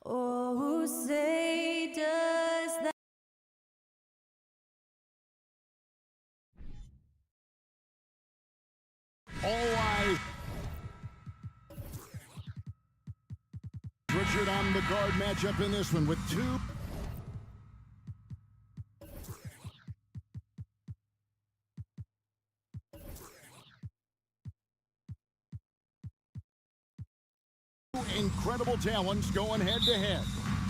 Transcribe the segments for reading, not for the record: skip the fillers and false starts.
Oh, who say does that? All eyes. Richard on the guard matchup in this one with two. Incredible talents going head to head.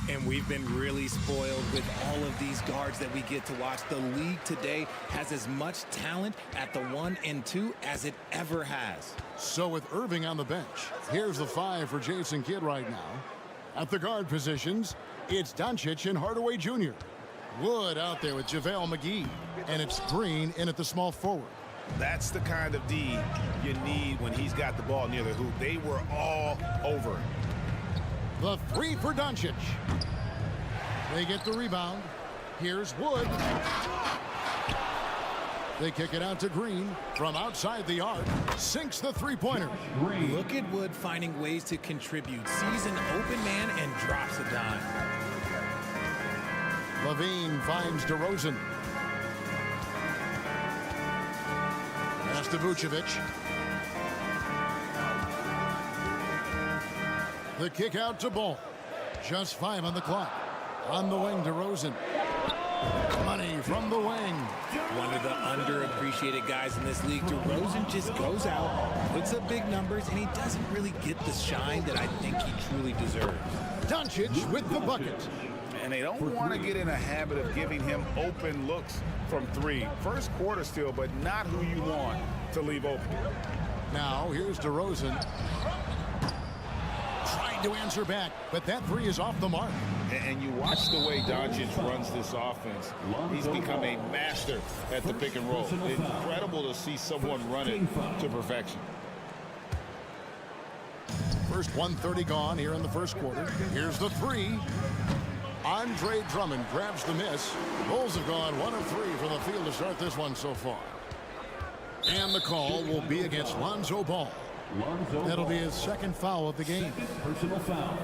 And we've been really spoiled with all of these guards that we get to watch. The league today has as much talent at the 1 and 2 as it ever has. So with Irving on the bench, here's the 5 for Jason Kidd right now. At the guard positions, it's Doncic and Hardaway Jr. Wood out there with JaVale McGee. And it's Green in at the small forward. That's the kind of D you need when he's got the ball near the hoop. They were all over it. The 3 for Doncic. They get the rebound. Here's Wood. They kick it out to Green from outside the arc. Sinks the three-pointer. Look at Wood finding ways to contribute. Sees an open man and drops a dime. Levine finds DeRozan. Pass to Vucevic. The kick out to Ball. Just 5 on the clock. On the wing, DeRozan. Money from the wing. One of the underappreciated guys in this league. DeRozan just goes out, puts up big numbers, and he doesn't really get the shine that I think he truly deserves. Doncic with the bucket. And they don't want to get in a habit of giving him open looks from 3. First quarter still, but not who you want to leave open. Now, here's DeRozan. Trying to answer back, but that 3 is off the mark. And you watch the way Doncic runs this offense. He's become a master at the pick and roll. Incredible to see someone run it to perfection. First 1:30 gone here in the first quarter. Here's the 3. Andre Drummond grabs the miss. Bulls have gone 1 of 3 from the field to start this one so far. And the call will be against Lonzo Ball. That'll be his second foul of the game. Second personal foul.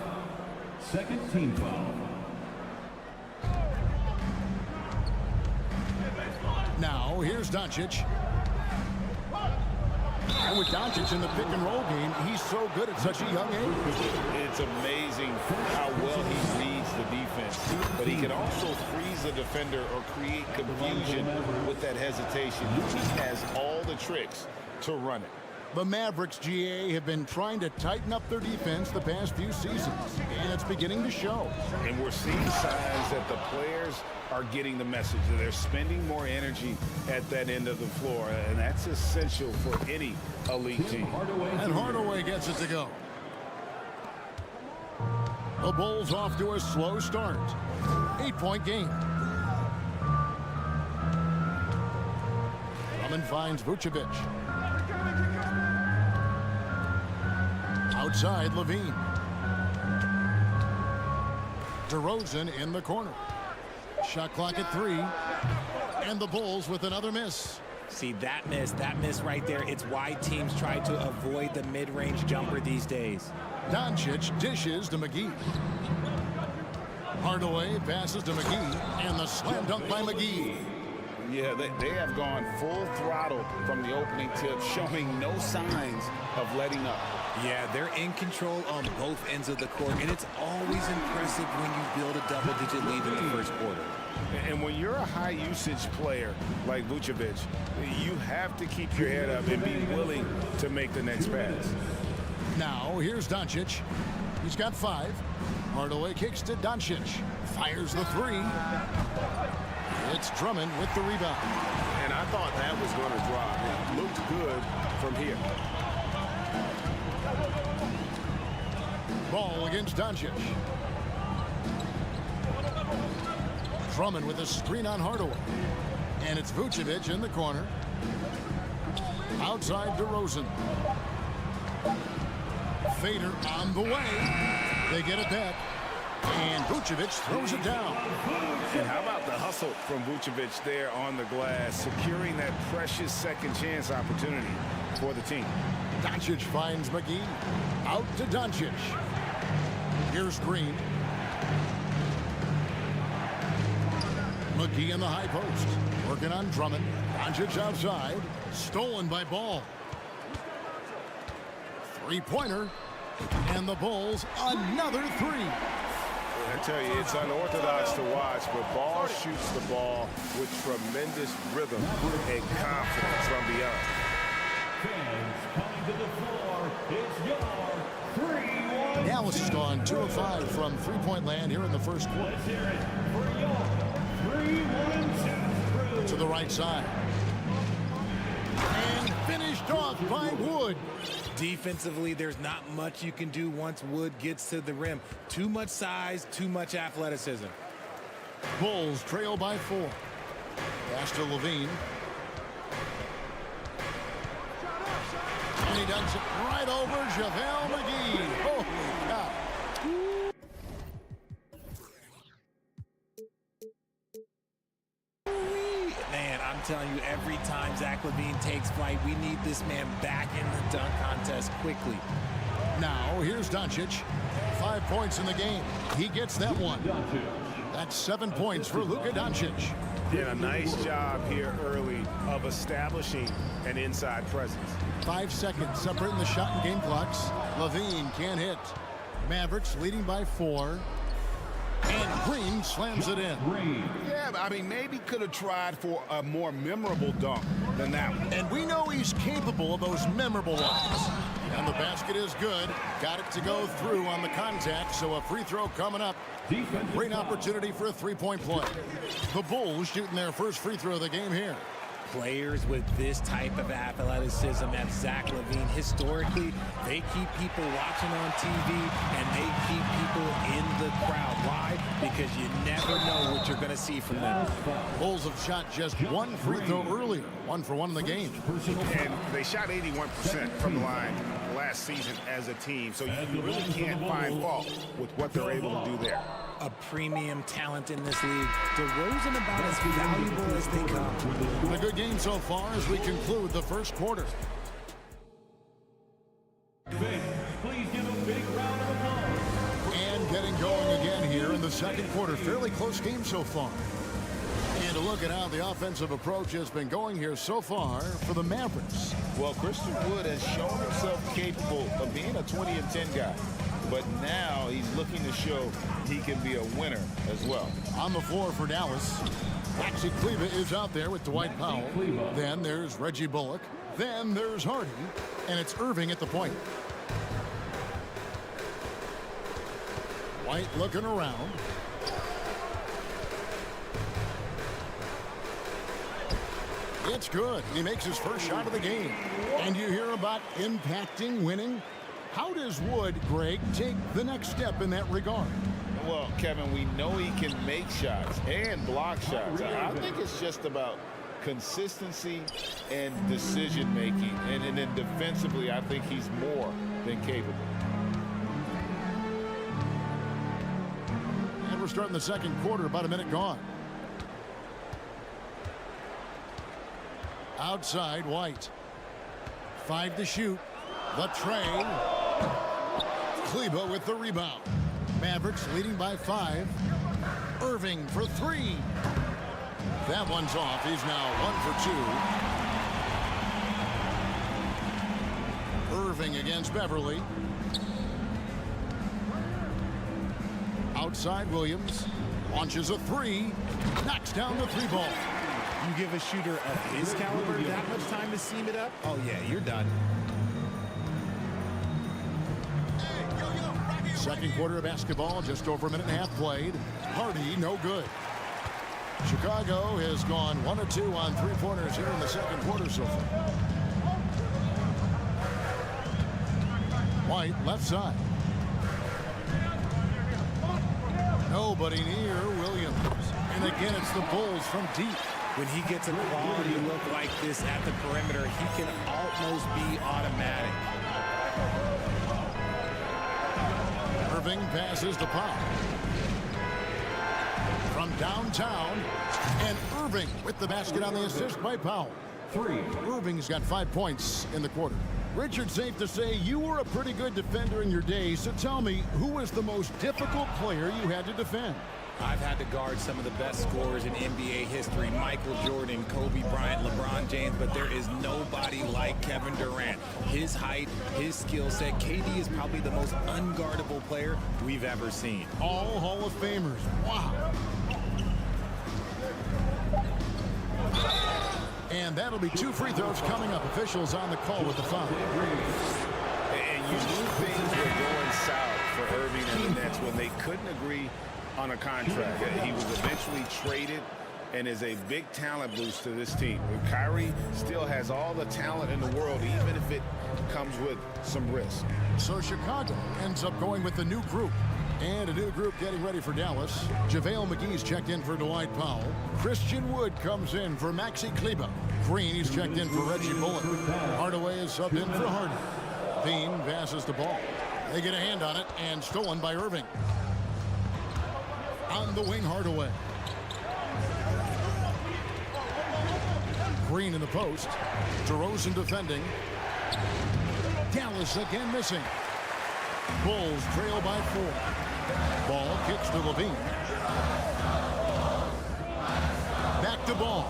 Second team foul. Now, here's Doncic. And with Doncic in the pick and roll game, he's so good at such a young age. It's amazing how well he reads the defense. But he can also freeze a defender or create confusion with that hesitation. He has all the tricks to run it. The Mavericks, GA, have been trying to tighten up their defense the past few seasons, and it's beginning to show. And we're seeing signs that the players are getting the message that they're spending more energy at that end of the floor, and that's essential for any elite team. And Hardaway gets it to go. The Bulls off to a slow start. 8-point game. Drummond finds Vucevic. Outside, Levine. DeRozan in the corner. Shot clock at 3. And the Bulls with another miss. See, that miss right there, it's why teams try to avoid the mid-range jumper these days. Doncic dishes to McGee. Hardaway passes to McGee, and the slam dunk by McGee. Yeah, they have gone full throttle from the opening tip, showing no signs of letting up. Yeah, they're in control on both ends of the court, and it's always impressive when you build a double-digit lead in the first quarter. And when you're a high-usage player like Vucevic, you have to keep your head up and be willing to make the next pass. Now, here's Doncic. He's got 5. Hardaway kicks to Doncic. Fires the 3. It's Drummond with the rebound. And I thought that was going to drop. It looked good from here. Ball against Doncic. Drummond with a screen on Hardaway. And it's Vucevic in the corner. Outside DeRozan. Fader on the way. They get it back. And Vucevic throws it down. And how about the hustle from Vucevic there on the glass, securing that precious second chance opportunity for the team. Doncic finds McGee. Out to Doncic. Here's Green. McGee in the high post. Working on Drummond. Doncic outside. Stolen by Ball. Three-pointer. And the Bulls, another three. I tell you, it's unorthodox to watch, but Ball shoots the ball with tremendous rhythm and confidence from beyond. Fans coming to the floor. It's your 3-1. Dallas has gone 2 of 5 from three-point land here in the first quarter. Let's hear it for your 3-1 To the right side. And finished off by Wood. Defensively, there's not much you can do once Wood gets to the rim. Too much size, too much athleticism. Bulls trail by 4. Pass to Levine. And he does it right over JaVale McGee. Holy cow. Man, I'm telling you, every time Zach LaVine takes flight, we need this man back in the dunk contest quickly. Now, here's Doncic. 5 points in the game. He gets that one. That's 7 points for Luka Doncic. Did a nice job here early of establishing an inside presence. 5 seconds separating the shot and game clocks. Levine can't hit. Mavericks leading by 4. And Green slams it in. Yeah, I mean, maybe could have tried for a more memorable dunk than that one. And we know he's capable of those memorable ones. And the basket is good. Got it to go through on the contact, so a free throw coming up. Great opportunity for a three-point play. The Bulls shooting their first free throw of the game here. Players with this type of athleticism as Zach LaVine, historically, they keep people watching on TV and they keep people in the crowd. Why? Because you never know what you're going to see from them. Bulls have shot just one free throw earlier. 1 for 1 in the game. And they shot 81% from the line last season as a team, so you really can't find fault with what they're able to do there. A premium talent in this league. DeRozan about as valuable as they come. A good game so far as we conclude the first quarter. Please give a big round of applause. And getting going again here in the second quarter. Fairly close game so far. And a look at how the offensive approach has been going here so far for the Mavericks. Well, Christian Wood has shown himself capable of being a 20-10 guy. But now he's looking to show he can be a winner as well. On the floor for Dallas, Maxi Kleber is out there with Dwight Powell. Then there's Reggie Bullock. Then there's Harden. And it's Irving at the point. White looking around. It's good. He makes his first shot of the game. And you hear about impacting, winning. How does Wood, Greg, take the next step in that regard? Well, Kevin, we know he can make shots and block shots. I think it's just about consistency and decision-making. And then defensively, I think he's more than capable. And we're starting the second quarter, about a minute gone. Outside, White. 5 to shoot. The tray. Kleber with the rebound. Mavericks leading by 5. Irving for 3. That one's off. He's now 1 for 2. Irving against Beverly. Outside, Williams. Launches a 3. Knocks down the 3 ball. You give a shooter of his caliber that much time to seam it up? Oh, yeah, you're done. Second quarter of basketball, just over a minute and a half played. Hardy, no good. Chicago has gone 1 of 2 on three-pointers here in the second quarter so far. White, left side. Nobody near Williams. And again, it's the Bulls from deep. When he gets a quality look like this at the perimeter, he can almost be automatic. Irving passes to Powell. From downtown, and Irving with the basket on the assist by Powell. 3. Irving's got 5 points in the quarter. Richard, safe to say you were a pretty good defender in your day, so tell me, who was the most difficult player you had to defend? I've had to guard some of the best scorers in NBA history, Michael Jordan, Kobe Bryant, LeBron James, but there is nobody like Kevin Durant. His height, his skill set, KD is probably the most unguardable player we've ever seen. All Hall of Famers. Wow. And that'll be 2 free throws coming up. Officials on the call with the foul. And you knew things were going south for Irving and the Nets when they couldn't agree on a contract. He was eventually traded and is a big talent boost to this team. Kyrie still has all the talent in the world, even if it comes with some risk. So Chicago ends up going with the new group. And a new group getting ready for Dallas. JaVale McGee's checked in for Dwight Powell. Christian Wood comes in for Maxi Kleber. Green, he's checked in for Reggie Bullock. Hardaway is subbed in for Harden. Bean passes the ball. They get a hand on it and stolen by Irving. On the wing, Hardaway. Green in the post. DeRozan defending. Dallas again missing. Bulls trail by 4. Ball kicks to Levine. Back to Ball.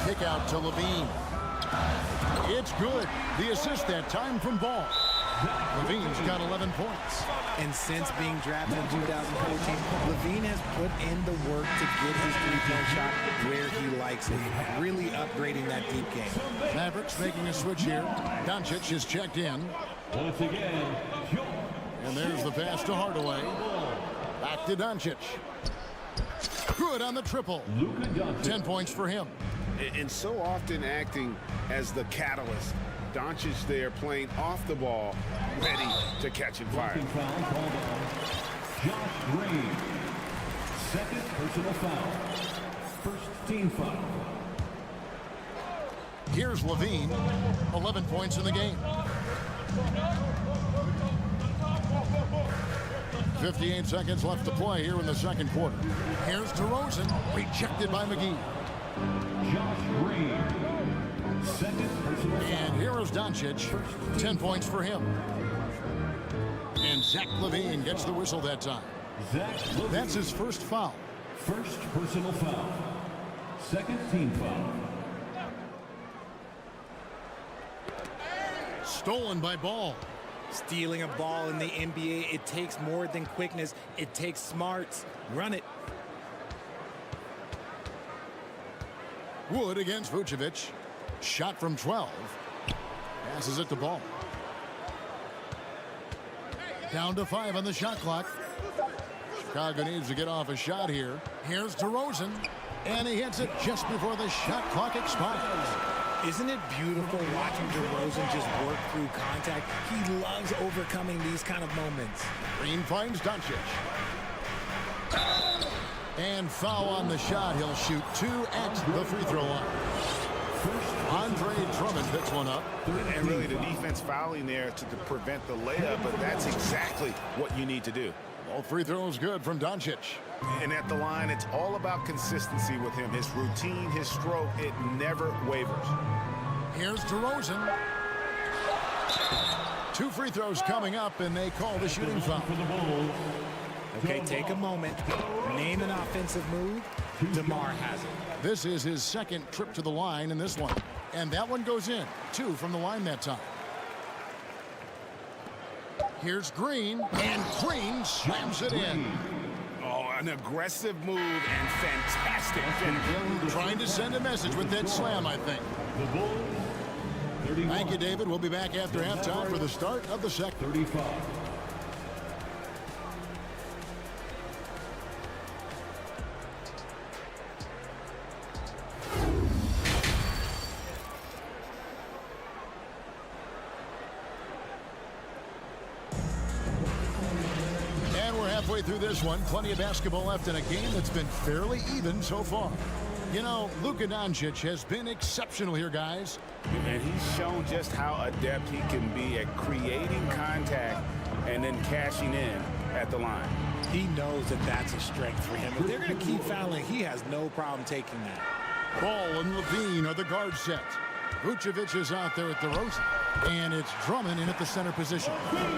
Kick out to Levine. It's good. The assist that time from Ball. Levine's got 11 points. And since being drafted in 2014, Levine has put in the work to get his three-point shot where he likes it, really upgrading that deep game. Mavericks making a switch here. Doncic is checked in. Once again, And there's the pass to Hardaway. Back to Doncic. Good on the triple. 10 points for him. And so often acting as the catalyst. Doncic there playing off the ball, ready to catch and fire. foul called on Josh Green. Second personal foul. First team foul. Here's Levine. 11 points in the game. 58 seconds left to play here in the second quarter. Here's DeRozan. Rejected by McGee. Josh Green. Second personal foul. And here is Doncic. 10 points for him. And Zach LaVine gets the whistle that time. Zach LaVine. That's his first foul. First personal foul. Second team foul. Stolen by Ball. Stealing a ball in the NBA, it takes more than quickness. It takes smarts. Run it. Wood against Vucevic. Shot from 12. Passes it to Ball. Down to 5 on the shot clock. Chicago needs to get off a shot here. Here's DeRozan. And he hits it just before the shot clock expires. Isn't it beautiful watching DeRozan just work through contact? He loves overcoming these kind of moments. Green finds Doncic. And foul on the shot. He'll shoot 2 at the free throw line. Andre Drummond picks one up. And really the defense fouling there to prevent the layup, but that's exactly what you need to do. All free throws good from Doncic. And at the line, it's all about consistency with him. His routine, his stroke, it never wavers. Here's DeRozan. 2 free throws coming up, and they call the shooting foul. Okay, take a moment. Name an offensive move. DeMar has it. This is his second trip to the line in this one. And that one goes in. 2 from the line that time. Here's Green, and Green slams it in. Oh, an aggressive move and fantastic finish. Trying to send a message with that slam, I think. Thank you, David. We'll be back after halftime for the start of the second. 35. Halfway through this one, plenty of basketball left in a game that's been fairly even so far. You know, Luka Doncic has been exceptional here, guys. And he's shown just how adept he can be at creating contact and then cashing in at the line. He knows that that's a strength for him. If they're going to keep fouling, he has no problem taking that. Ball and Levine are the guard set. Vucevic is out there at DeRozan. And it's Drummond in at the center position.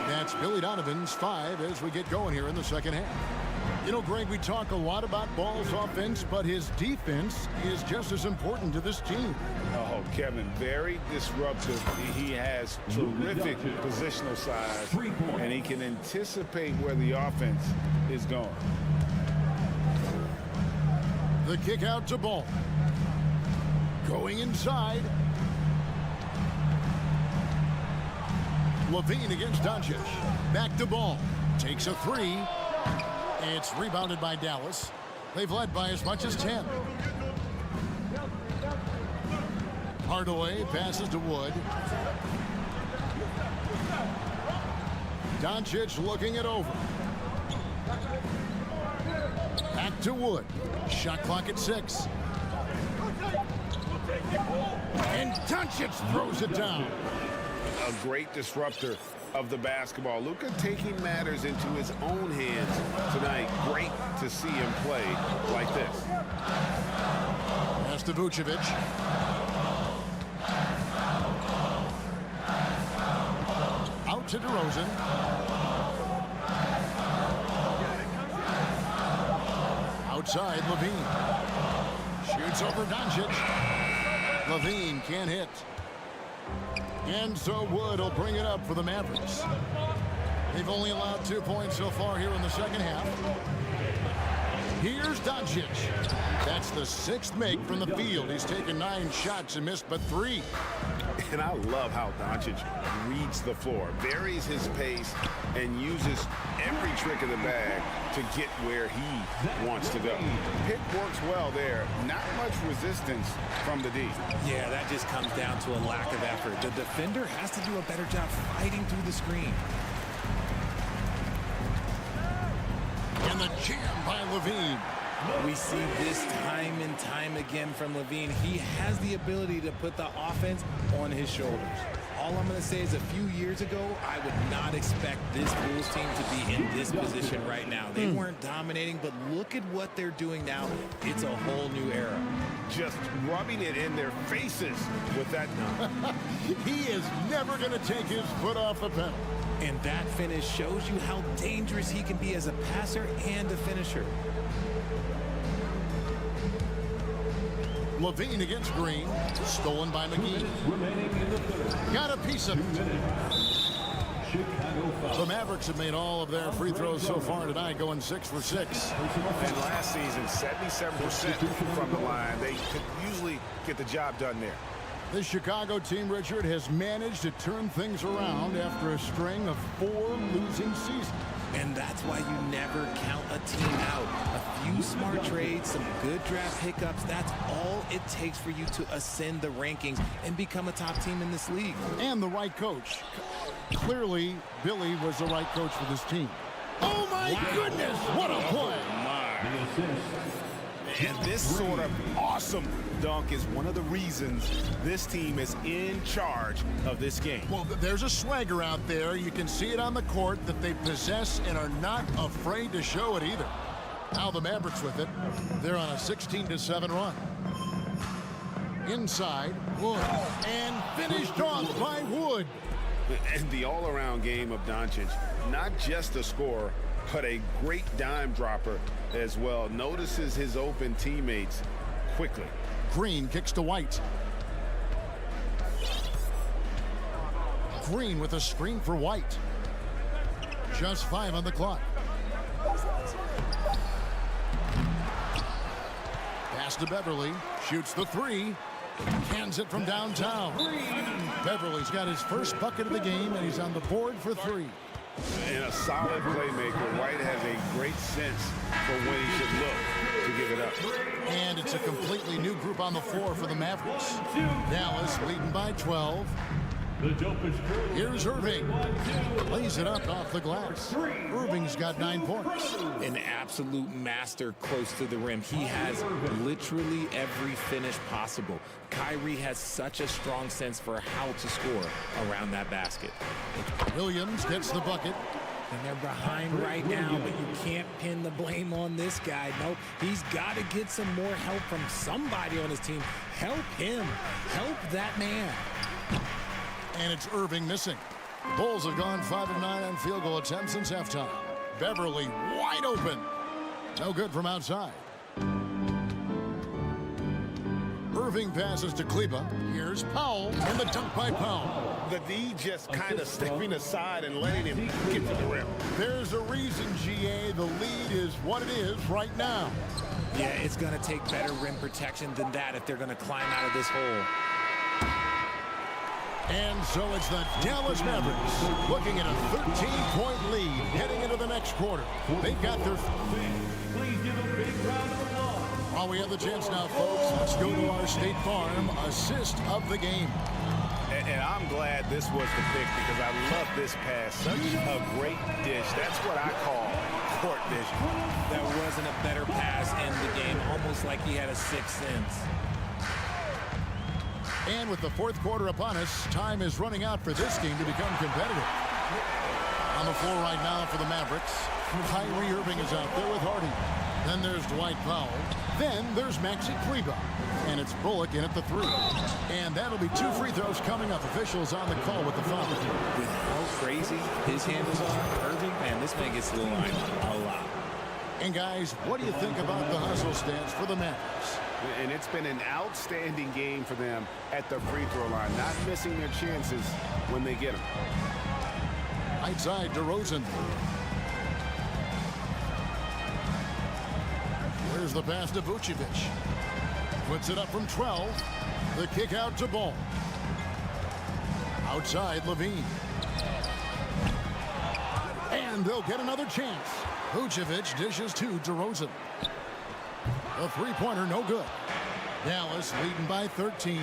That's Billy Donovan's 5 as we get going here in the second half. You know, Greg, we talk a lot about Ball's offense, but his defense is just as important to this team. Oh, Kevin, very disruptive. He has terrific positional size, and he can anticipate where the offense is going. The kick out to Ball. Going inside. Levine against Doncic. Back to Ball. Takes a 3. It's rebounded by Dallas. They've led by as much as 10. Hardaway passes to Wood. Doncic looking it over. Back to Wood. Shot clock at 6. And Doncic throws it down. A great disruptor of the basketball. Luka taking matters into his own hands tonight. Great to see him play like this. Pass to Vucevic. Out to DeRozan. Outside, Levine. Shoots over Doncic. Levine can't hit. And so Wood will bring it up for the Mavericks. They've only allowed 2 points so far here in the second half. Here's Doncic. That's the 6th make from the field. He's taken 9 shots and missed but 3. And I love how Doncic reads the floor, varies his pace, and uses every trick of the bag to get where he wants to go. Pick works well there. Not much resistance from the D. Yeah, that just comes down to a lack of effort. The defender has to do a better job fighting through the screen. And the jam by Levine. We see this time and time again from Levine. He has the ability to put the offense on his shoulders. All I'm going to say is a few years ago, I would not expect this Bulls team to be in this position right now. They weren't dominating, but look at what they're doing now. It's a whole new era. Just rubbing it in their faces with that number. He is never going to take his foot off the pedal. And that finish shows you how dangerous he can be as a passer and a finisher. Levine against Green. Stolen by McGee. Got a piece of it. The Mavericks have made all of their free throws so far tonight, going 6 for 6. And last season, 77% from the line. They could usually get the job done there. The Chicago team, Richard, has managed to turn things around after a string of 4 losing seasons. And that's why you never count a team out. A few smart trades, some good draft pickups, that's all it takes for you to ascend the rankings and become a top team in this league. And the right coach. Clearly, Billy was the right coach for this team. Oh, my goodness! What a play! And this sort of awesome dunk is one of the reasons this team is in charge of this game. Well, there's a swagger out there. You can see it on the court that they possess and are not afraid to show it either. Now the Mavericks with it. They're on a 16-7 run. Inside, Wood. And finished off by Wood. And the all-around game of Doncic, not just a scorer, but a great dime dropper as well. Notices his open teammates quickly. Green kicks to White. Green with a screen for White. Just 5 on the clock. Pass to Beverly. Shoots the 3. Cans it from downtown. Beverly's got his first bucket of the game, and he's on the board for 3. And a solid playmaker. White has a great sense for when he should look to give it up. And it's a completely new group on the floor for the Mavericks. Dallas leading by 12. Here's Irving. Lays it up off the glass. Irving's got 9 points. An absolute master close to the rim. He has literally every finish possible. Kyrie has such a strong sense for how to score around that basket. Williams gets the bucket. And they're behind right now, but you can't pin the blame on this guy. Nope, he's got to get some more help from somebody on his team. Help him. Help that man. And it's Irving missing. The Bulls have gone 5 of 9 on field goal attempts since halftime. Beverly wide open. No good from outside. Irving passes to Kleba. Here's Powell, and the dunk by Powell. The D just kind of stepping aside and letting him get to the rim. There's a reason, GA, the lead is what it is right now. Yeah, it's going to take better rim protection than that if they're going to climb out of this hole. And so it's the Dallas Mavericks looking at a 13-point lead heading into the next quarter. They've got their... Please give a big round of applause. While we have the chance now, folks, let's go to our State Farm assist of the game. And I'm glad this was the pick because I love this pass. Such a great dish. That's what I call court vision. There wasn't a better pass in the game, almost like he had a sixth sense. And with the fourth quarter upon us, time is running out for this game to become competitive. On the floor right now for the Mavericks, Kyrie Irving is out there with Hardy. Then there's Dwight Powell. Then there's Maxi Kleba. And it's Bullock in at the 3. And that'll be 2 free throws coming up. Officials on the call with the foul. With how crazy his handles are, Irving, man, this man gets to the line a lot. And guys, what do you think about the hustle stance for the Mavericks? And it's been an outstanding game for them at the free throw line, not missing their chances when they get them. Right side, DeRozan. Here's the pass to Vucevic. Puts it up from 12. The kick out to Ball. Outside, Levine. And they'll get another chance. Vucevic dishes to DeRozan. A three-pointer, no good. Dallas leading by 13.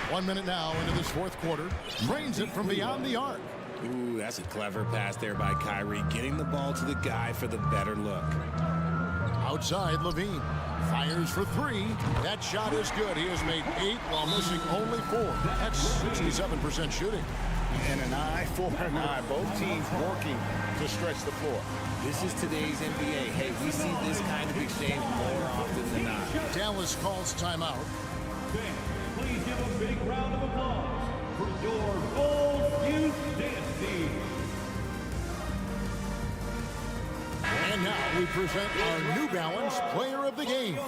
1 minute now into this fourth quarter. Drains it from beyond the arc. Ooh, that's a clever pass there by Kyrie, getting the ball to the guy for the better look. Outside, Levine fires for 3. That shot is good. He has made 8 while missing only 4. That's 67% shooting. And an eye for an eye. Both teams working to stretch the floor. This is today's NBA. Hey, we see this kind of exchange more often than not. Dallas calls timeout. Fans, please give a big round of applause for your Bulls Youth Dance Team. And now we present our New Balance Player of the Game,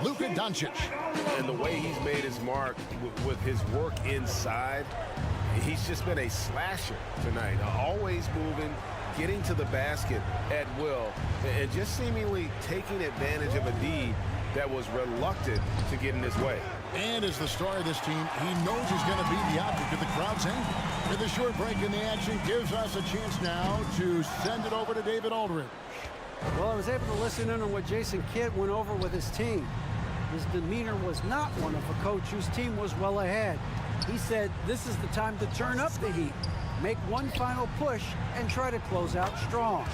Luka Doncic. And the way he's made his mark with his work inside, he's just been a slasher tonight. Always moving, getting to the basket at will, and just seemingly taking advantage of a D that was reluctant to get in his way. And as the star of this team, he knows he's going to be the object of the crowd's anger. With a short break in the action gives us a chance now to send it over to David Aldridge. Well, I was able to listen in on what Jason Kidd went over with his team. His demeanor was not one of a coach whose team was well ahead. He said this is the time to turn up the heat, make one final push, and try to close out strong.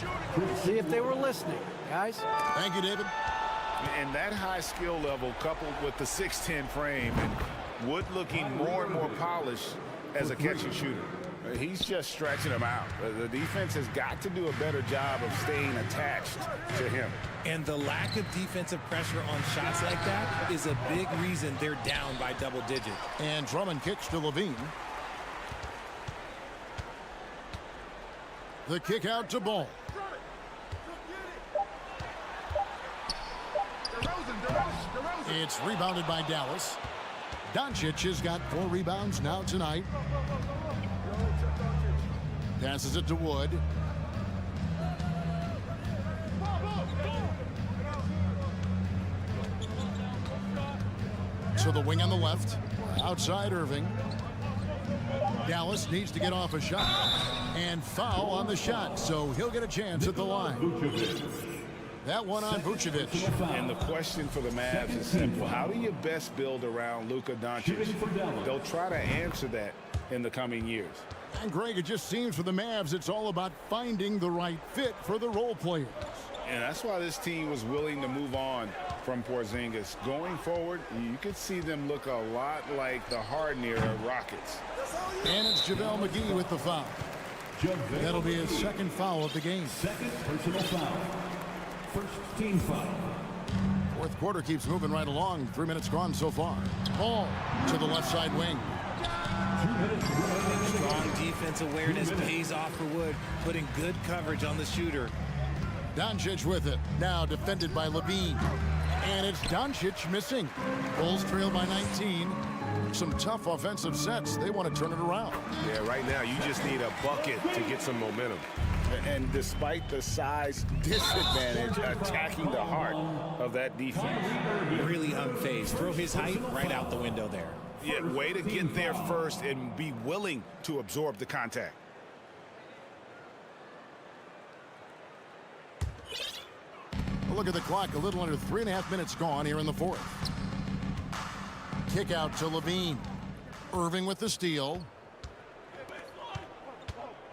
See if they were listening, guys. Thank you, David. And that high skill level coupled with the 6'10 frame and Wood looking more and more polished as a catch and shooter. He's just stretching them out. The defense has got to do a better job of staying attached to him. And the lack of defensive pressure on shots like that is a big reason they're down by double digits. And Drummond kicks to Levine. The kick out to Ball. It's rebounded by Dallas. Doncic has got 4 rebounds now tonight. Passes it to Wood. To the wing on the left. Outside Irving. Dallas needs to get off a shot. And foul on the shot, so he'll get a chance at the line. That one on Vucevic. And the question for the Mavs is simple. How do you best build around Luka Doncic? They'll try to answer that in the coming years. And Greg, it just seems for the Mavs it's all about finding the right fit for the role players. And that's why this team was willing to move on from Porzingis. Going forward, you could see them look a lot like the Harden era Rockets. And it's JaVale McGee with the foul. That'll be his second foul of the game. Second personal foul. First team foul. Fourth quarter keeps moving right along. 3 minutes gone so far. Ball to the left side wing. 2 minutes remaining. Strong defense awareness pays off for Wood, putting good coverage on the shooter. Doncic with it. Now defended by Levine. And it's Doncic missing. Bulls trail by 19. Some tough offensive sets. They want to turn it around. Yeah, right now you just need a bucket to get some momentum. And despite the size disadvantage, attacking the heart of that defense. Really unfazed. Throw his height right out the window there. Yeah, way to get there first and be willing to absorb the contact. Look at the clock. A little under 3.5 minutes gone here in the fourth. Kick out to Levine. Irving with the steal.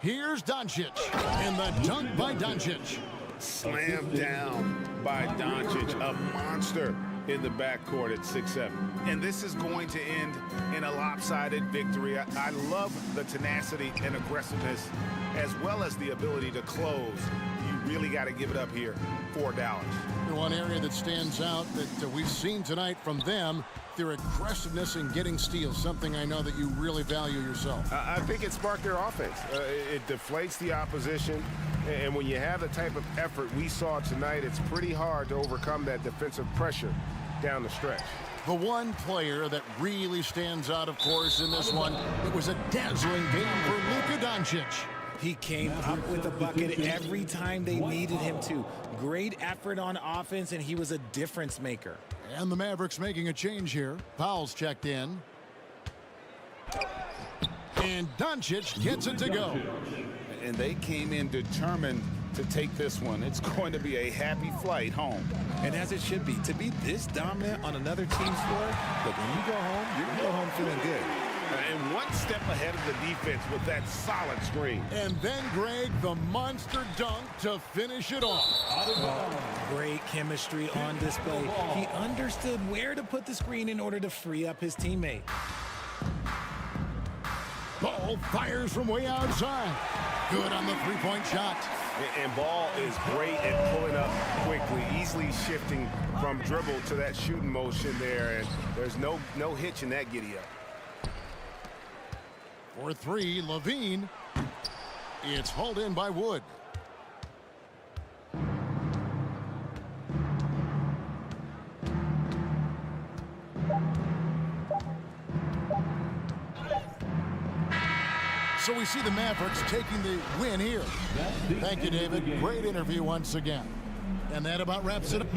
Here's Doncic. And the dunk by Doncic. Slammed down by Doncic, a monster in the backcourt at 6'7". And this is going to end in a lopsided victory. I love the tenacity and aggressiveness, as well as the ability to close. You really got to give it up here for Dallas. One area that stands out that we've seen tonight from them, their aggressiveness in getting steals, something I know that you really value yourself. I think it sparked their offense. It deflates the opposition. And when you have the type of effort we saw tonight, it's pretty hard to overcome that defensive pressure down the stretch. The one player that really stands out, of course, in this one, it was a dazzling game for Luka Doncic. He came up with a bucket every time they needed him to. Great effort on offense, and he was a difference maker. And the Mavericks making a change here. Powell's checked in. And Doncic gets it to go. And they came in determined to take this one. It's going to be a happy flight home. And as it should be, to be this dominant on another team's floor, but when you go home, you're going to go home feeling good. And one step ahead of the defense with that solid screen. And then, Greg, the monster dunk to finish it off. Great chemistry on display. He understood where to put the screen in order to free up his teammate. Ball fires from way outside. Good on the three-point shot. And Ball is great at pulling up quickly, easily shifting from dribble to that shooting motion there. And there's no hitch in that giddy-up. For three, Levine. It's hauled in by Wood. So we see the Mavericks taking the win here. Thank you, David. Great interview once again. And that about wraps it up.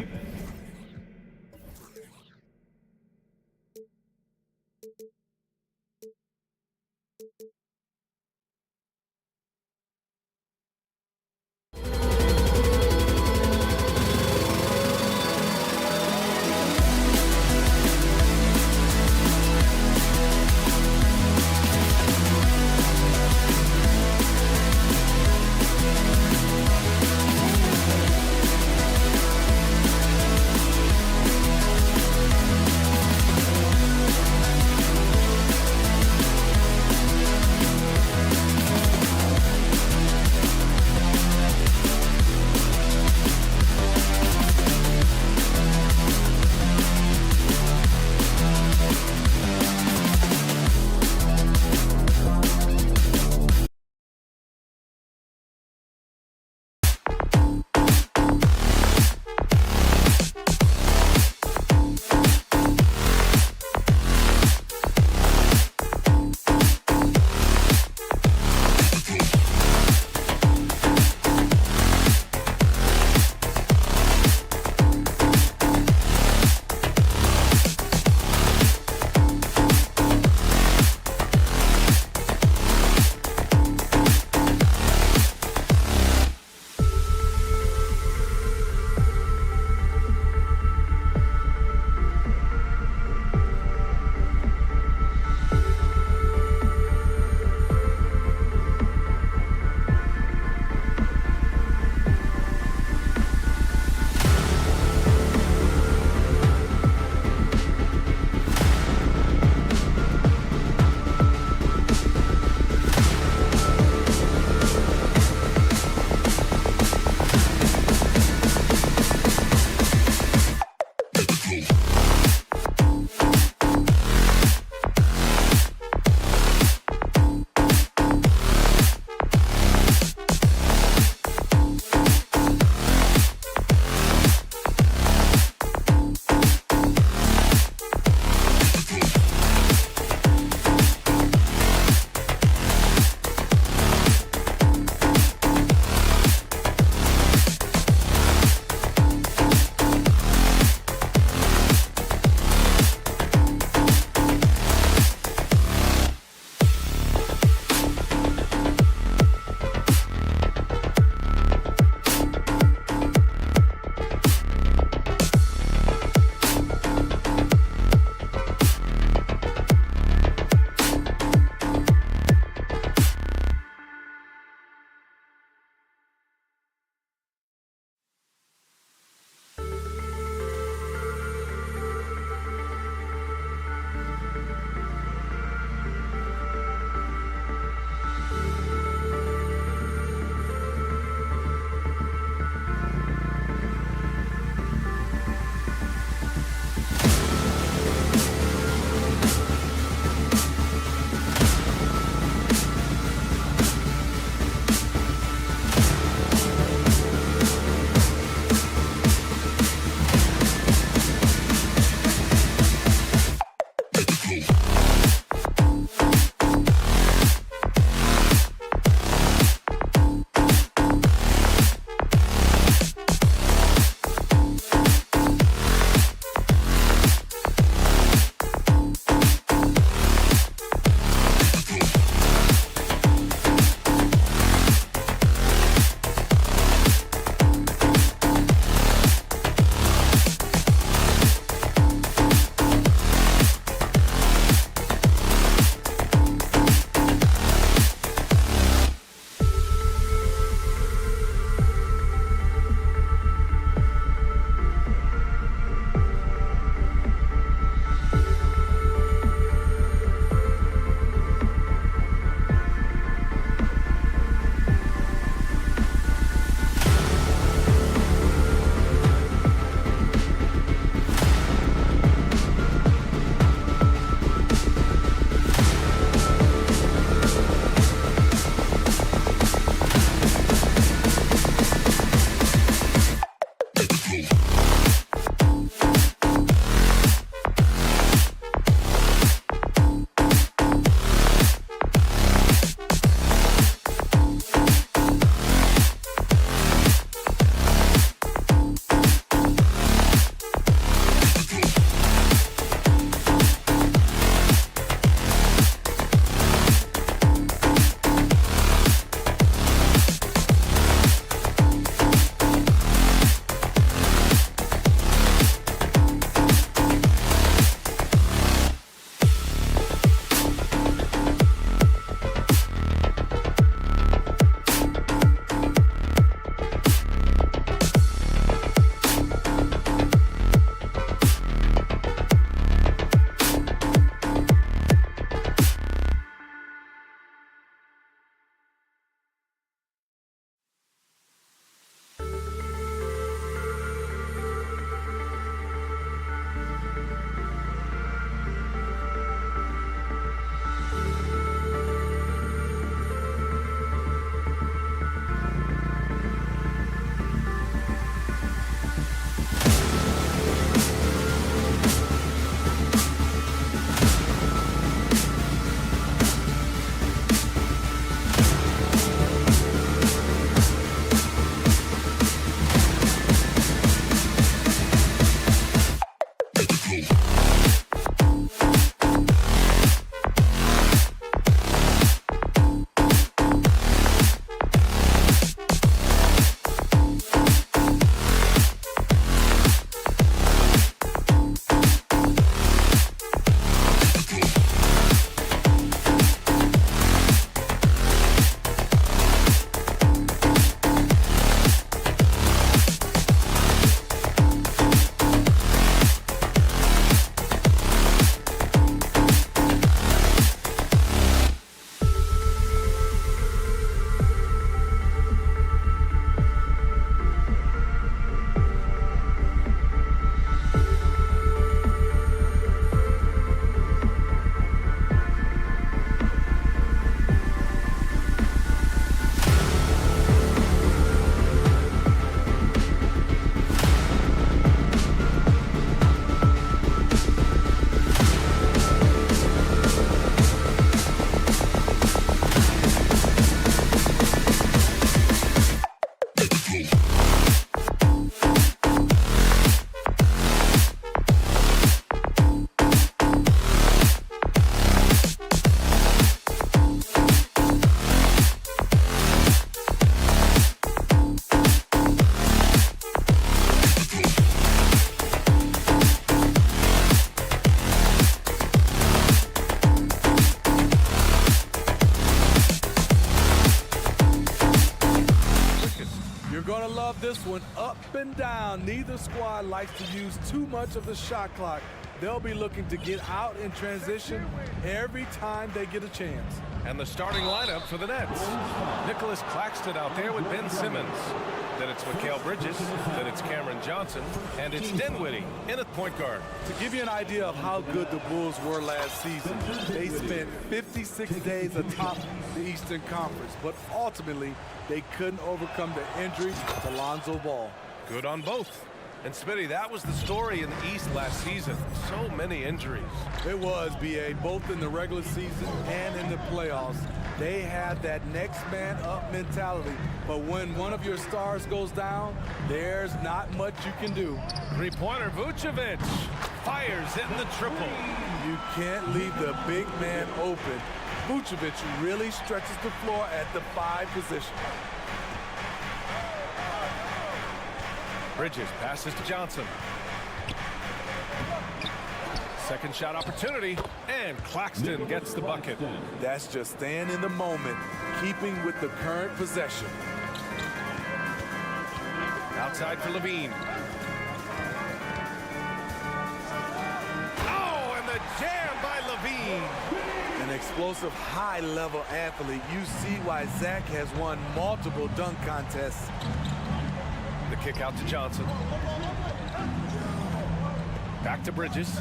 love this one. Up and down. Neither squad likes to use too much of the shot clock. They'll be looking to get out in transition every time they get a chance. And the starting lineup for the Nets. Nicholas Claxton out there with Ben Simmons. Then it's Mikal Bridges. Then it's Cameron Johnson. And it's Dinwiddie in at point guard. To give you an idea of how good the Bulls were last season, they spent 56 days atop the Eastern Conference, but ultimately they couldn't overcome the injury to Lonzo Ball. Good on both. And Smitty, that was the story in the East last season. So many injuries. It was, B.A., both in the regular season and in the playoffs. They had that next man up mentality. But when one of your stars goes down, there's not much you can do. Three-pointer, Vucevic fires hitting the triple. You can't leave the big man open. Vucevic really stretches the floor at the 5 position. Bridges passes to Johnson. Second shot opportunity, and Claxton gets the bucket. That's just staying in the moment, keeping with the current possession. Outside for Levine. Oh, and the jam by Levine. An explosive, high-level athlete. You see why Zach has won multiple dunk contests. The kick out to Johnson. Back to Bridges.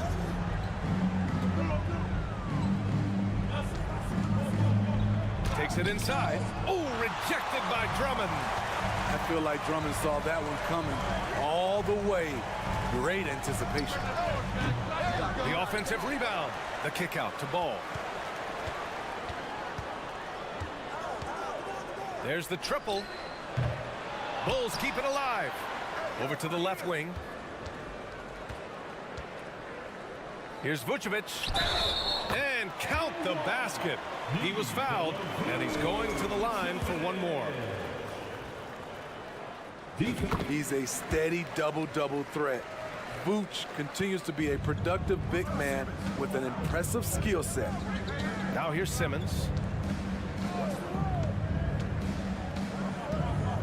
Takes it inside. Oh, rejected by Drummond. I feel like Drummond saw that one coming all the way. Great anticipation. The offensive rebound. The kick out to Ball. There's the triple. Bulls keep it alive. Over to the left wing. Here's Vucevic. And count the basket. He was fouled, and he's going to the line for one more. He's a steady double-double threat. Vooch continues to be a productive big man with an impressive skill set. Now here's Simmons.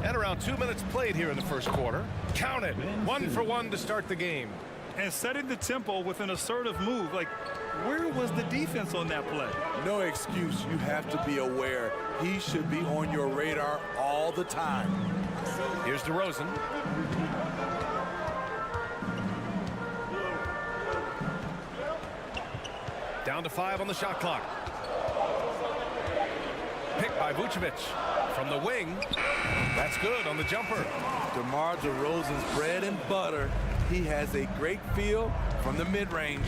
And around 2 minutes played here in the first quarter. Count it. 1 for 1 to start the game. And setting the tempo with an assertive move. Like, where was the defense on that play? No excuse. You have to be aware. He should be on your radar all the time. Here's DeRozan. Down to 5 on the shot clock. Picked by Vucevic. From the wing. That's good on the jumper. DeMar DeRozan's bread and butter. He has a great feel from the mid-range.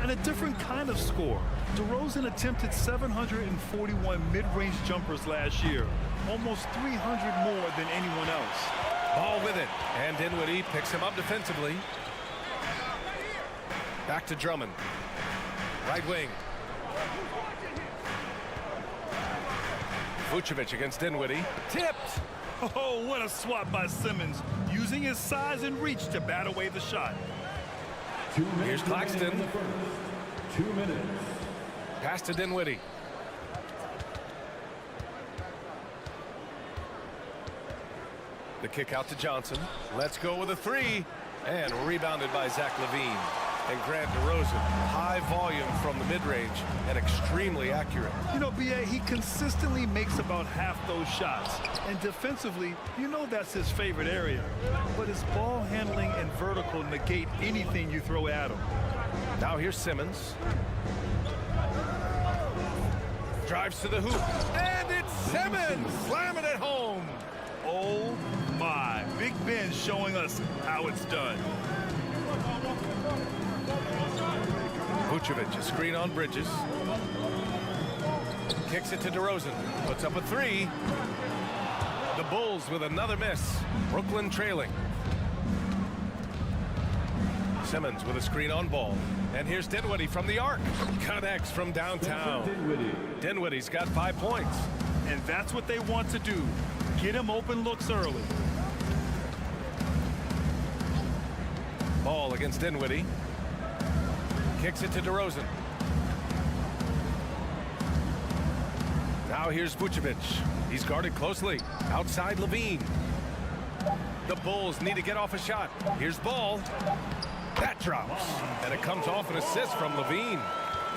And a different kind of score. DeRozan attempted 741 mid-range jumpers last year. Almost 300 more than anyone else. Ball with it. And Dinwiddie picks him up defensively. Back to Drummond. Right wing. Vucevic against Dinwiddie. Tipped. Oh, what a swat by Simmons, using his size and reach to bat away the shot. Here's Claxton. 2 minutes. Pass to Dinwiddie. The kick out to Johnson. Let's go with a 3. And rebounded by Zach LaVine. And Grant DeRozan, high volume from the mid-range and extremely accurate. You know, B.A., he consistently makes about half those shots. And defensively, you know that's his favorite area. But his ball handling and vertical negate anything you throw at him. Now here's Simmons. Drives to the hoop. And it's Simmons! Slam it at home! Oh, my. Big Ben showing us how it's done. Vucevic, a screen on Bridges. Kicks it to DeRozan. Puts up a 3. The Bulls with another miss. Brooklyn trailing. Simmons with a screen on Ball. And here's Dinwiddie from the arc. Connects from downtown. Dinwiddie's got 5 points. And that's what they want to do. Get him open looks early. Ball against Dinwiddie. Kicks it to DeRozan. Now here's Vucevic. He's guarded closely. Outside Levine. The Bulls need to get off a shot. Here's ball. That drops. And it comes off an assist from Levine.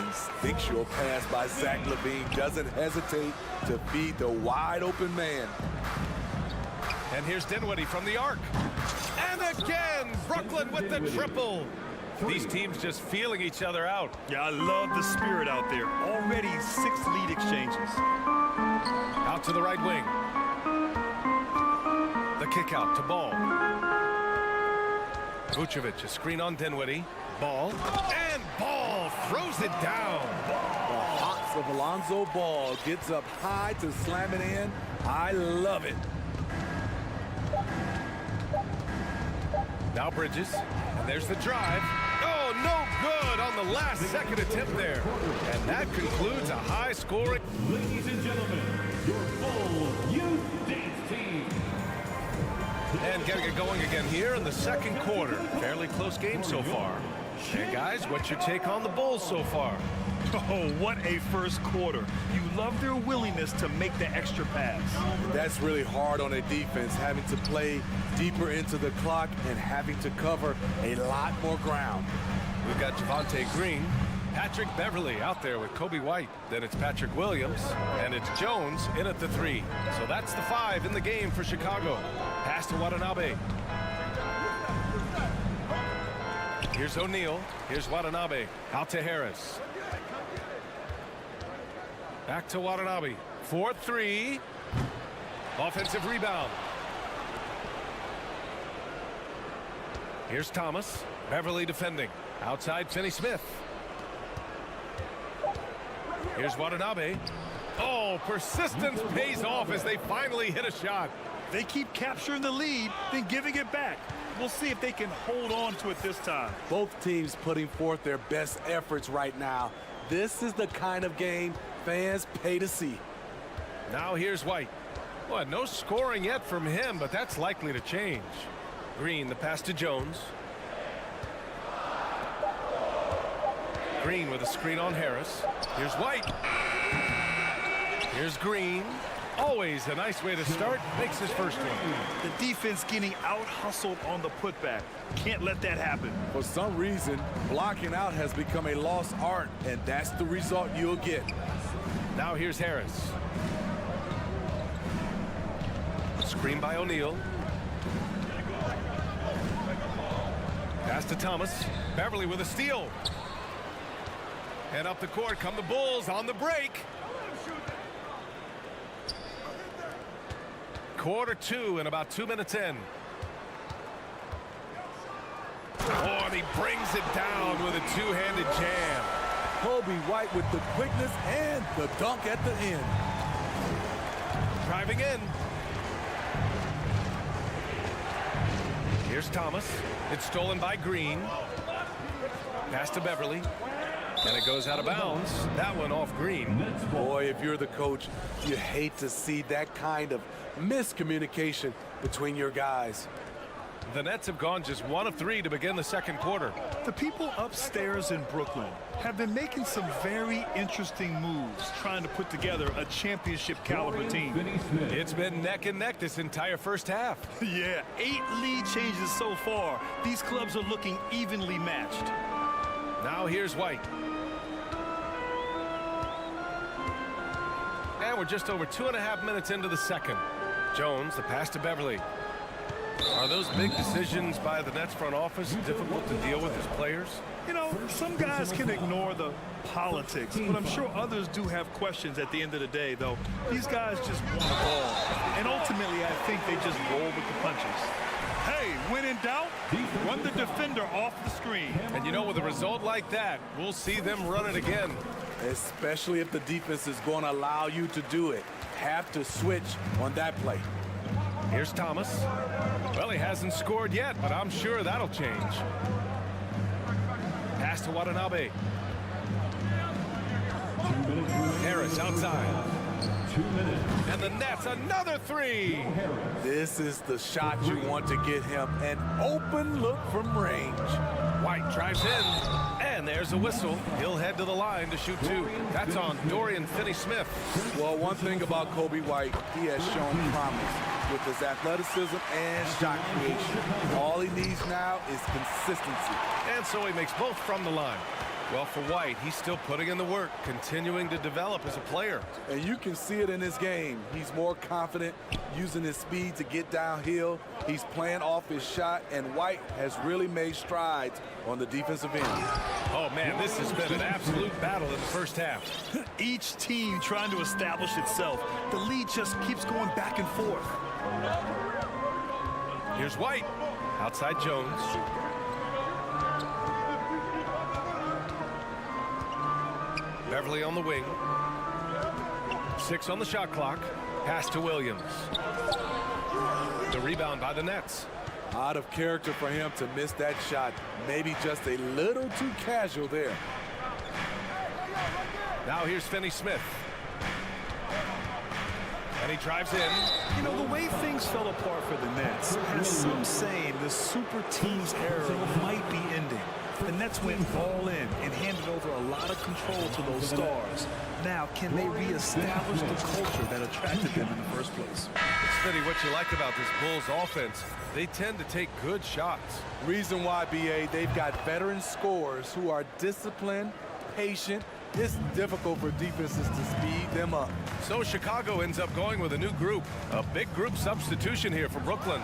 Instinctual pass by Zach LaVine. Doesn't hesitate to feed the wide open man. And here's Dinwiddie from the arc. And again, Brooklyn with the triple. These teams just feeling each other out. Yeah, I love the spirit out there. Already 6 lead exchanges. Out to the right wing. The kick out to Ball. Vucevic, a screen on Dinwiddie. Ball. And Ball throws it down. The hops of Alonzo Ball gets up high to slam it in. I love it. Now Bridges. And there's the drive. Oh, no good on the last second attempt there. And that concludes a high-scoring. Ladies and gentlemen, your Bulls Youth Dance Team. And getting it going again here in the second quarter. Fairly close game so far. And guys, what's your take on the Bulls so far? Oh, what a first quarter. You love their willingness to make the extra pass. That's really hard on a defense, having to play deeper into the clock and having to cover a lot more ground. We've got Javonte Green, Patrick Beverly out there with Kobe White. Then it's Patrick Williams, and it's Jones in at the 3. So that's the 5 in the game for Chicago. Pass to Watanabe. Here's O'Neal. Here's Watanabe. Out to Harris. Back to Watanabe. 4-3. Offensive rebound. Here's Thomas. Beverly defending. Outside Finney-Smith. Here's Watanabe. Oh, persistence pays off as they finally hit a shot. They keep capturing the lead, then giving it back. We'll see if they can hold on to it this time. Both teams putting forth their best efforts right now. This is the kind of game fans pay to see. Now here's White. Well, no scoring yet from him, but that's likely to change. Green, the pass to Jones. Green with a screen on Harris. Here's White. Here's Green. Always a nice way to start. Makes his first one. The defense getting out-hustled on the putback. Can't let that happen. For some reason, blocking out has become a lost art, and that's the result you'll get. Now here's Harris. Screen by O'Neal. Pass to Thomas. Beverly with a steal. And up the court come the Bulls on the break. Quarter 2 and about 2 minutes in. Oh, and he brings it down with a two-handed jam. Kobe White with the quickness and the dunk at the end. Driving in. Here's Thomas. It's stolen by Green. Pass to Beverly. And it goes out of bounds. That one off Green. Boy, if you're the coach, you hate to see that kind of miscommunication between your guys. The Nets have gone just 1 of 3 to begin the second quarter. The people upstairs in Brooklyn have been making some very interesting moves, trying to put together a championship caliber team. It's been neck and neck this entire first half. Yeah, 8 lead changes so far. These clubs are looking evenly matched. Now here's White. And we're just over 2.5 minutes into the second. Jones, the pass to Beverly. Are those big decisions by the Nets front office difficult to deal with as players? You know, some guys can ignore the politics, but I'm sure others do have questions at the end of the day, though. These guys just want the ball. And ultimately, I think they just roll with the punches. Hey, when in doubt, run the defender off the screen. And you know, with a result like that, we'll see them run it again. Especially if the defense is going to allow you to do it. Have to switch on that play. Here's Thomas. Well, he hasn't scored yet, but I'm sure that'll change. Pass to Watanabe. Harris outside. 2 minutes. And the Nets, another 3. This is the shot you want to get him. An open look from range. White drives in. And And there's a whistle. He'll head to the line to shoot 2. That's on Dorian Finney-Smith. Well, one thing about Kobe White, he has shown promise with his athleticism and shot creation. All he needs now is consistency. And so he makes both from the line. Well, for White, he's still putting in the work, continuing to develop as a player. And you can see it in his game. He's more confident, using his speed to get downhill. He's playing off his shot, and White has really made strides on the defensive end. Oh, man, this has been an absolute battle in the first half. Each team trying to establish itself. The lead just keeps going back and forth. Here's White. Outside Jones. Beverly on the wing. 6 on the shot clock. Pass to Williams. The rebound by the Nets. Out of character for him to miss that shot. Maybe just a little too casual there. Now here's Finney-Smith. And he drives in. You know, the way things fell apart for the Nets has some saying the super team's era might be ending. The Nets went all in and handed over a lot of control to those stars. Now, can they reestablish the culture that attracted them in the first place? Smitty, what you like about this Bulls offense, they tend to take good shots. Reason why, BA, they've got veteran scorers who are disciplined, patient. It's difficult for defenses to speed them up. So Chicago ends up going with a new group. A big group substitution here for Brooklyn.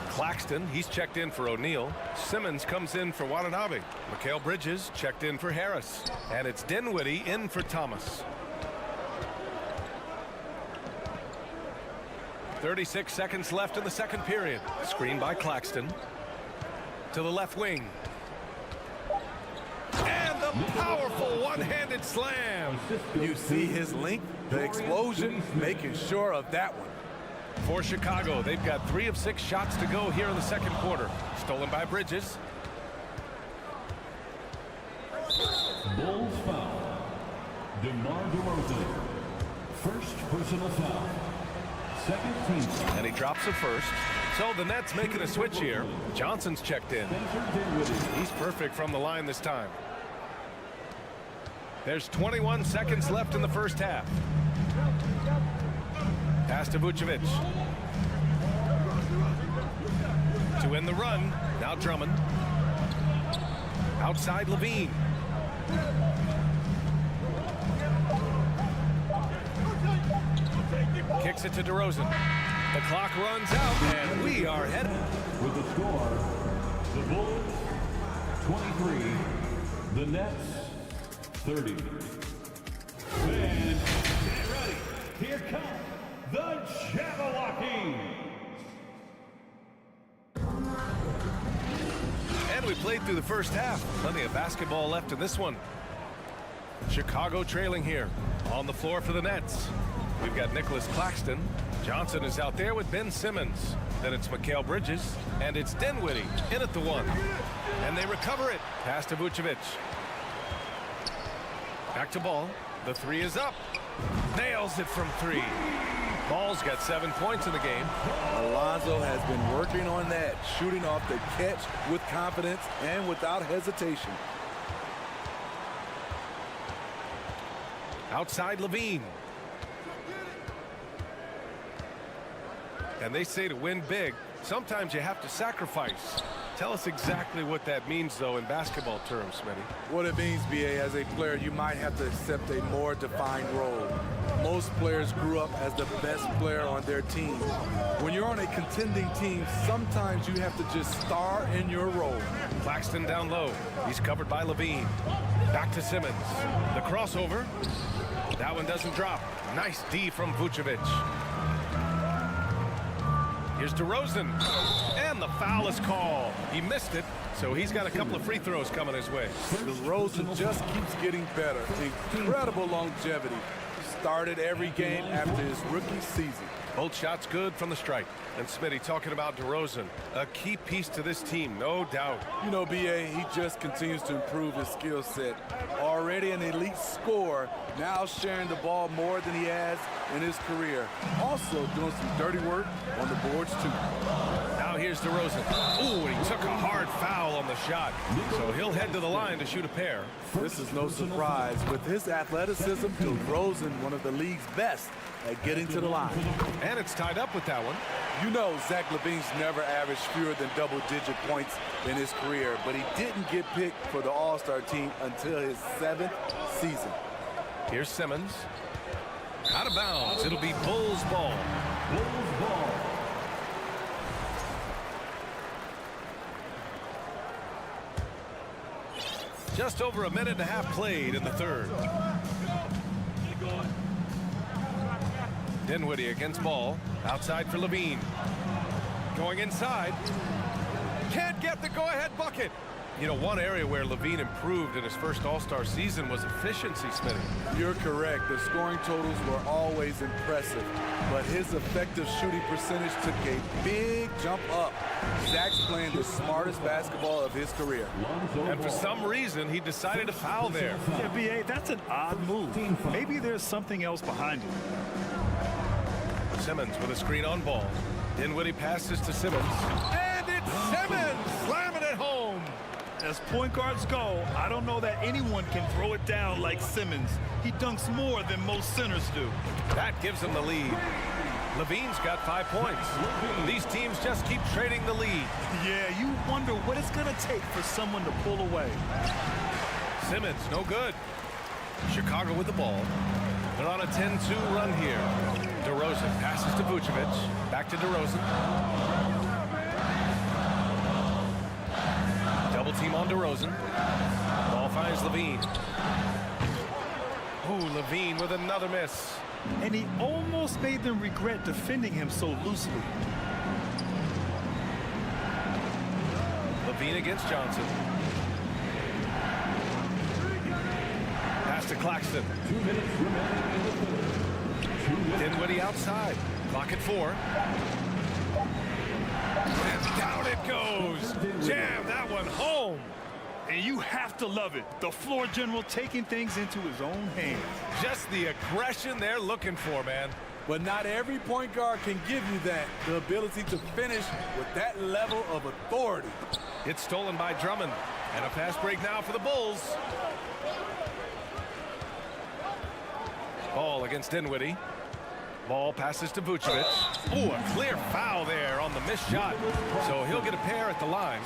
Claxton, he's checked in for O'Neal. Simmons comes in for Watanabe. Mikal Bridges checked in for Harris. And it's Dinwiddie in for Thomas. 36 seconds left in the second period. Screen by Claxton. To the left wing. And the powerful one-handed slam. You see his length, the explosion, making sure of that one. For Chicago, they've got 3 of 6 shots to go here in the second quarter. Stolen by Bridges. Bulls foul. DeMar DeRozan. First personal foul. Second team. And he drops it first. So the Nets making a switch here. Johnson's checked in. He's perfect from the line this time. There's 21 seconds left in the first half. Pass to Vucevic. To end the run. Now Drummond. Outside Levine. Kicks it to DeRozan. The clock runs out, and we are headed. With the score, the Bulls 23, the Nets 30. And get ready. Here comes the Jabberwocky. And we played through the first half. Plenty of basketball left in this one. Chicago trailing here. On the floor for the Nets. We've got Nicholas Claxton. Johnson is out there with Ben Simmons. Then it's Mikal Bridges. And it's Dinwiddie in at the 1. And they recover it. Pass to Vucevic. Back to Ball. The 3 is up. Nails it from 3. Ball's got 7 points in the game. Alonzo has been working on that, shooting off the catch with confidence and without hesitation. Outside Levine. And they say to win big, sometimes you have to sacrifice. Tell us exactly what that means, though, in basketball terms, Smitty. What it means, BA, as a player, you might have to accept a more defined role. Most players grew up as the best player on their team. When you're on a contending team, sometimes you have to just star in your role. Claxton down low. He's covered by Levine. Back to Simmons. The crossover. That one doesn't drop. Nice D from Vucevic. Here's DeRozan. And the foul is called. He missed it, so he's got a couple of free throws coming his way. DeRozan just keeps getting better. Incredible longevity. started every game after his rookie season. Both shots good from the stripe. And Smitty talking about DeRozan, a key piece to this team, no doubt. You know, BA, he just continues to improve his skill set. Already an elite scorer, now sharing the ball more than he has in his career. Also doing some dirty work on the boards, too. Now here's DeRozan. Ooh, and he took a hard foul on the shot. So he'll head to the line to shoot a pair. This is no surprise. With his athleticism, DeRozan, one of the league's best at getting to the line. And it's tied up with that one. You know Zach LaVine's never averaged fewer than double-digit points in his career, but he didn't get picked for the All-Star team until his 7th season. Here's Simmons. Out of bounds. It'll be Bulls ball. Bulls ball. Just over a minute and a half played in the third. Dinwiddie against ball. Outside for Levine. Going inside. Can't get the go-ahead bucket. You know, one area where Levine improved in his first All-Star season was efficiency, Smitty. You're correct. The scoring totals were always impressive, but his effective shooting percentage took a big jump up. Zach's playing the smartest basketball of his career. And for some reason, he decided to foul there. Yeah, B.A., that's an odd move. Maybe there's something else behind it. Simmons with a screen on ball. Dinwiddie passes to Simmons. And it's Simmons slamming it home. As point guards go, I don't know that anyone can throw it down like Simmons. He dunks more than most centers do. That gives him the lead. Levine's got 5 points. These teams just keep trading the lead. Yeah, you wonder what it's going to take for someone to pull away. Simmons, no good. Chicago with the ball. They're on a 10-2 run here. DeRozan passes to Vucevic. Back to DeRozan. Double team on DeRozan. Ball finds Levine. Ooh, Levine with another miss. And he almost made them regret defending him so loosely. Levine against Johnson. Pass to Claxton. 2 minutes remaining in the third. Dinwiddie outside. Clock at 4. And down it goes. Jam that one home. And you have to love it. The floor general taking things into his own hands. Just the aggression they're looking for, man. But not every point guard can give you that, the ability to finish with that level of authority. It's stolen by Drummond. And a fast break now for the Bulls. Ball against Dinwiddie. Ball passes to Vucevic. Ooh, a clear foul there on the missed shot. So he'll get a pair at the line.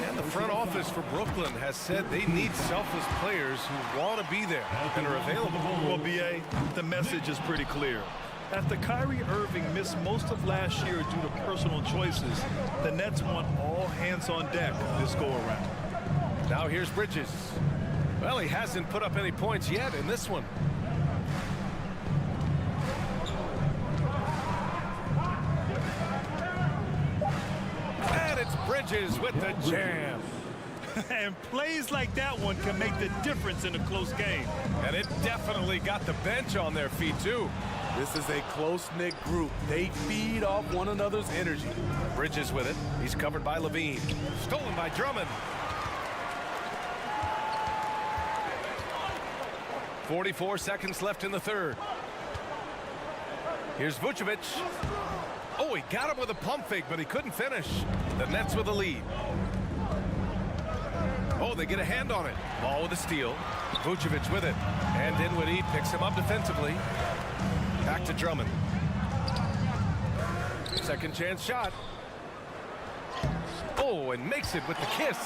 And the front office for Brooklyn has said they need selfless players who want to be there and are available. Well, B.A., the message is pretty clear. After Kyrie Irving missed most of last year due to personal choices, the Nets want all hands on deck this go-around. Now here's Bridges. Well, he hasn't put up any points yet in this one. Bridges with the jam. And plays like that one can make the difference in a close game. And it definitely got the bench on their feet, too. This is a close-knit group. They feed off one another's energy. Bridges with it. He's covered by Levine. Stolen by Drummond. 44 seconds left in the third. Here's Vucevic. Oh, he got him with a pump fake, but he couldn't finish. The Nets with the lead. Oh, they get a hand on it. Ball with a steal. Vucevic with it. And Dinwiddie picks him up defensively. Back to Drummond. Second chance shot. Oh, and makes it with the kiss.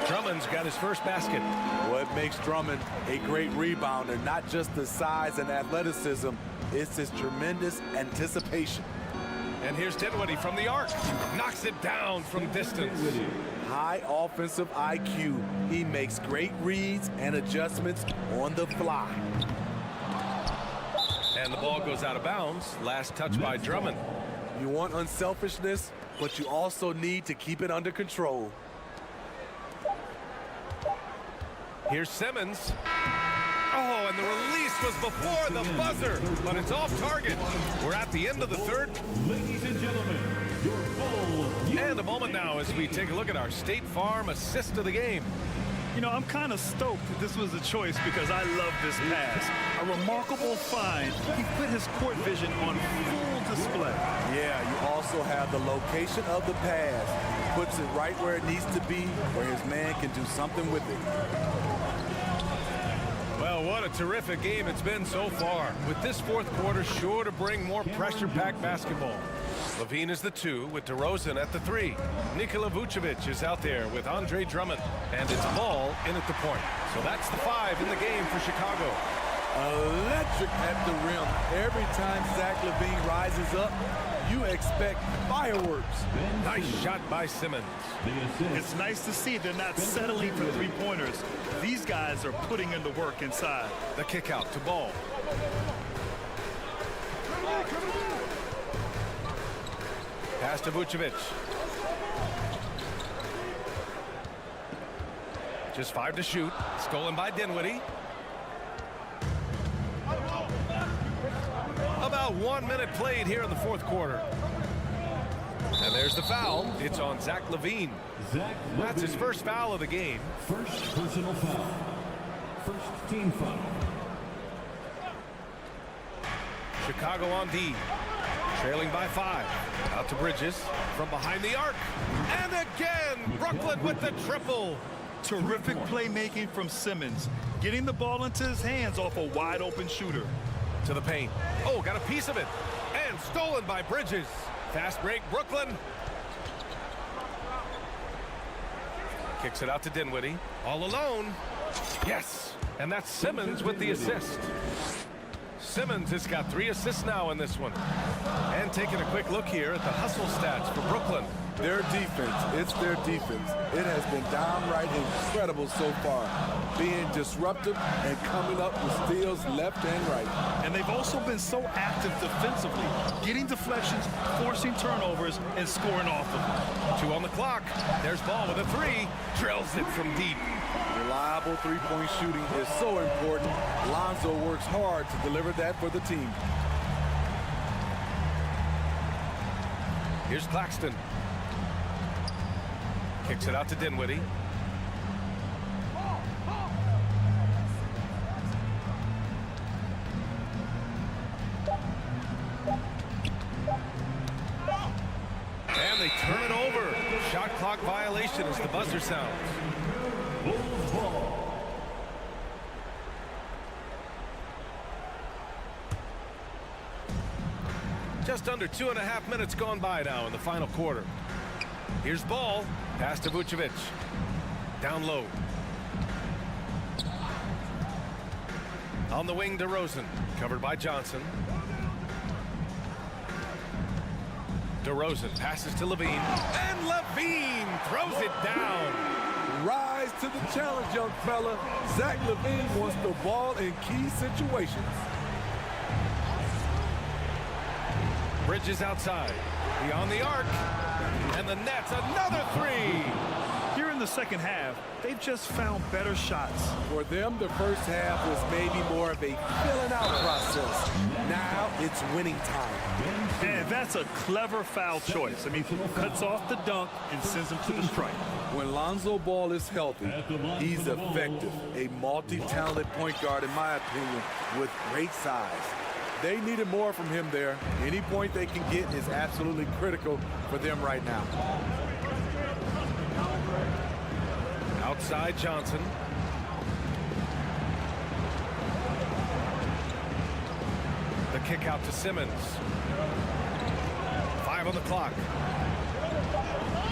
Drummond's got his first basket. What makes Drummond a great rebounder, not just the size and athleticism, it's his tremendous anticipation. And here's Dinwiddie from the arc. Knocks it down from distance. High offensive IQ. He makes great reads and adjustments on the fly. And the ball goes out of bounds. Last touch by Drummond. You want unselfishness, but you also need to keep it under control. Here's Simmons. Oh, and the release was before the buzzer, but it's off target. We're at the end of the third. Ladies and gentlemen, your Bulls. And a moment now as we take a look at our State Farm assist of the game. You know, I'm kind of stoked that this was a choice because I love this pass. A remarkable find. He put his court vision on full display. Yeah, you also have the location of the pass. Puts it right where it needs to be, where his man can do something with it. Well, what a terrific game it's been so far. With this fourth quarter sure to bring more pressure-packed basketball. Levine is the 2 with DeRozan at the 3. Nikola Vucevic is out there with Andre Drummond. And it's Ball in at the point. So that's the 5 in the game for Chicago. Electric at the rim. Every time Zach Levine rises up, you expect fireworks. Nice shot by Simmons. It's nice to see they're not settling for three-pointers. These guys are putting in the work inside. The kick out to Ball. Pass to Vucevic. Just 5 to shoot. Stolen by Dinwiddie. About 1 minute played here in the fourth quarter. And there's the foul. It's on Zach Levine. That's his first foul of the game. First personal foul. First team foul. Chicago on D. Trailing by 5. Out to Bridges from behind the arc. And again, Brooklyn with the triple. Terrific playmaking from Simmons. Getting the ball into his hands off a wide-open shooter. To the paint. Oh, got a piece of it. And stolen by Bridges. Fast break, Brooklyn. Kicks it out to Dinwiddie. All alone. Yes. And that's Simmons with the assist. Simmons has got 3 assists now in this one. And taking a quick look here at the hustle stats for Brooklyn. Their defense, it's their defense. It has been downright incredible so far. Being disruptive and coming up with steals left and right. And they've also been so active defensively, getting deflections, forcing turnovers, and scoring off of them. 2 on the clock. There's Ball with a 3. Drills it from deep. Reliable three-point shooting is so important. Lonzo works hard to deliver that for the team. Here's Claxton. Kicks it out to Dinwiddie. And they turn it over. Shot clock violation as the buzzer sounds. Bulls ball. Just under 2.5 minutes gone by now in the final quarter. Here's Ball. Pass to Vucevic. Down low. On the wing, DeRozan. Covered by Johnson. DeRozan passes to Levine. And Levine throws it down. Rise to the challenge, young fella. Zach Levine wants the ball in key situations. Bridges outside. Beyond the arc. And the net's another 3. Here in the second half, they've just found better shots. For them, the first half was maybe more of a filling out process. Now it's winning time. And that's a clever foul choice. I mean, cuts off the dunk and sends him to the strike. When Lonzo Ball is healthy, he's effective. A multi-talented point guard, in my opinion, with great size. They needed more from him there. Any point they can get is absolutely critical for them right now. Outside Johnson. The kick out to Simmons. 5 on the clock.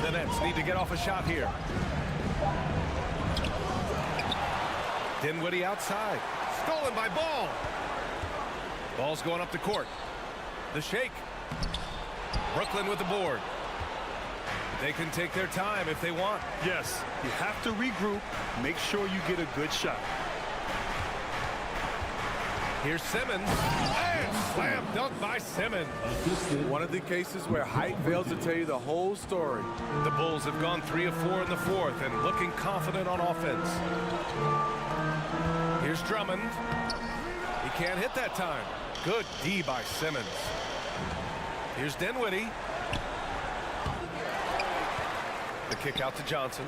The Nets need to get off a shot here. Dinwiddie outside. Stolen by Ball. Ball's going up the court. The shake. Brooklyn with the board. They can take their time if they want. Yes, you have to regroup. Make sure you get a good shot. Here's Simmons. And slam dunk by Simmons. One of the cases where height fails to tell you the whole story. The Bulls have gone 3 of 4 in the fourth and looking confident on offense. Here's Drummond. can't hit that time. Good D by Simmons. Here's Dinwiddie. The kick out to Johnson.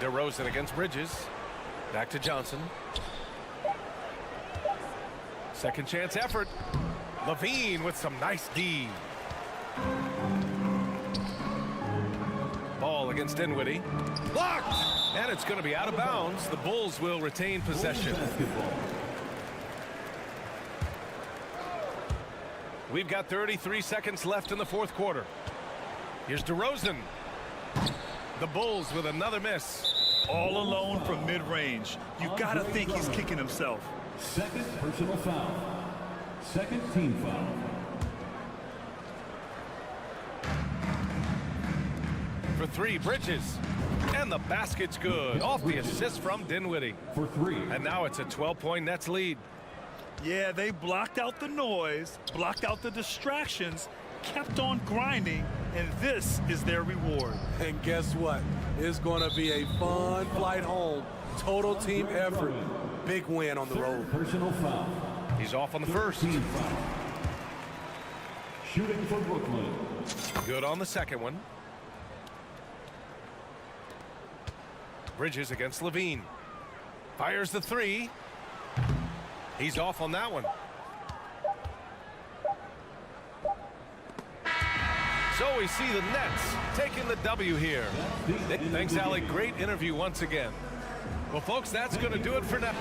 DeRozan against Bridges. Back to Johnson. Second chance effort. Levine with some nice D. Ball against Dinwiddie. Blocked! And it's going to be out of bounds. The Bulls will retain possession. We've got 33 seconds left in the fourth quarter. Here's DeRozan. The Bulls with another miss. All alone from mid-range. You got to think he's kicking himself. Second personal foul. Second team foul. For three, Bridges. And the basket's good. Off the assist from Dinwiddie. For three. And now it's a 12-point Nets lead. Yeah, they blocked out the noise, blocked out the distractions, kept on grinding, and this is their reward. And guess what? It's going to be a fun flight home. Total team effort. Big win on the road. Personal foul. He's off on the first. Team foul. Shooting for Brooklyn. Good on the second one. Bridges against Levine. Fires the three. He's off on that one. So we see the Nets taking the W here. Thanks, Alec. Great interview once again. Well, folks, that's going to do it for now.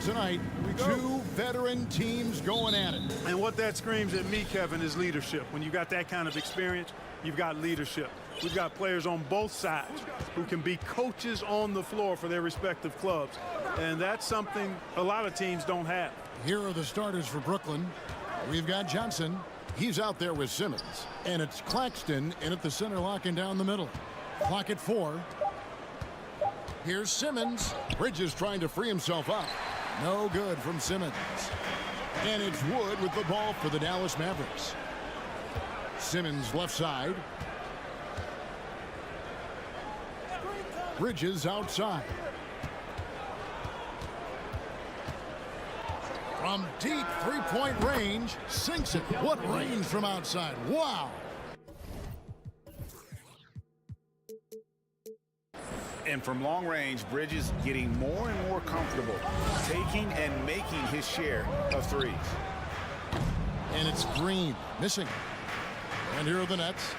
tonight. Two veteran teams going at it. And what that screams at me, Kevin, is leadership. When you got that kind of experience, you've got leadership. We've got players on both sides who can be coaches on the floor for their respective clubs. And that's something a lot of teams don't have. Here are the starters for Brooklyn. We've got Johnson. He's out there with Simmons. And it's Claxton in at the center, locking down the middle. Clock at 4. Here's Simmons. Bridges trying to free himself up. No good from Simmons. And it's Wood with the ball for the Dallas Mavericks. Simmons left side. Bridges outside. From deep three-point range, sinks it. What range from outside. Wow. And from long range, Bridges getting more and more comfortable taking and making his share of threes. And it's Green missing. And here are the Nets.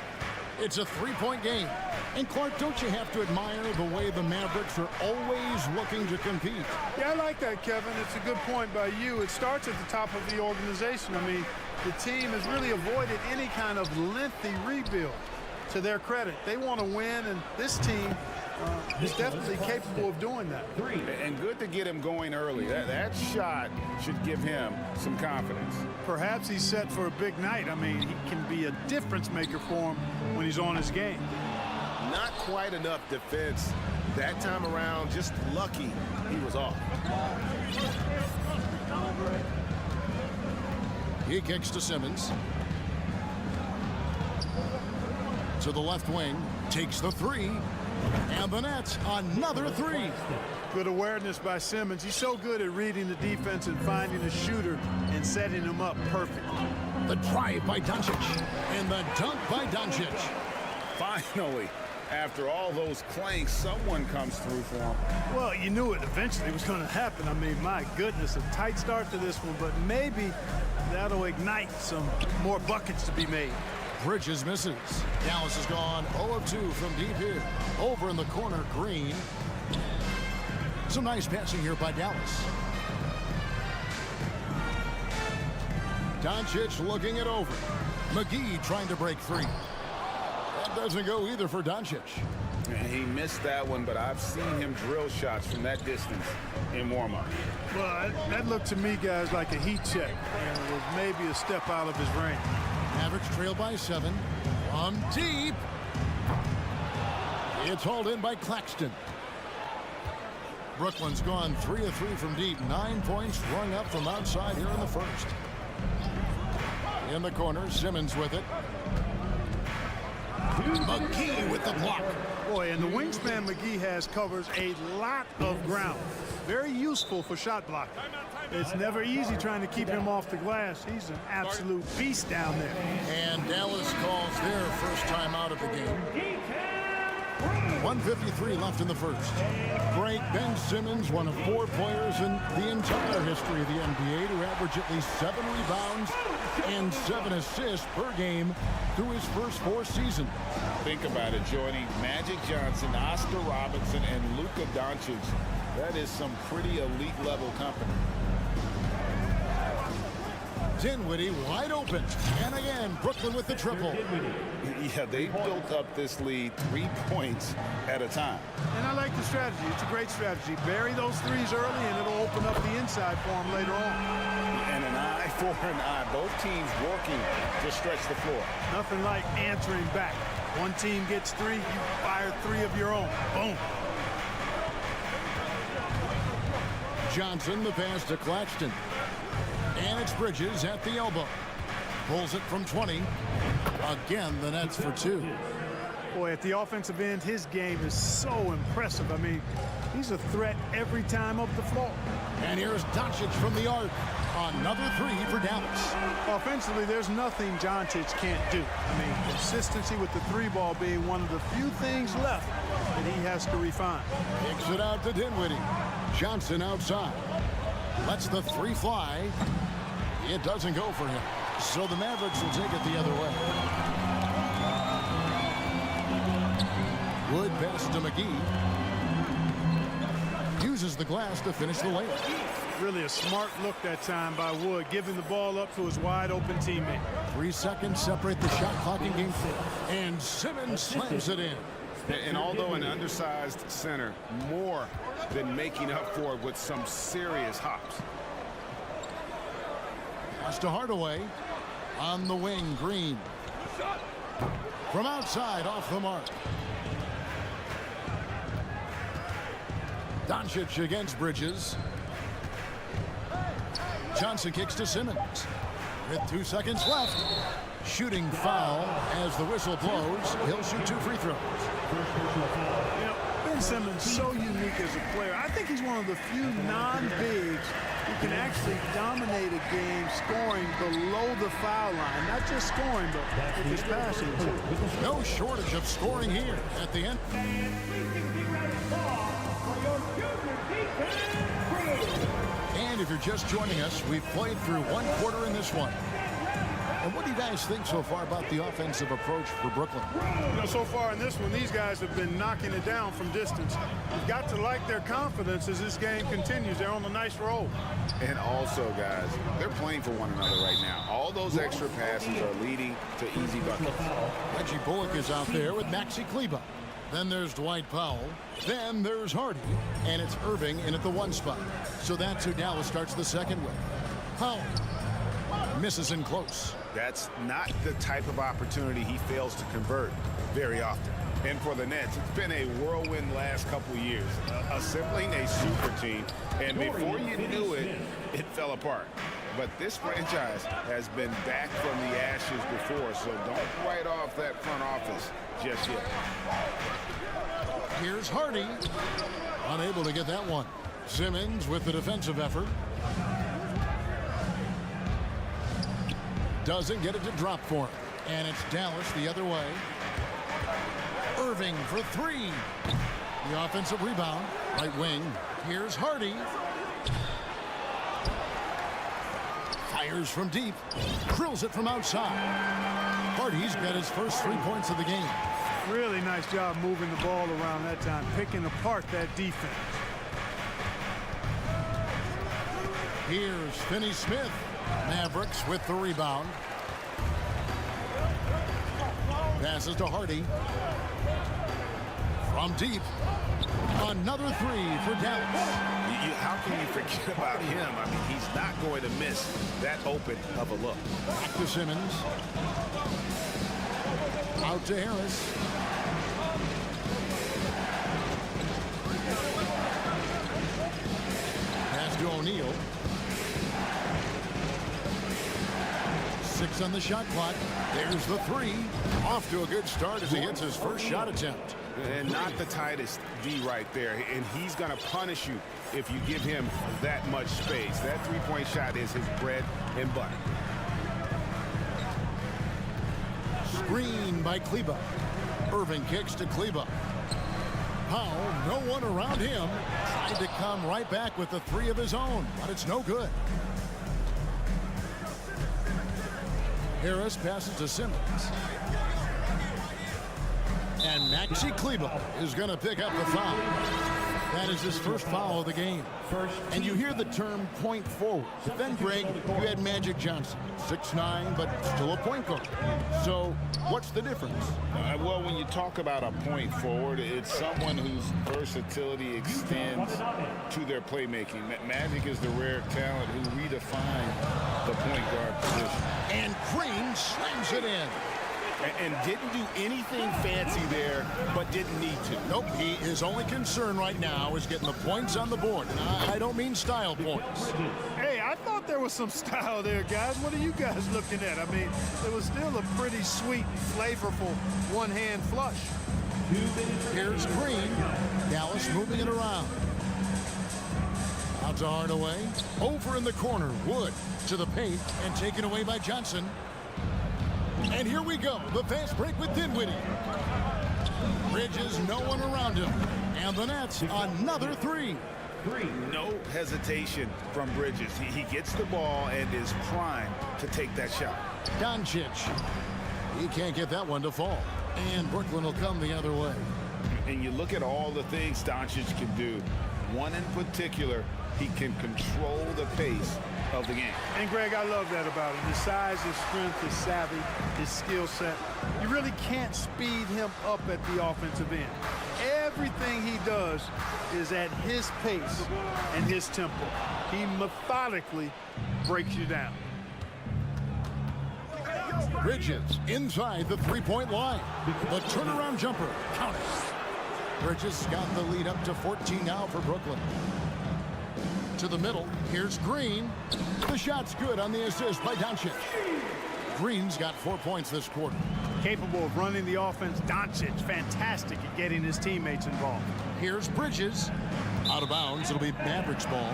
It's a three-point game. And Clark, don't you have to admire the way the Mavericks are always looking to compete? Yeah, I like that, Kevin. It's a good point by you. It starts at the top of the organization. I mean, the team has really avoided any kind of lengthy rebuild. To their credit, they want to win, and this team is definitely capable of doing that. And good to get him going early. That shot should give him some confidence. Perhaps he's set for a big night. I mean, he can be a difference maker for him when he's on his game. Not quite enough defense that time around. Just lucky he was off. He kicks to Simmons. To the left wing, takes the three, and the Nets another three. Good awareness by Simmons. He's so good at reading the defense and finding a shooter and setting him up perfectly. The drive by Doncic, and the dunk by Doncic. Finally, after all those clanks, someone comes through for him. Well, you knew it eventually was going to happen. I mean, my goodness, a tight start to this one, but maybe that'll ignite some more buckets to be made. Bridges misses. Dallas has gone 0 of 2 from deep here. Over in the corner, Green. Some nice passing here by Dallas. Doncic looking it over. McGee trying to break free. That doesn't go either for Doncic. And he missed that one, but I've seen him drill shots from that distance in warm-up. Well, that looked to me, guys, like a heat check. And it was maybe a step out of his range. Mavericks trail by 7. From deep. It's hauled in by Claxton. Brooklyn's gone 3 of 3 from deep. 9 points rung up from outside here in the first. In the corner, Simmons with it. McGee with the block. Boy, and the wingspan McGee has covers a lot of ground. Very useful for shot blocking. It's never easy trying to keep him off the glass. He's an absolute beast down there. And Dallas calls their first time out of the game. 1:53 left in the first. Great Ben Simmons, one of 4 players in the entire history of the NBA to average at least 7 rebounds and 7 assists per game through his first 4 seasons. Think about it, joining Magic Johnson, Oscar Robertson, and Luka Doncic. That is some pretty elite level company. Dinwiddie wide open. And again, Brooklyn with the triple. Yeah, they built up this lead 3 points at a time. And I like the strategy. It's a great strategy. Bury those threes early, and it'll open up the inside for them later on. And an eye for an eye. Both teams working to stretch the floor. Nothing like answering back. One team gets 3, you fire 3 of your own. Boom. Johnson, the pass to Claxton. And it's Bridges at the elbow. Pulls it from 20. Again, the Nets for 2. Boy, at the offensive end, his game is so impressive. I mean, he's a threat every time up the floor. And here's Doncic from the arc. Another 3 for Dallas. Offensively, there's nothing Doncic can't do. I mean, consistency with the 3-ball being one of the few things left that he has to refine. Kicks it out to Dinwiddie. Johnson outside. Lets the 3 fly. It doesn't go for him. So the Mavericks will take it the other way. Wood pass to McGee. Uses the glass to finish the layup. Really a smart look that time by Wood, giving the ball up to his wide-open teammate. 3 seconds separate the shot clock in game 4. And Simmons slams it in. And although an undersized center, more than making up for it with some serious hops. Pass to Hardaway. On the wing, Green. From outside, off the mark. Doncic against Bridges. Johnson kicks to Simmons. With 2 seconds left. Shooting foul as the whistle blows. He'll shoot 2 free throws. You know, Ben Simmons so unique as a player. I think he's one of the few non-bigs who can actually dominate a game scoring below the foul line. Not just scoring, but with his passing too. No shortage of scoring here at the end. And if you're just joining us, we've played through 1 quarter in this one. And what do you guys think so far about the offensive approach for Brooklyn? You know, so far in this one, these guys have been knocking it down from distance. You've got to like their confidence as this game continues. They're on a nice roll. And also, guys, they're playing for one another right now. All those extra passes are leading to easy buckets. Reggie Bullock is out there with Maxi Kleber. Then there's Dwight Powell. Then there's Hardy. And it's Irving in at the 1 spot. So that's who Dallas starts the second with. Powell misses in close. That's not the type of opportunity he fails to convert very often. And for the Nets, it's been a whirlwind last couple years. Assembling a super team, and before you knew it, it fell apart. But this franchise has been back from the ashes before, so don't write off that front office just yet. Here's Hardy. Unable to get that one. Simmons with the defensive effort. Doesn't get it to drop for him. And it's Dallas the other way. Irving for 3. The offensive rebound. Right wing. Here's Hardy. Fires from deep. Drills it from outside. Hardy's got his first 3 points of the game. Really nice job moving the ball around that time, picking apart that defense. Here's Finney-Smith. Mavericks with the rebound. Passes to Hardy. From deep. Another 3 for Dallas. How can you forget about him? I mean, he's not going to miss that open of a look. Back to Simmons. Out to Harris. Pass to O'Neal. 6 on the shot clock. There's the 3. Off to a good start as he hits his first shot attempt. And not the tightest D right there. And he's going to punish you if you give him that much space. That 3-point shot is his bread and butter. Screen by Kleber. Irving kicks to Kleber. Powell, no one around him. Tried to come right back with the 3 of his own, but it's no good. Harris passes to Simmons. And Maxi Kleber is going to pick up the foul. That is his first foul of the game. And you hear the term point forward. But then, Greg, you had Magic Johnson, 6'9", but still a point guard. So what's the difference? Well, when you talk about a point forward, it's someone whose versatility extends to their playmaking. Magic is the rare talent who redefined the point guard position. And Green slams it in. And didn't do anything fancy there, but didn't need to. Nope, his only concern right now is getting the points on the board. And I don't mean style points. Hey, I thought there was some style there, guys. What are you guys looking at? I mean, it was still a pretty sweet, flavorful one-hand flush. Here's Green. Dallas moving it around. Out to Hardaway. Over in the corner. Wood to the paint and taken away by Johnson. And here we go. The fast break with Dinwiddie. Bridges, no one around him. And the Nets, another 3. No hesitation from Bridges. He gets the ball and is primed to take that shot. Doncic. He can't get that one to fall. And Brooklyn will come the other way. And you look at all the things Doncic can do. One in particular he can control the pace of the game. And Greg, I love that about him. His size, his strength, his savvy, his skill set. You really can't speed him up at the offensive end. Everything he does is at his pace and his tempo. He methodically breaks you down. Bridges inside the three-point line. The turnaround jumper. Count it. Bridges got the lead up to 14 now for Brooklyn. To the middle. Here's Green. The shot's good on the assist by Doncic. Green's got 4 points this quarter. Capable of running the offense. Doncic, fantastic at getting his teammates involved. Here's Bridges. Out of bounds. It'll be Mavericks ball.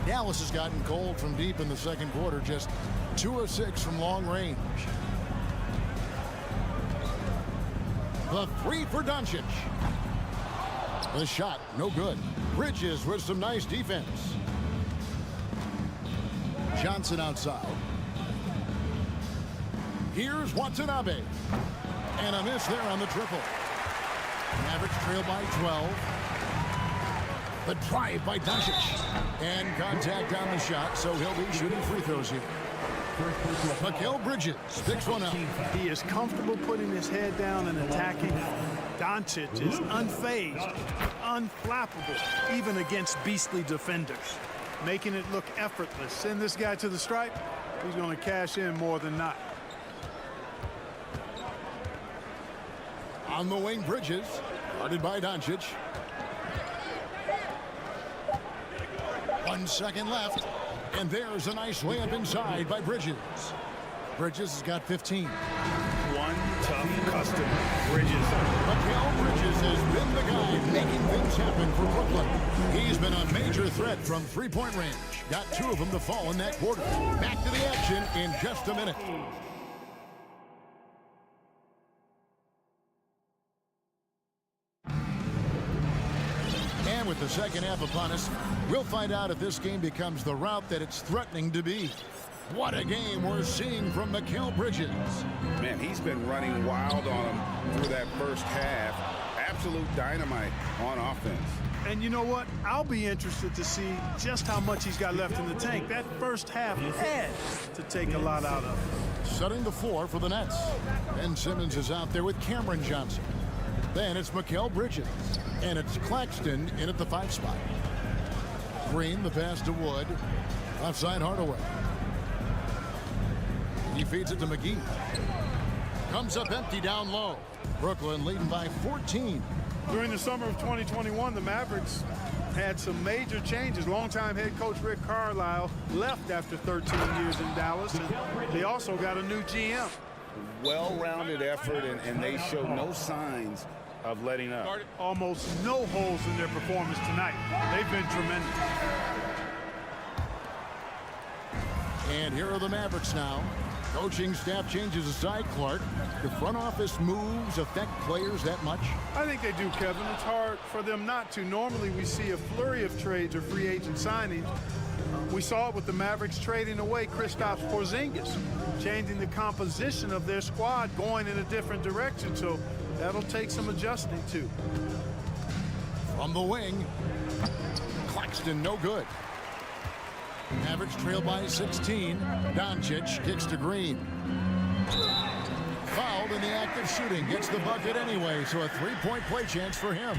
Dallas has gotten cold from deep in the second quarter. Just 2 of 6 from long range. The three for Doncic. The shot, no good. Bridges with some nice defense. Johnson outside. Here's Watanabe. And a miss there on the triple. Mavericks trail by 12. The drive by Doncic. And contact on the shot, so he'll be shooting free throws here. Mikal Bridges picks one up. He is comfortable putting his head down and attacking. Doncic is unfazed, unflappable, even against beastly defenders, making it look effortless. Send this guy to the stripe, he's going to cash in more than not. On the wing, Bridges, guarded by Doncic. 1 second left, and there's a nice layup inside by Bridges. Bridges has got 15. One tough customer, Bridges. Mikal Bridges has been the guy making things happen for Brooklyn. He's been a major threat from three-point range. Got 2 of them to fall in that quarter. Back to the action in just a minute. And with the second half upon us, we'll find out if this game becomes the route that it's threatening to be. What a game we're seeing from Mikal Bridges. Man, he's been running wild on him through that first half. Absolute dynamite on offense. And you know what? I'll be interested to see just how much he's got left in the tank. That first half had to take a lot out of him. Setting the floor for the Nets. Ben Simmons is out there with Cameron Johnson. Then it's Mikal Bridges. And it's Claxton in at the 5 spot. Green, the pass to Wood. Outside Hardaway. He feeds it to McGee. Comes up empty down low. Brooklyn leading by 14. During the summer of 2021, the Mavericks had some major changes. Longtime head coach Rick Carlisle left after 13 years in Dallas. And they also got a new GM. Well-rounded effort, and they show no signs of letting up. Almost no holes in their performance tonight. They've been tremendous. And here are the Mavericks now. Coaching staff changes aside, Clark. The front office moves affect players that much? I think they do, Kevin. It's hard for them not to. Normally we see a flurry of trades or free agent signings. We saw it with the Mavericks trading away Kristaps Porzingis, changing the composition of their squad, going in a different direction. So that'll take some adjusting too. From the wing, Claxton no good. Mavericks trail by 16. Doncic kicks to Green. Fouled in the act of shooting. Gets the bucket anyway, so a three-point play chance for him.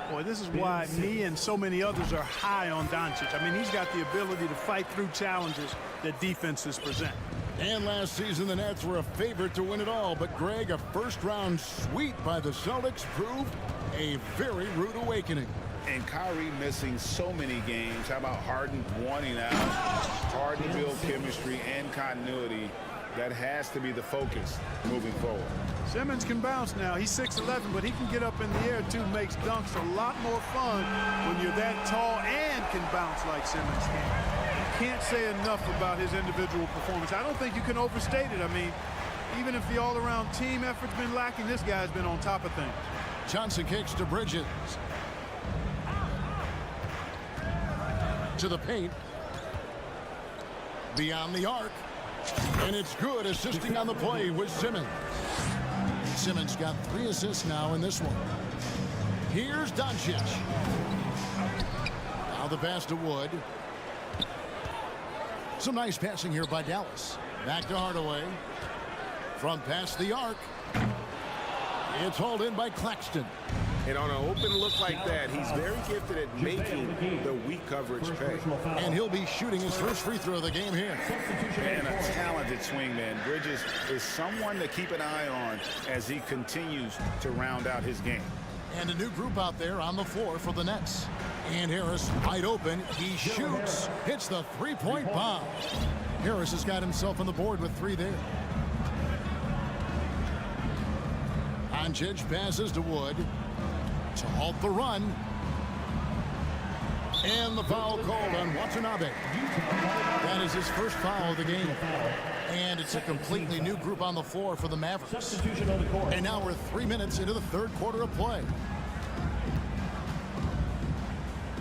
Boy, this is why me and so many others are high on Doncic. I mean, he's got the ability to fight through challenges that defenses present. And last season, the Nets were a favorite to win it all. But, Greg, a first-round sweep by the Celtics proved a very rude awakening. And Kyrie missing so many games. How about Harden wanting out? Hard to build chemistry and continuity. That has to be the focus moving forward. Simmons can bounce now. He's 6'11", but he can get up in the air too. Makes dunks a lot more fun when you're that tall and can bounce like Simmons can. You can't say enough about his individual performance. I don't think you can overstate it. I mean, even if the all-around team effort's been lacking, this guy's been on top of things. Johnson kicks to Bridges. To the paint. Beyond the arc. And it's good, assisting on the play with Simmons. Simmons got 3 assists now in this one. Here's Doncic. Now the pass to Wood. Some nice passing here by Dallas. Back to Hardaway. From past the arc. It's hauled in by Claxton. And on an open look like that, he's very gifted at making the weak coverage pay. And he'll be shooting his first free throw of the game here. And a talented swingman. Bridges is someone to keep an eye on as he continues to round out his game. And a new group out there on the floor for the Nets. And Harris wide open. He shoots. Hits the three-point bomb. Harris has got himself on the board with 3 there. Doncic passes to Wood to halt the run. And the foul called on Watanabe. That is his first foul of the game. And it's a completely new group on the floor for the Mavericks. And now we're 3 minutes into the third quarter of play.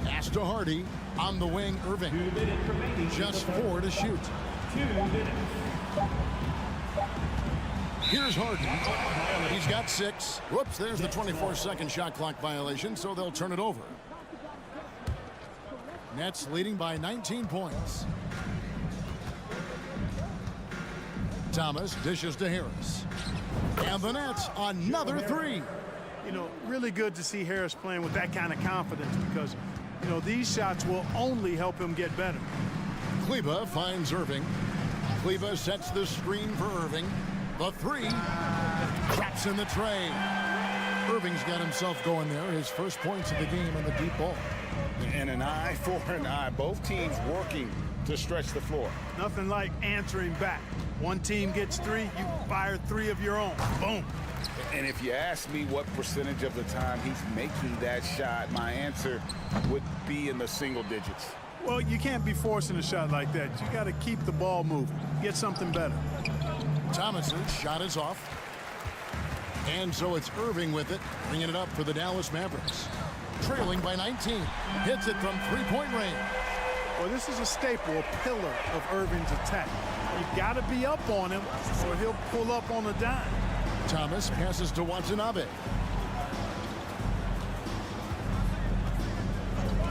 Pass to Hardy. On the wing, Irving. Just 4 to shoot. Here's Harden. He's got 6. Whoops, there's the 24-second shot clock violation, so they'll turn it over. Nets leading by 19 points. Thomas dishes to Harris. And the Nets, another 3. You know, really good to see Harris playing with that kind of confidence because, you know, these shots will only help him get better. Kleber finds Irving. Kleber sets the screen for Irving. The 3 traps in the tray. Irving's got himself going there. His first points of the game on the deep ball. And an eye for an eye. Both teams working to stretch the floor. Nothing like answering back. One team gets 3, you fire 3 of your own. Boom. And if you ask me what percentage of the time he's making that shot, my answer would be in the single digits. Well, you can't be forcing a shot like that. You got to keep the ball moving. Get something better. Thomas's shot is off. And so it's Irving with it, bringing it up for the Dallas Mavericks. Trailing by 19. Hits it from 3-point range. Well, this is a staple, a pillar of Irving's attack. You've got to be up on him or he'll pull up on a dime. Thomas passes to Watanabe.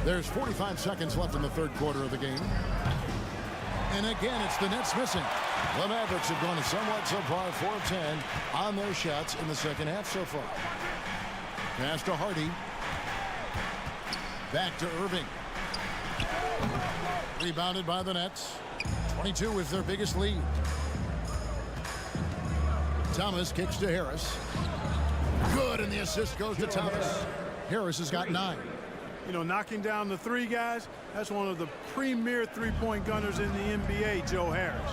There's 45 seconds left in the third quarter of the game. And again, it's the Nets missing. The Mavericks have gone somewhat so far 4 of 10 on their shots in the second half so far. Pass to Hardy. Back to Irving. Rebounded by the Nets. 22 is their biggest lead. Thomas kicks to Harris. Good, and the assist goes to Thomas. Harris has got 9. You know, knocking down the 3 guys, that's one of the premier three-point gunners in the NBA, Joe Harris.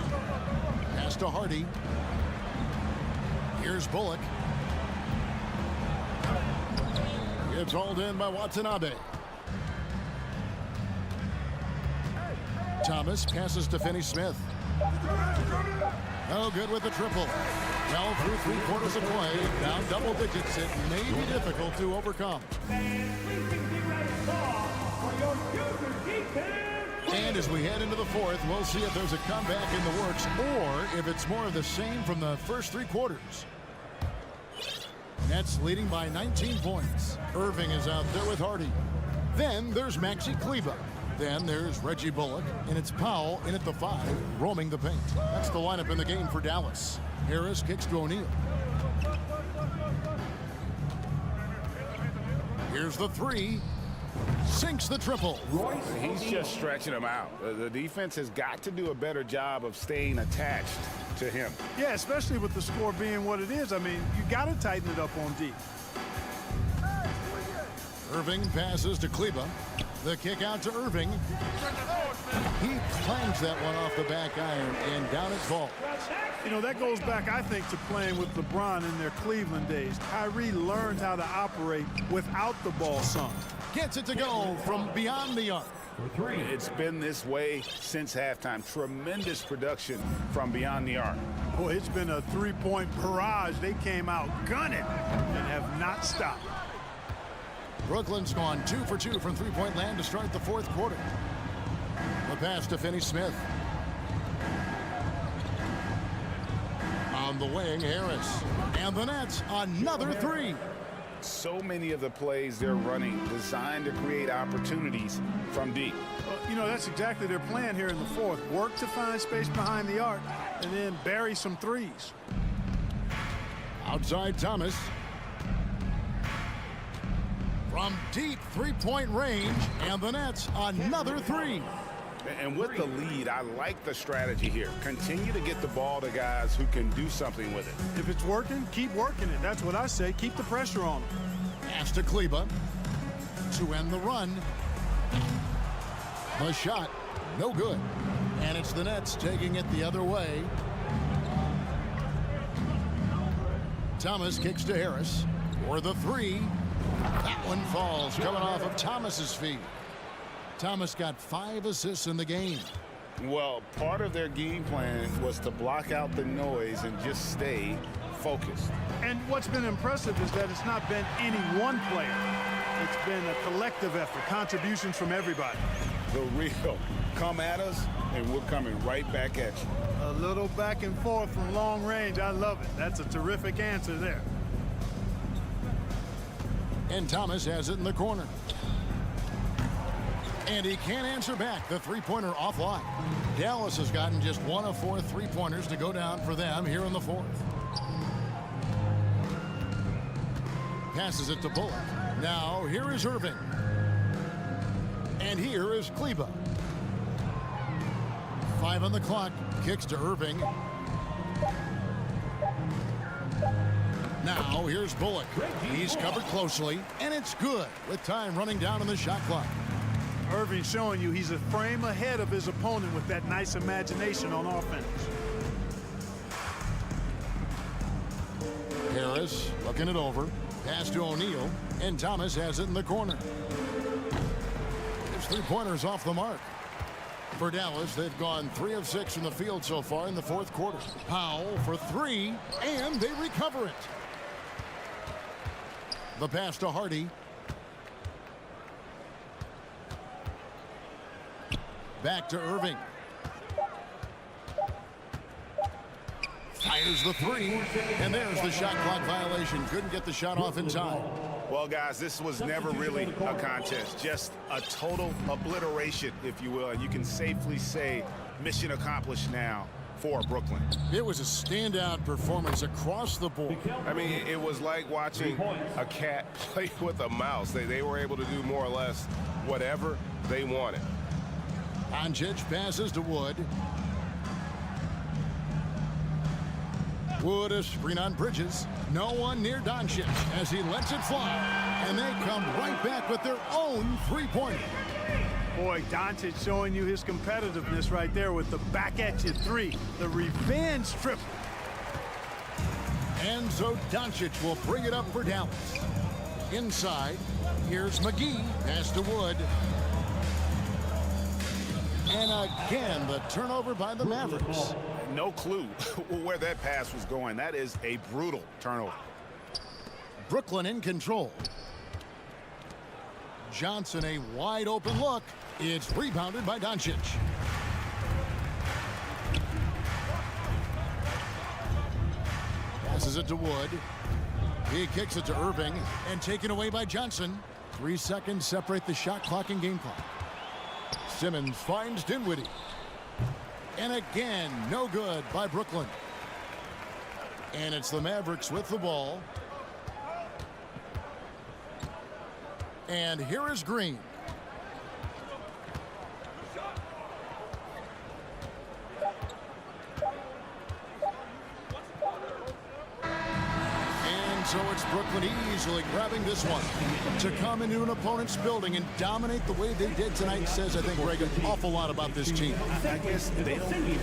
Pass to Hardy. Here's Bullock. It's hauled in by Watanabe. Thomas passes to Finney-Smith. No good with the triple. Well, through 3 quarters of play, down double digits, it may be difficult to overcome. And as we head into the fourth, we'll see if there's a comeback in the works or if it's more of the same from the first 3 quarters. Nets leading by 19 points. Irving is out there with Hardy. Then there's Maxi Kleber. Then there's Reggie Bullock, and it's Powell in at the 5, roaming the paint. That's the lineup in the game for Dallas. Harris kicks to O'Neal. Here's the 3. Sinks the triple. He's just stretching him out. The defense has got to do a better job of staying attached to him. Yeah, especially with the score being what it is. I mean, you got to tighten it up on D. Irving passes to Kleber. The kick out to Irving. He clangs that one off the back iron, and down it falls. You know, that goes back, I think, to playing with LeBron in their Cleveland days. Kyrie learned how to operate without the ball some. Gets it to go from beyond the arc. It's been this way since halftime. Tremendous production from beyond the arc. Boy, it's been a 3-point barrage. They came out gunning and have not stopped. Brooklyn's gone 2 for 2 from 3-point land to start the fourth quarter. The pass to Finney-Smith. On the wing, Harris. And the Nets, another three. So many of the plays they're running designed to create opportunities from deep. You know, that's exactly their plan here in the fourth. Work to find space behind the arc and then bury some threes. Outside Thomas. From deep three-point range, and the Nets, another three. And with the lead, I like the strategy here. Continue to get the ball to guys who can do something with it. If it's working, keep working it. That's what I say. Keep the pressure on them. Pass to Kleba to end the run. The shot, no good. And it's the Nets taking it the other way. Thomas kicks to Harris for the three. That one falls, coming off of Thomas's feet. Thomas got 5 assists in the game. Well, part of their game plan was to block out the noise and just stay focused. And what's been impressive is that it's not been any one player. It's been a collective effort, contributions from everybody. The real come at us, and we're coming right back at you. A little back and forth from long range. I love it. That's a terrific answer there. And Thomas has it in the corner. And he can't answer back. The three-pointer offline. Dallas has gotten just 1 of 4 three-pointers to go down for them here in the fourth. Passes it to Bullock. Now here is Irving. And here is Kleba. 5 on the clock. Kicks to Irving. Now here's Bullock. He's covered closely, and it's good with time running down on the shot clock. Irving showing you he's a frame ahead of his opponent with that nice imagination on offense. Harris looking it over. Pass to O'Neal, and Thomas has it in the corner. His three-pointers off the mark. For Dallas, they've gone 3 of 6 from the field so far in the fourth quarter. Powell for 3, and they recover it. The pass to Hardy. Back to Irving. Fires the 3, and there's the shot clock violation. Couldn't get the shot off in time. Well, guys, this was never really a contest, just a total obliteration, if you will. And you can safely say mission accomplished now for Brooklyn. It was a standout performance across the board. I mean, it was like watching a cat play with a mouse. They were able to do more or less whatever they wanted. Doncic passes to Wood. Wood a screen on Bridges. No one near Doncic as he lets it fly. And they come right back with their own three-pointer. Boy, Doncic showing you his competitiveness right there with the back-at-you 3. The revenge triple. And so Doncic will bring it up for Dallas. Inside, here's McGee. Pass to Wood. And again, the turnover by the Mavericks. No clue where that pass was going. That is a brutal turnover. Brooklyn in control. Johnson, a wide open look. It's rebounded by Doncic. Passes it to Wood. He kicks it to Irving and taken away by Johnson. 3 seconds separate the shot clock and game clock. Simmons finds Dinwiddie. And again, no good by Brooklyn. And it's the Mavericks with the ball. And here is Green. And so it's Brooklyn easily grabbing this one. To come into an opponent's building and dominate the way they did tonight says, I think, Greg, an awful lot about this team. I guess they don't.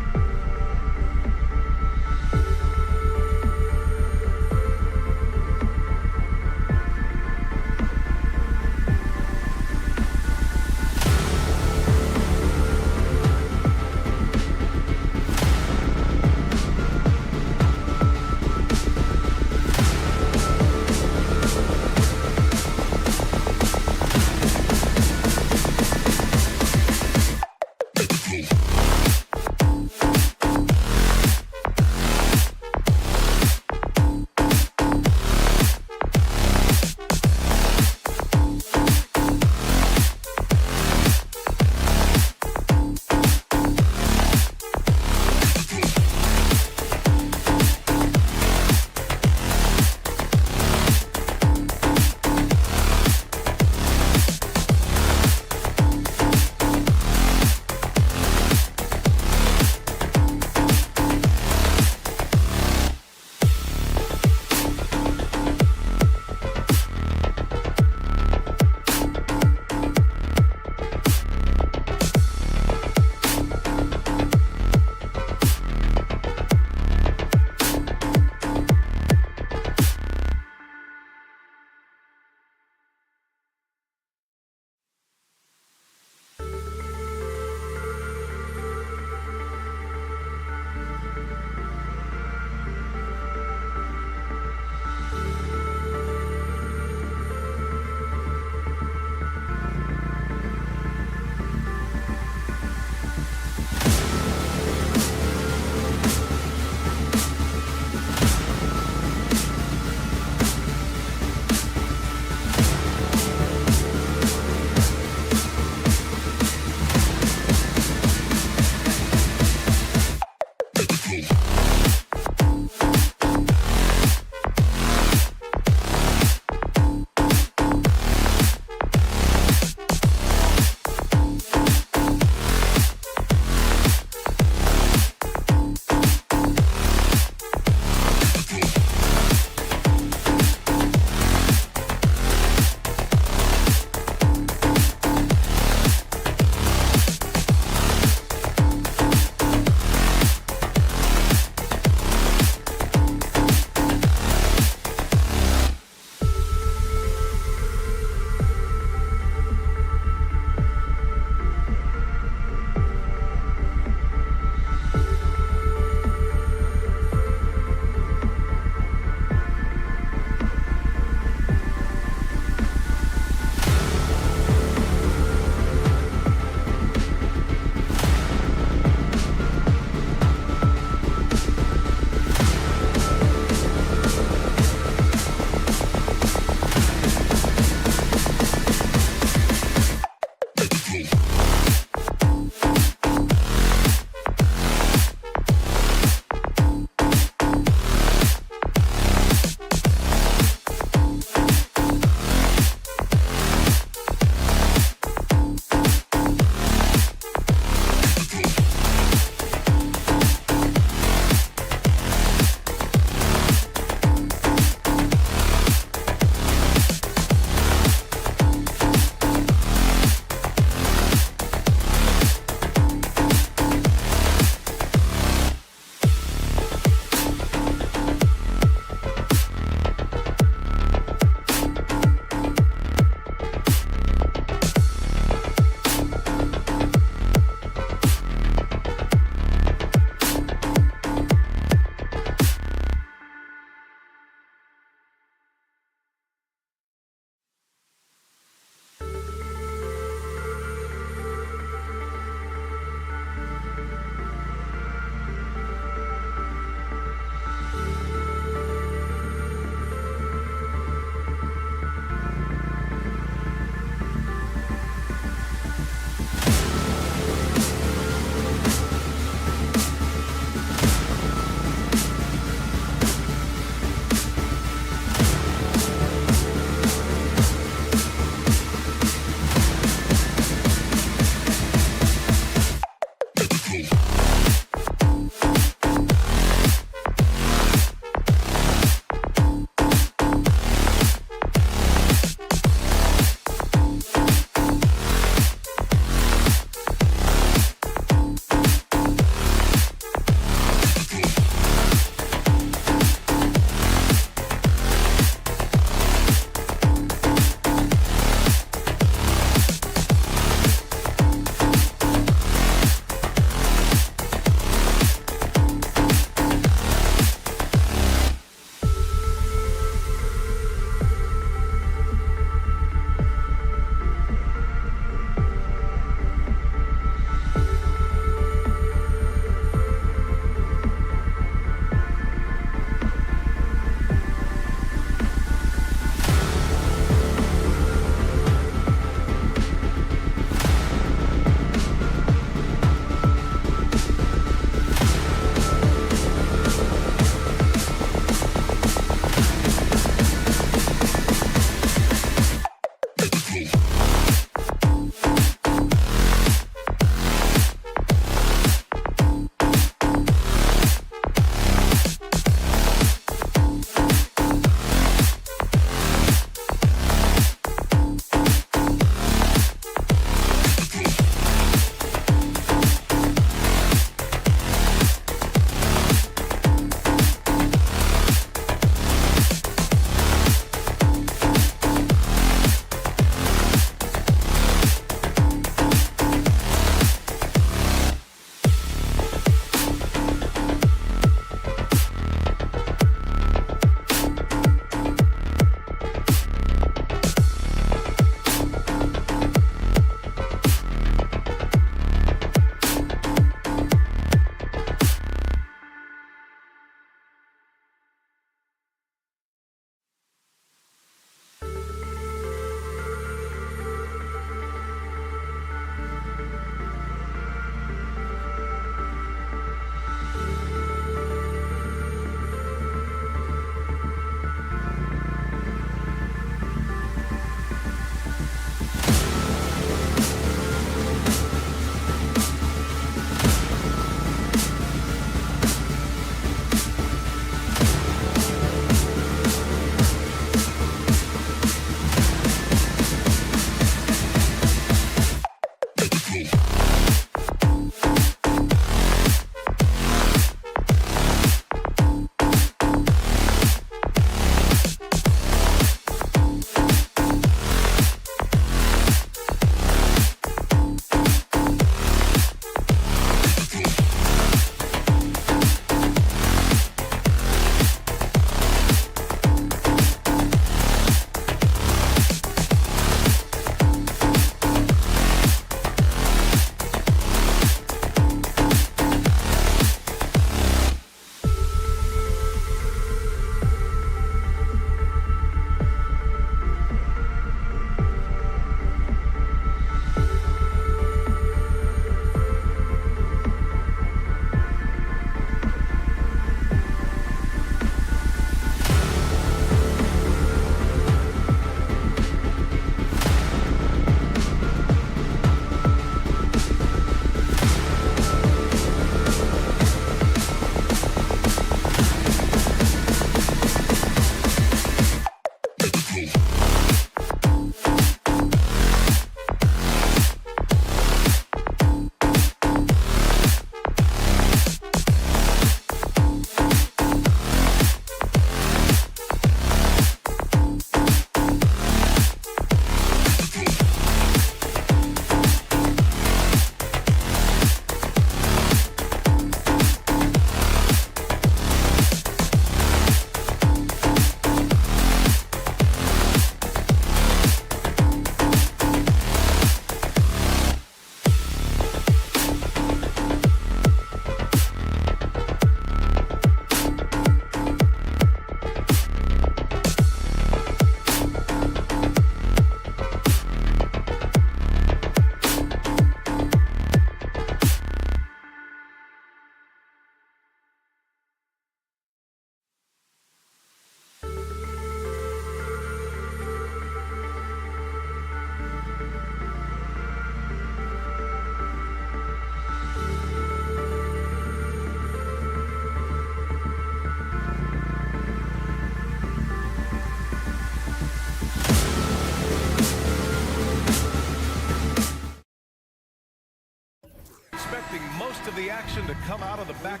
Expecting most of the action to come out of the back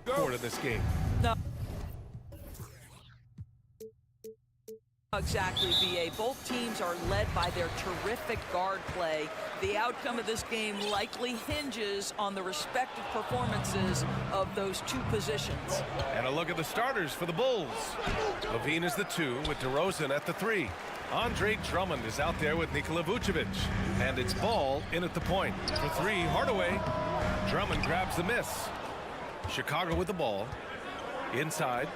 court of this game. No. Exactly, VA. Both teams are led by their terrific guard play. The outcome of this game likely hinges on the respective performances of those two positions. And a look at the starters for the Bulls. Levine is the 2 with DeRozan at the 3. Andre Drummond is out there with Nikola Vucevic. And it's Ball in at the point. For 3, Hardaway. Drummond grabs the miss. Chicago with the ball. Inside.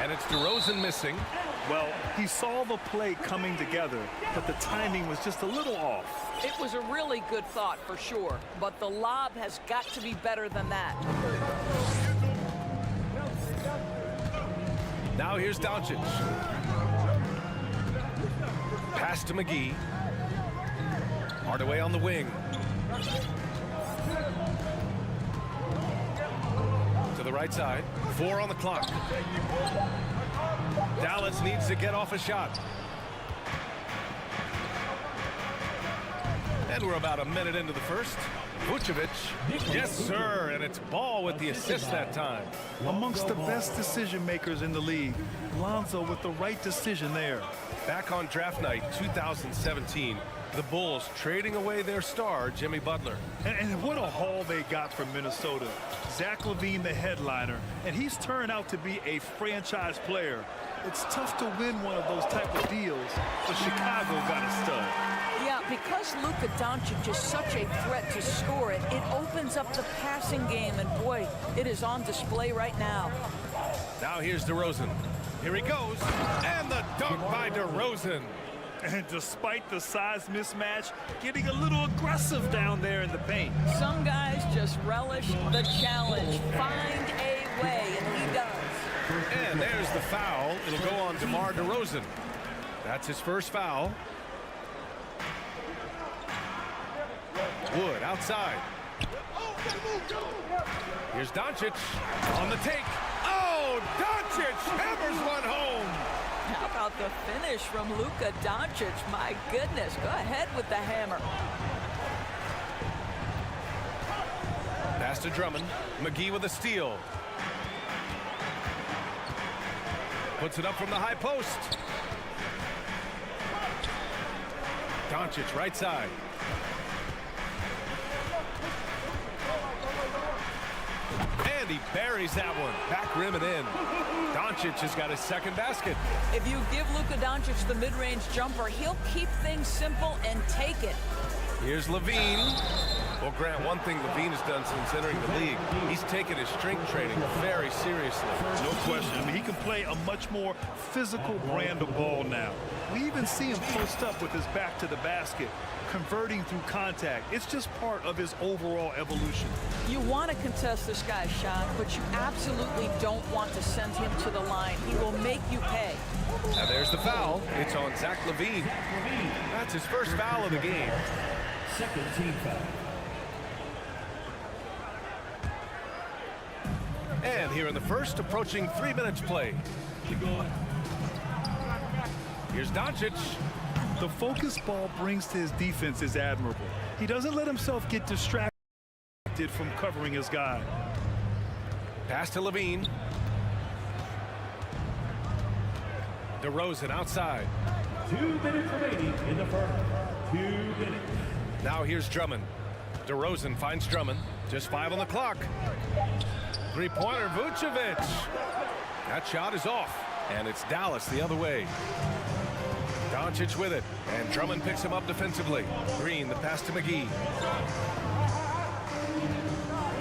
And it's DeRozan missing. Well, he saw the play coming together, but the timing was just a little off. It was a really good thought for sure, but the lob has got to be better than that. Now here's Doncic. Pass to McGee. Hardaway on the wing. To the right side. 4 on the clock. Dallas needs to get off a shot. And we're about a minute into the first. Vucevic, yes sir, and it's Ball with the assist that time. Amongst the best decision makers in the league, Lonzo with the right decision there. Back on draft night 2017, the Bulls trading away their star, Jimmy Butler. And what a haul they got from Minnesota. Zach LaVine, the headliner, and he's turned out to be a franchise player. It's tough to win one of those type of deals, but Chicago got a stud. Yeah, because Luka Doncic is such a threat to score it, it opens up the passing game, and boy, it is on display right now. Now here's DeRozan. Here he goes, and the dunk by DeRozan. And despite the size mismatch, getting a little aggressive down there in the paint. Some guys just relish the challenge. Find a way, and he does. And there's the foul. It'll go on DeMar DeRozan. That's his first foul. Wood outside. Here's Doncic on the take. Oh, Doncic hammers one home. How about the finish from Luka Doncic? My goodness, go ahead with the hammer. Pass to Drummond. McGee with a steal. Puts it up from the high post. Doncic right side. And he buries that one. Back rim and in. Doncic has got his second basket. If you give Luka Doncic the mid-range jumper, he'll keep things simple and take it. Here's Levine. Well, Grant, one thing Levine has done since entering the league, he's taken his strength training very seriously. No question. I mean, he can play a much more physical brand of ball now. We even see him post up with his back to the basket, converting through contact. It's just part of his overall evolution. You want to contest this guy's shot, but you absolutely don't want to send him to the line. He will make you pay. Now there's the foul. It's on Zach LaVine. That's his first foul of the game. Second team foul. And here in the first, approaching 3 minutes play. Here's Doncic. The focus ball brings to his defense is admirable. He doesn't let himself get distracted from covering his guy. Pass to Levine. DeRozan outside. 2 minutes remaining in the first. 2 minutes. Now here's Drummond. DeRozan finds Drummond. Just 5 on the clock. Three-pointer, Vucevic. That shot is off, and it's Dallas the other way. Doncic with it, and Drummond picks him up defensively. Green, the pass to McGee.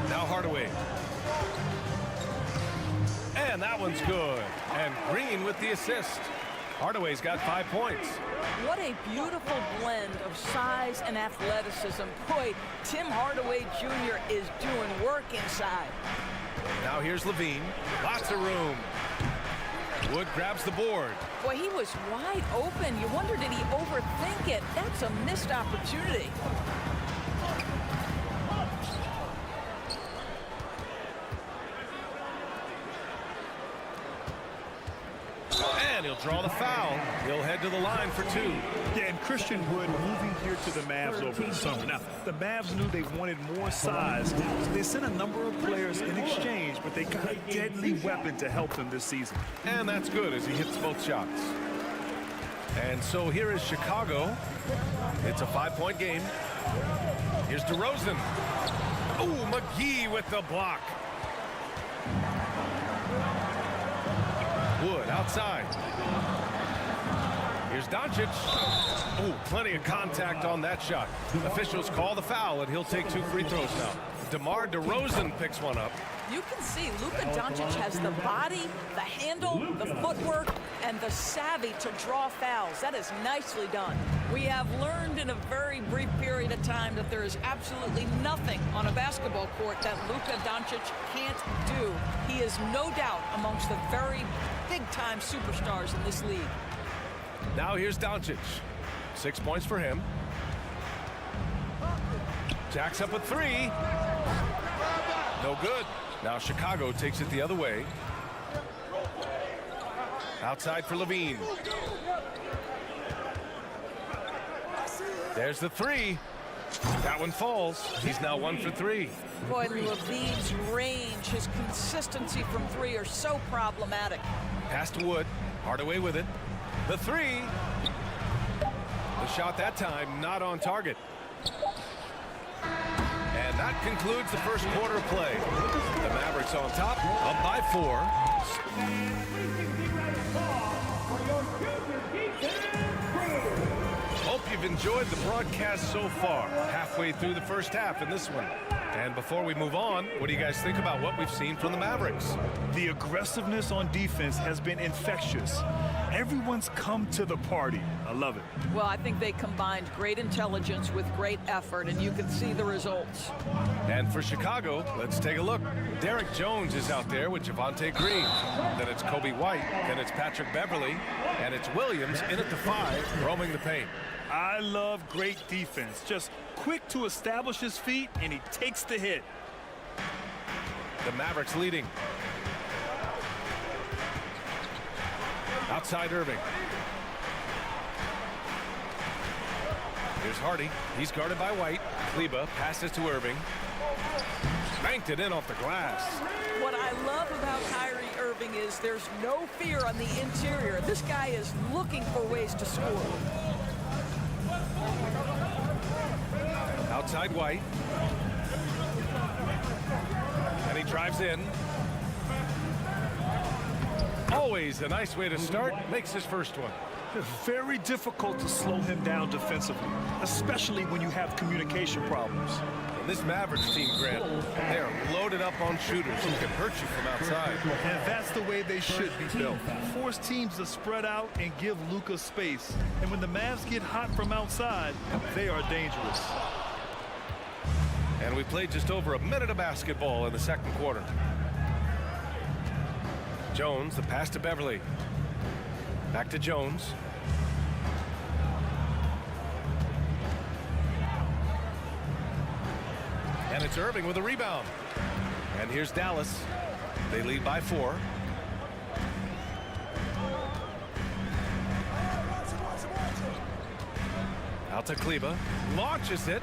Now Hardaway. And that one's good. And Green with the assist. Hardaway's got 5 points. What a beautiful blend of size and athleticism. Boy, Tim Hardaway Jr. is doing work inside. Now here's Levine. Lots of room. Wood grabs the board. Boy, he was wide open. You wonder, did he overthink it? That's a missed opportunity. And he'll draw the foul. He'll head to the line for 2. Yeah, and Christian Wood moving here to the Mavs over the summer. Now, the Mavs knew they wanted more size, so they sent a number of players in exchange, but they got a deadly weapon to help them this season. And that's good as he hits both shots. And so here is Chicago. It's a 5-point game. Here's DeRozan. Oh, McGee with the block. Wood outside. Here's Doncic. Oh, plenty of contact on that shot. Officials call the foul, and he'll take 2 free throws now. DeMar DeRozan picks one up. You can see Luka Doncic has the body, the handle, the footwork, and the savvy to draw fouls. That is nicely done. We have learned in a very brief period of time that there is absolutely nothing on a basketball court that Luka Doncic can't do. He is no doubt amongst the very big-time superstars in this league. Now here's Doncic. 6 points for him. Jacks up a 3. No good. Now Chicago takes it the other way. Outside for Levine. There's the 3. That one falls. He's now 1 for 3. Boy, Levine's range, his consistency from 3 are so problematic. Pass to Wood. Hardaway with it. The 3. The shot that time not on target. And that concludes the first quarter of play. The Mavericks on top, up by 4. Hope you've enjoyed the broadcast so far. Halfway through the first half in this one. And before we move on, what do you guys think about what we've seen from the Mavericks? The aggressiveness on defense has been infectious. Everyone's come to the party. I love it. Well, I think they combined great intelligence with great effort, and you can see the results. And for Chicago, let's take a look. Derek Jones is out there with Javonte Green. Then it's Kobe White. Then it's Patrick Beverly. And it's Williams in at the 5, roaming the paint. I love great defense. Just quick to establish his feet, and he takes the hit. The Mavericks leading. Outside Irving. Here's Hardy. He's guarded by White. Kleba passes to Irving. Banked it in off the glass. What I love about Kyrie Irving is there's no fear on the interior. This guy is looking for ways to score. Outside White. And he drives in. Always a nice way to start. Makes his first one. Very difficult to slow him down defensively, especially when you have communication problems. And this Mavericks team, Grant, they are loaded up on shooters who can hurt you from outside. And that's the way they should be built. Force teams to spread out and give Luka space. And when the Mavs get hot from outside, they are dangerous. And we played just over a minute of basketball in the second quarter. Jones, the pass to Beverly. Back to Jones. And it's Irving with a rebound. And here's Dallas. They lead by 4. Out to Kleber. Launches it.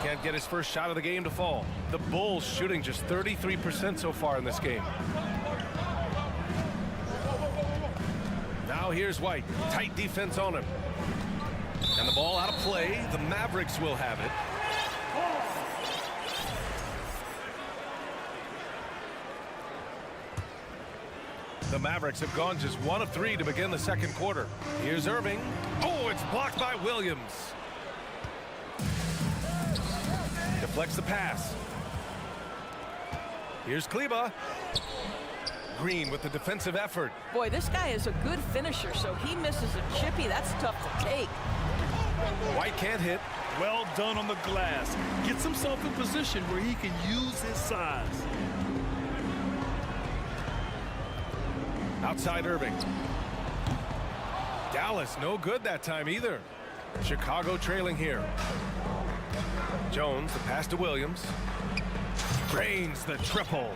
Can't get his first shot of the game to fall. The Bulls shooting just 33% so far in this game. Now here's White. Tight defense on him. And the ball out of play. The Mavericks will have it. The Mavericks have gone just 1 of 3 to begin the second quarter. Here's Irving. Oh, it's blocked by Williams. Deflects the pass. Here's Kleber. Green with the defensive effort. Boy, this guy is a good finisher, so he misses a chippy. That's tough to take. White can't hit. Well done on the glass. Gets himself in position where he can use his size. Outside Irving. Dallas no good that time either. Chicago trailing here. Jones, the pass to Williams. Drains the triple.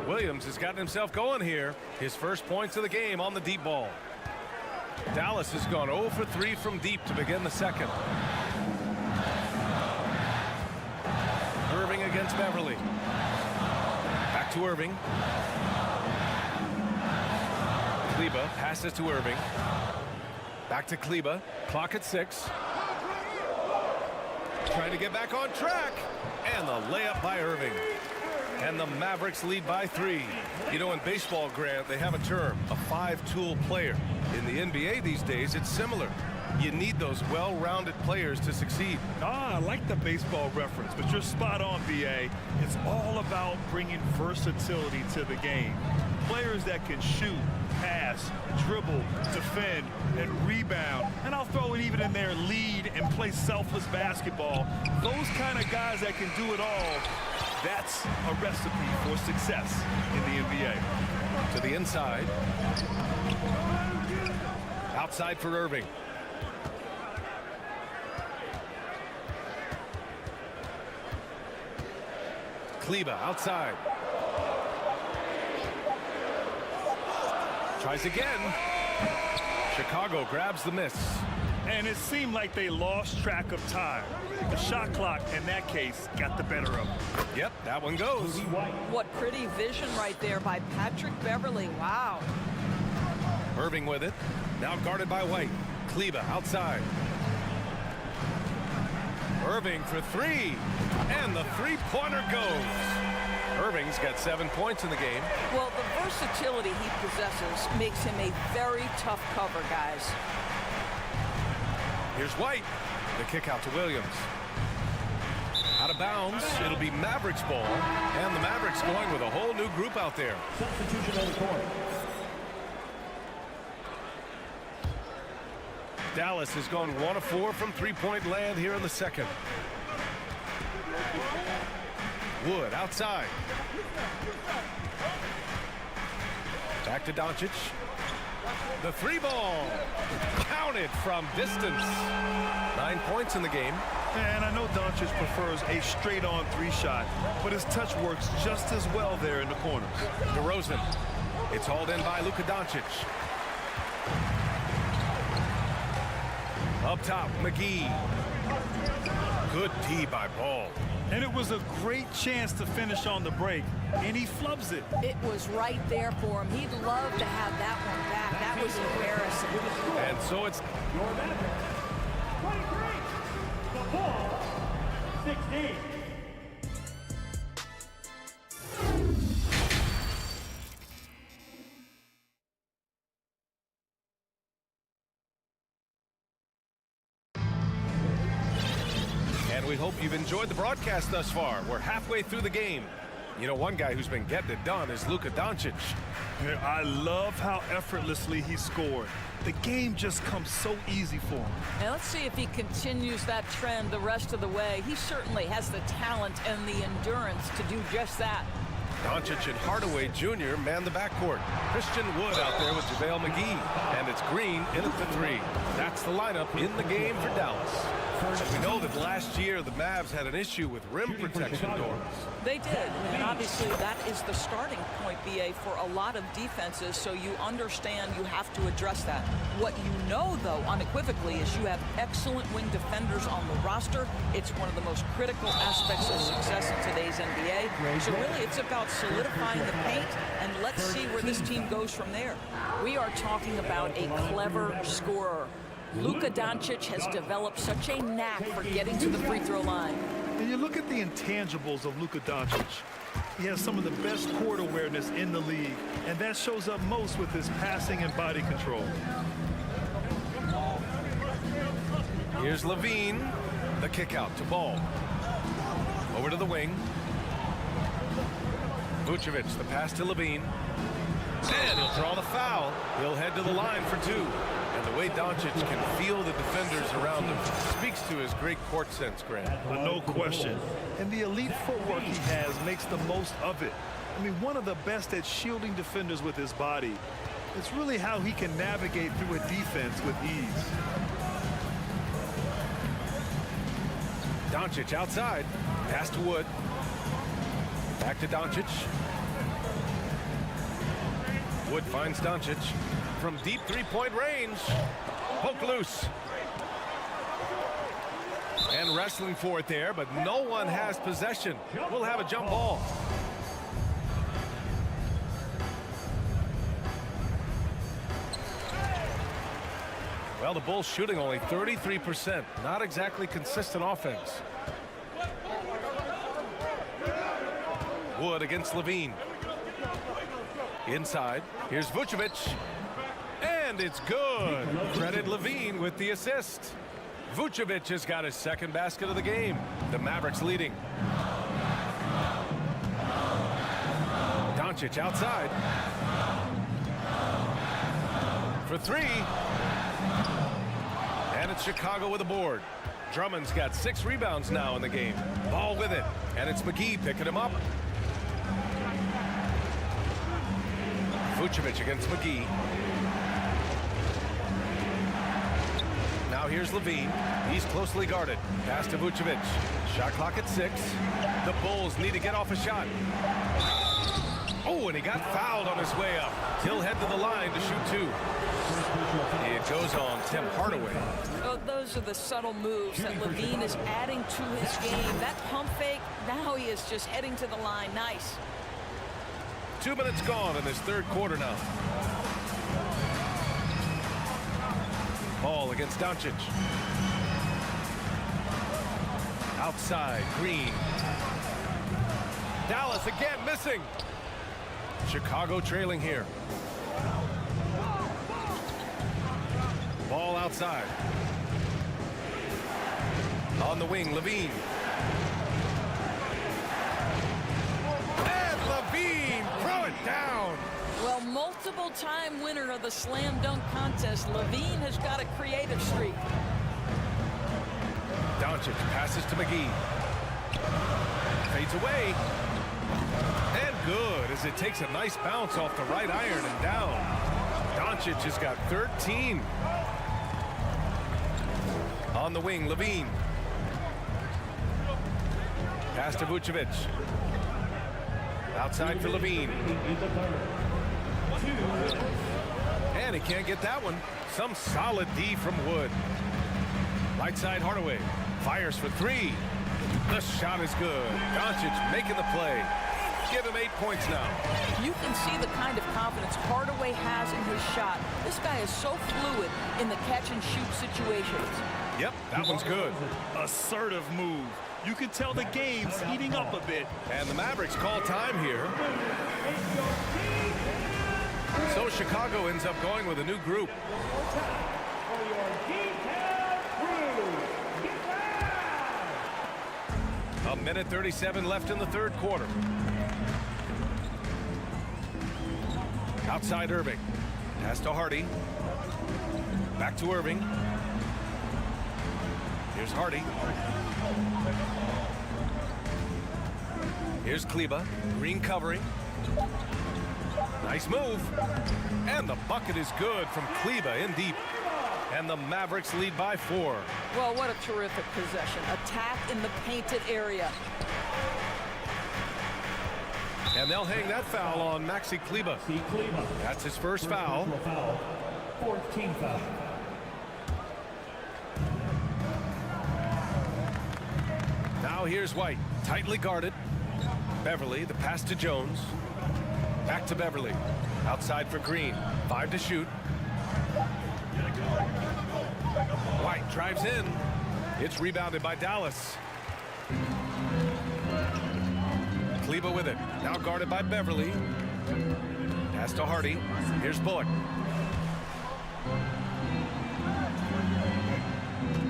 Williams has gotten himself going here. His first points of the game on the deep ball. Dallas has gone 0 for 3 from deep to begin the second. Irving against Beverly. Back to Irving. Kleber passes to Irving. Back to Kleber. Clock at 6. Trying to get back on track. And the layup by Irving. And the Mavericks lead by 3. You know, in baseball, Grant, they have a term, a 5-tool player. In the NBA these days, it's similar. You need those well-rounded players to succeed. I like the baseball reference, but you're spot on, BA. It's all about bringing versatility to the game. Players that can shoot, pass, dribble, defend, and rebound. And I'll throw it even in there, lead and play selfless basketball. Those kind of guys that can do it all, that's a recipe for success in the NBA. To the inside. Outside for Irving. Kleber outside. Tries again. Chicago grabs the miss. And it seemed like they lost track of time. The shot clock, in that case, got the better of them. Yep, that one goes. What pretty vision right there by Patrick Beverly. Wow. Irving with it. Now guarded by White. Kleber outside. Irving for 3. And the three-pointer goes. Irving's got 7 points in the game. Well, the versatility he possesses makes him a very tough cover, guys. Here's White. The kick out to Williams. Out of bounds. It'll be Mavericks ball. And the Mavericks going with a whole new group out there. Substitution on the court. Dallas has gone 1 of 4 from three-point land here in the second. Wood outside. Back to Doncic. The 3 ball. Counted from distance. 9 points in the game. And I know Doncic prefers a straight-on 3-shot, but his touch works just as well there in the corners. DeRozan. It's hauled in by Luka Doncic. Up top, McGee. Good D by Ball. And it was a great chance to finish on the break, and he flubs it. It was right there for him. He'd love to have that one back. That was embarrassing. And so it's Your Mavericks. 23. The ball. 16. We hope you've enjoyed the broadcast thus far. We're halfway through the game. You know, one guy who's been getting it done is Luka Doncic. I love how effortlessly he scored. The game just comes so easy for him. Now let's see if he continues that trend the rest of the way. He certainly has the talent and the endurance to do just that. Doncic and Hardaway Jr. man the backcourt. Christian Wood out there with JaVale McGee. And it's Green in at the 3. That's the lineup in the game for Dallas. We know that last year the Mavs had an issue with rim protection doors. They did, and obviously that is the starting point, BA, for a lot of defenses, so you understand you have to address that. What you know, though, unequivocally, is you have excellent wing defenders on the roster. It's one of the most critical aspects of success in today's NBA. So really, it's about solidifying the paint, and let's see where this team goes from there. We are talking about a clever scorer. Luka Doncic has developed such a knack for getting to the free throw line. And you look at the intangibles of Luka Doncic. He has some of the best court awareness in the league, and that shows up most with his passing and body control. Here's Levine, the kick out to Ball. Over to the wing. Vucevic, the pass to Levine. And he'll draw the foul. He'll head to the line for 2. And the way Doncic can feel the defenders around him speaks to his great court sense, Grant. No question. And the elite footwork he has makes the most of it. I mean, one of the best at shielding defenders with his body. It's really how he can navigate through a defense with ease. Doncic outside. Pass to Wood. Back to Doncic. Wood finds Doncic from deep three-point range. Poke loose. And wrestling for it there, but no one has possession. We'll have a jump ball. Well, the Bulls shooting only 33%. Not exactly consistent offense. Wood against Levine. Inside. Here's Vucevic. And it's good. Credit Levine with the assist. Vucevic has got his second basket of the game. The Mavericks leading. Doncic outside. For 3. And it's Chicago with a board. Drummond's got 6 rebounds now in the game. Ball with it. And it's McGee picking him up. Vucevic against McGee. Now here's Levine. He's closely guarded. Pass to Vucevic. Shot clock at 6. The Bulls need to get off a shot. Oh, and he got fouled on his way up. He'll head to the line to shoot 2. It goes on Tim Hardaway. Oh, those are the subtle moves that Levine is adding to his game. That pump fake, now he is just heading to the line. Nice. 2 minutes gone in this third quarter now. Ball against Doncic. Outside, Green. Dallas again missing. Chicago trailing here. Ball outside. On the wing, Levine. And Levine, throw it down. Well, multiple-time winner of the slam dunk contest, Levine has got a creative streak. Doncic passes to McGee. Fades away. And good, as it takes a nice bounce off the right iron and down. Doncic has got 13. On the wing, Levine. Pass to Vucevic. Outside for Levine. And he can't get that one. Some solid D from Wood. Right side, Hardaway. Fires for 3. The shot is good. Doncic making the play. Give him 8 points now. You can see the kind of confidence Hardaway has in his shot. This guy is so fluid in the catch-and-shoot situations. Yep, that one's good. Assertive move. You can tell the game's heating up a bit. And the Mavericks call time here. So Chicago ends up going with a new group. A minute 37 left in the third quarter. Outside Irving. Pass to Hardy. Back to Irving. Here's Hardy. Here's Kleber. Green covering. Nice move. And the bucket is good from Kleber in deep. And the Mavericks lead by 4. Well, what a terrific possession. Attack in the painted area. And they'll hang that foul on Maxi Kleber. That's his first foul. 4th team foul. Now here's White, tightly guarded. Beverly, the pass to Jones. Back to Beverly. Outside for Green. 5 to shoot. White drives in. It's rebounded by Dallas. Kleber with it. Now guarded by Beverly. Pass to Hardy. Here's Bullock.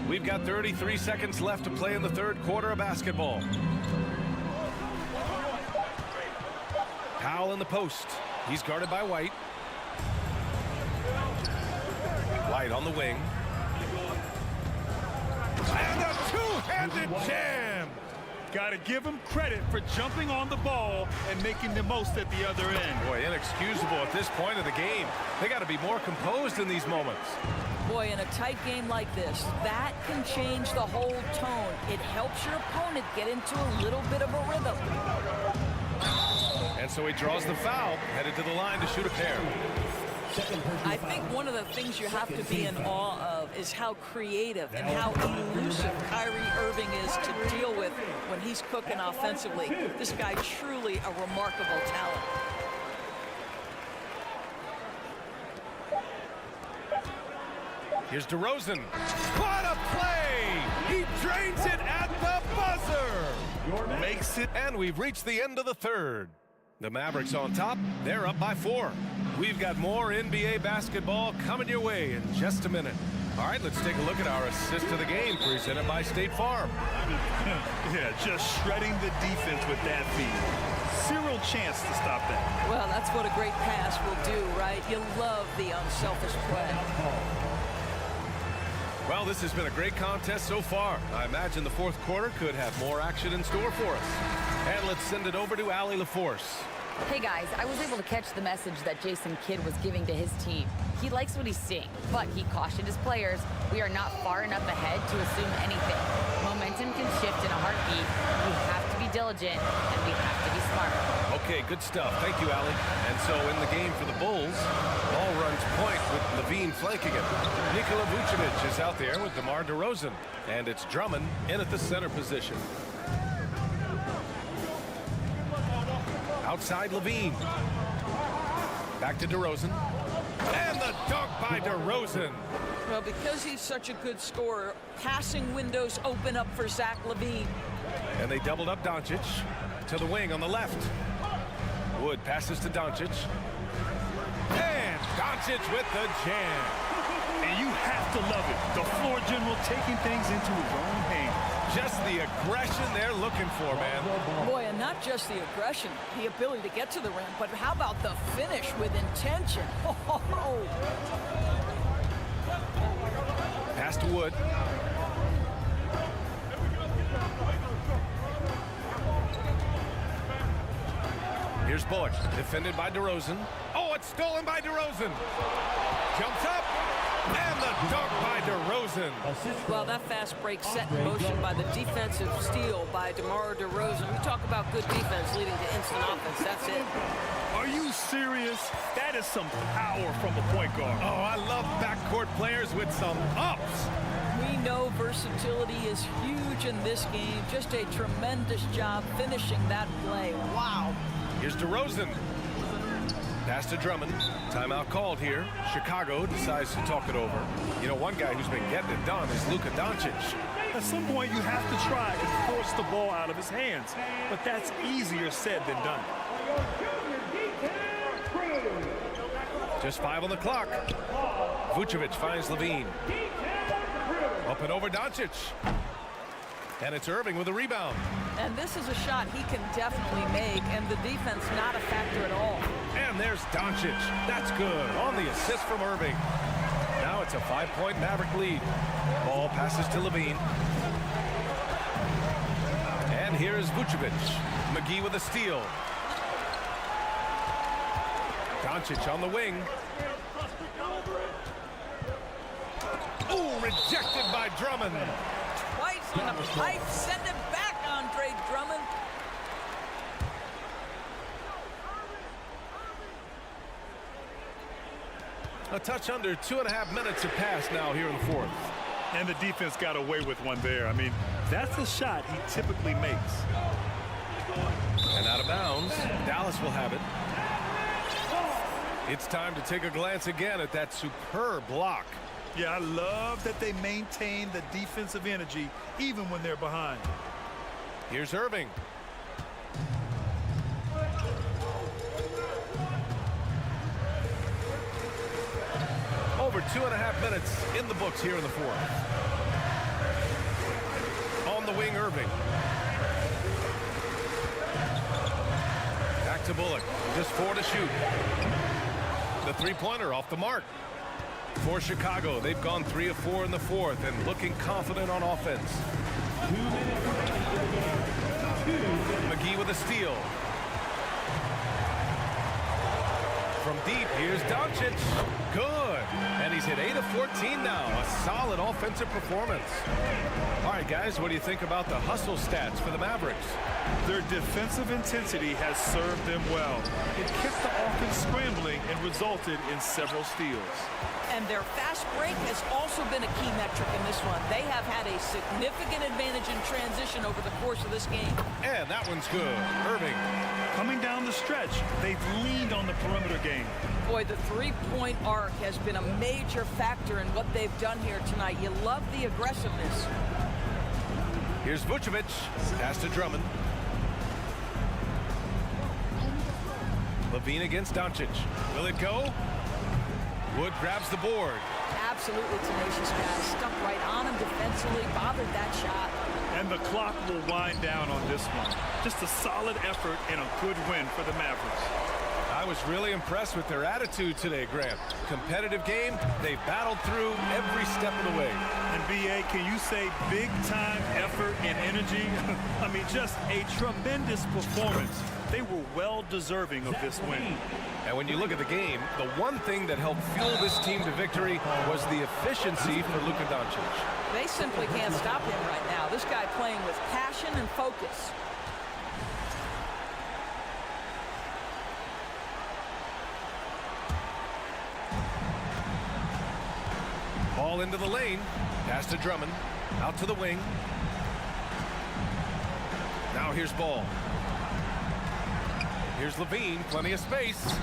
We've got 33 seconds left to play in the 3rd quarter of basketball. Powell in the post. He's guarded by White. White on the wing. And a two-handed jam. Got to give him credit for jumping on the ball and making the most at the other end. Boy, inexcusable at this point of the game. They got to be more composed in these moments. Boy, in a tight game like this, that can change the whole tone. It helps your opponent get into a little bit of a rhythm. And so he draws the foul, headed to the line to shoot a pair. I think one of the things you have to be in awe of is how creative and how elusive Kyrie Irving is to deal with when he's cooking offensively. This guy truly a remarkable talent. Here's DeRozan. What a play! He drains it at the buzzer! Makes it, and we've reached the end of the 3rd. The Mavericks on top. They're up by 4. We've got more NBA basketball coming your way in just a minute. All right, let's take a look at our assist of the game presented by State Farm. Yeah, just shredding the defense with that feed. Zero chance to stop that. Well, that's what a great pass will do, right? You love the unselfish play. Well, this has been a great contest so far. I imagine the 4th quarter could have more action in store for us. And let's send it over to Allie LaForce. Hey guys, I was able to catch the message that Jason Kidd was giving to his team. He likes what he's seeing, but he cautioned his players, we are not far enough ahead to assume anything. Momentum can shift in a heartbeat. We have to be diligent, and we have to be smart. Okay, good stuff. Thank you, Allie. And so in the game for the Bulls, ball runs point with Levine flanking it. Nikola Vucevic is out there with DeMar DeRozan, and it's Drummond in at the center position. Outside Levine. Back to DeRozan. And the dunk by DeRozan. Well, because he's such a good scorer, passing windows open up for Zach LaVine. And they doubled up Doncic to the wing on the left. Wood passes to Doncic. And Doncic with the jam. And you have to love it. The floor general taking things into his own hands. Just the aggression they're looking for, man. Boy, and not just the aggression, the ability to get to the rim, but how about the finish with intention? Oh. Pass to Wood. Here's Bullock, defended by DeRozan. Oh, it's stolen by DeRozan. Jumps up, and the dunk by DeRozan. Well, that fast break set in motion by the defensive steal by DeMar DeRozan. We talk about good defense leading to instant offense. That's it. Are you serious? That is some power from a point guard. Oh, I love backcourt players with some ups. We know versatility is huge in this game. Just a tremendous job finishing that play. Wow. Here's DeRozan. Pass to Drummond. Timeout called here. Chicago decides to talk it over. You know, one guy who's been getting it done is Luka Doncic. At some point, you have to try and force the ball out of his hands. But that's easier said than done. Just 5 on the clock. Vucevic finds Levine. Up and over Doncic. And it's Irving with a rebound. And this is a shot he can definitely make, and the defense not a factor at all. And there's Doncic. That's good on the assist from Irving. Now it's a 5-point Maverick lead. Ball passes to Levine. And And here is Vucevic. McGee with a steal. Doncic on the wing. Ooh, rejected by Drummond. Twice on the pipe. Send it back, Andre Drummond. A touch under 2.5 minutes have passed now here in the fourth. And the defense got away with one there. I mean, that's a shot he typically makes. And out of bounds, Dallas will have it. It's time to take a glance again at that superb block. Yeah, I love that they maintain the defensive energy even when they're behind. Here's Irving. Over 2.5 minutes in the books here in the fourth. On the wing, Irving. Back to Bullock. Just 4 to shoot. The three-pointer off the mark. For Chicago, they've gone 3 of 4 in the fourth and looking confident on offense. McGee with a steal. From deep, here's Doncic. Good. And he's hit 8 of 14 now. A solid offensive performance. All right, guys, what do you think about the hustle stats for the Mavericks? Their defensive intensity has served them well. It kept the offense scrambling and resulted in several steals. And their fast break has also been a key metric in this one. They have had a significant advantage in transition over the course of this game. And that one's good. Irving. Coming down the stretch, they've leaned on the perimeter game. Boy, the three-point arc has been a major factor in what they've done here tonight. You love the aggressiveness. Here's Vucevic. Pass to Drummond. Levine against Doncic. Will it go? Wood grabs the board. Absolutely tenacious guy. Stuck right on him defensively, bothered that shot. And the clock will wind down on this one. Just a solid effort and a good win for the Mavericks. I was really impressed with their attitude today, Grant. Competitive game. They battled through every step of the way. And B.A., can you say big-time effort and energy? I mean, just a tremendous performance. They were well deserving of this win. And when you look at the game, the one thing that helped fuel this team to victory was the efficiency for Luka Doncic. They simply can't stop him right now. This guy playing with passion and focus. Ball into the lane. Pass to Drummond. Out to the wing. Now here's Ball. Here's Levine. Plenty of space.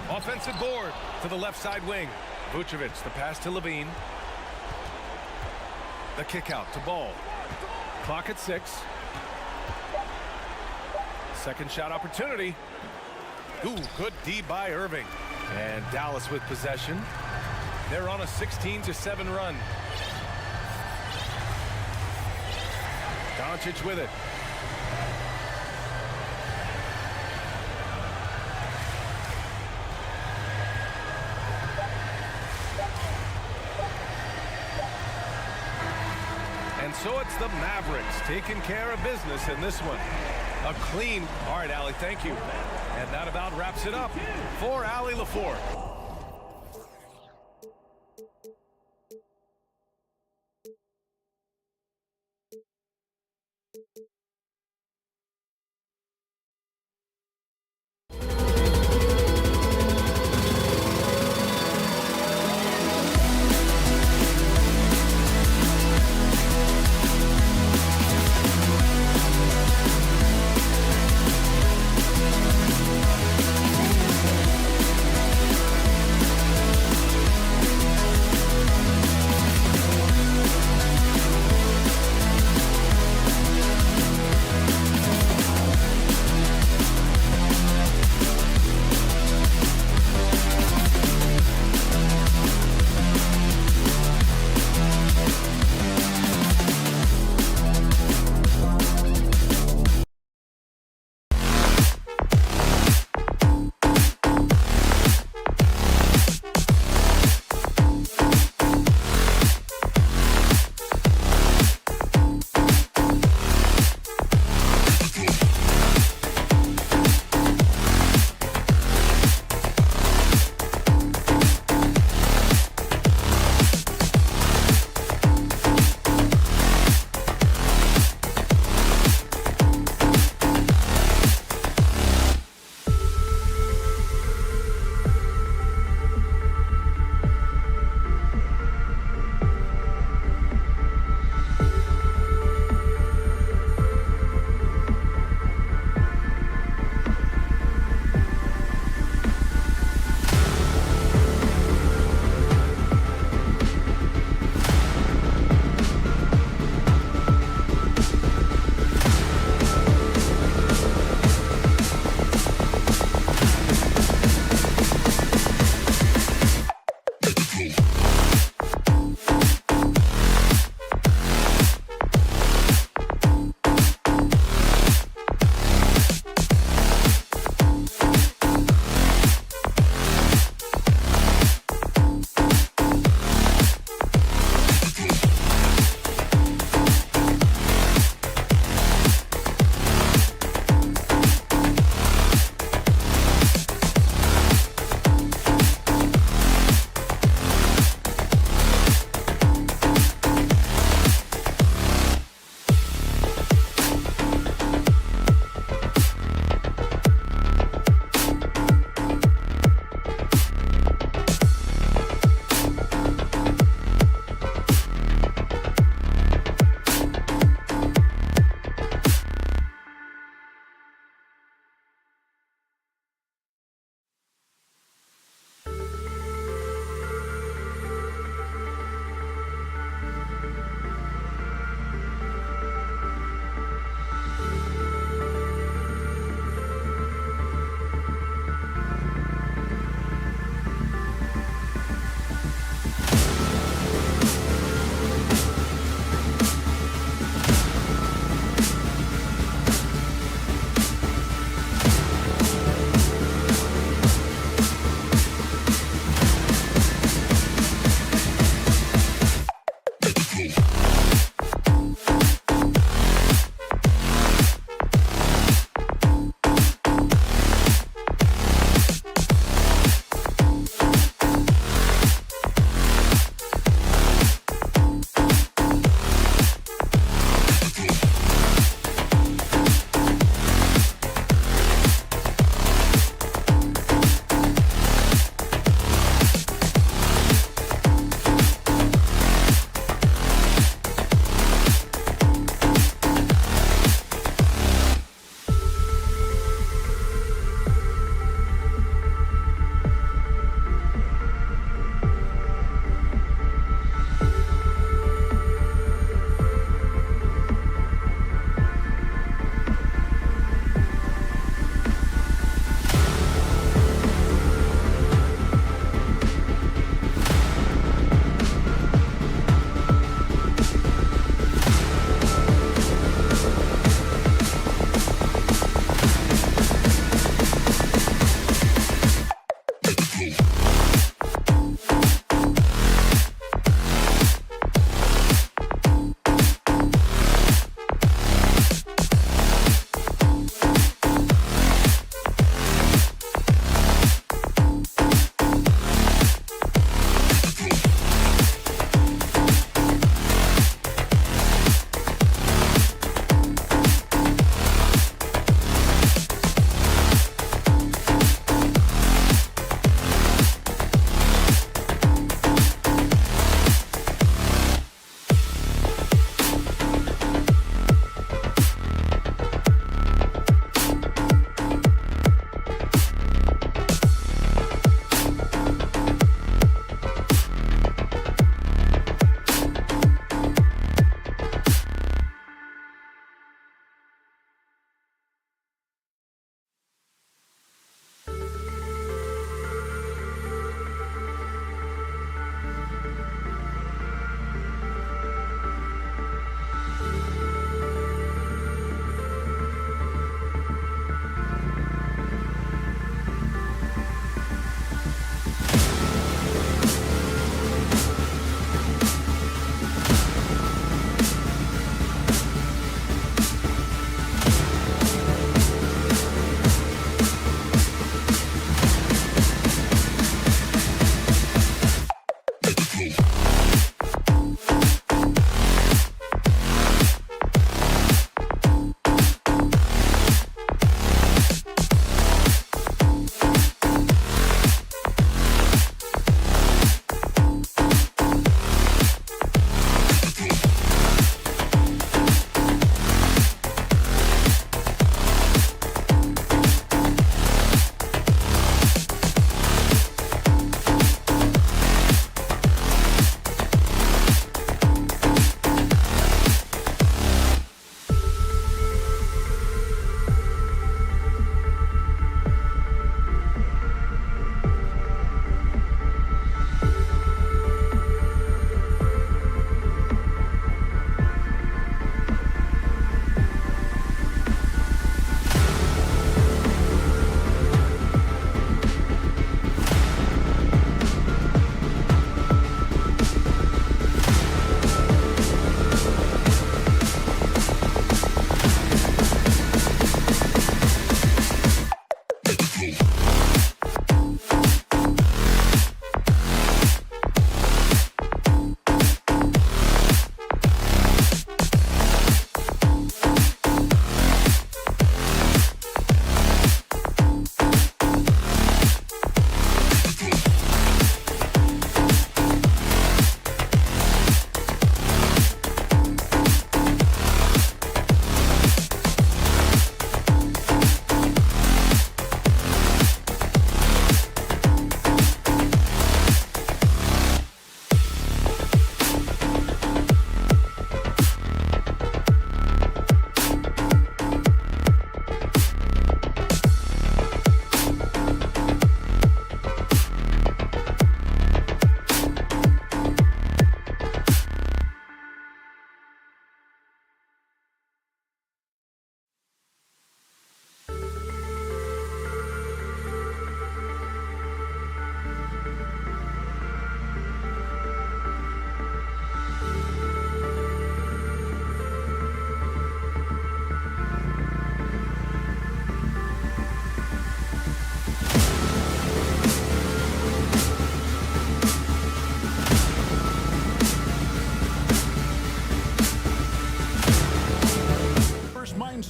Offensive board to the left side wing. Vucevic, the pass to Levine. The kick out to Ball. Clock at 6. Second shot opportunity. Ooh, good D by Irving. And Dallas with possession. They're on a 16-7 run. Doncic with it. And so it's the Mavericks taking care of business in this one. A clean. All right, Allie, thank you. And that about wraps it up for Allie LaForte.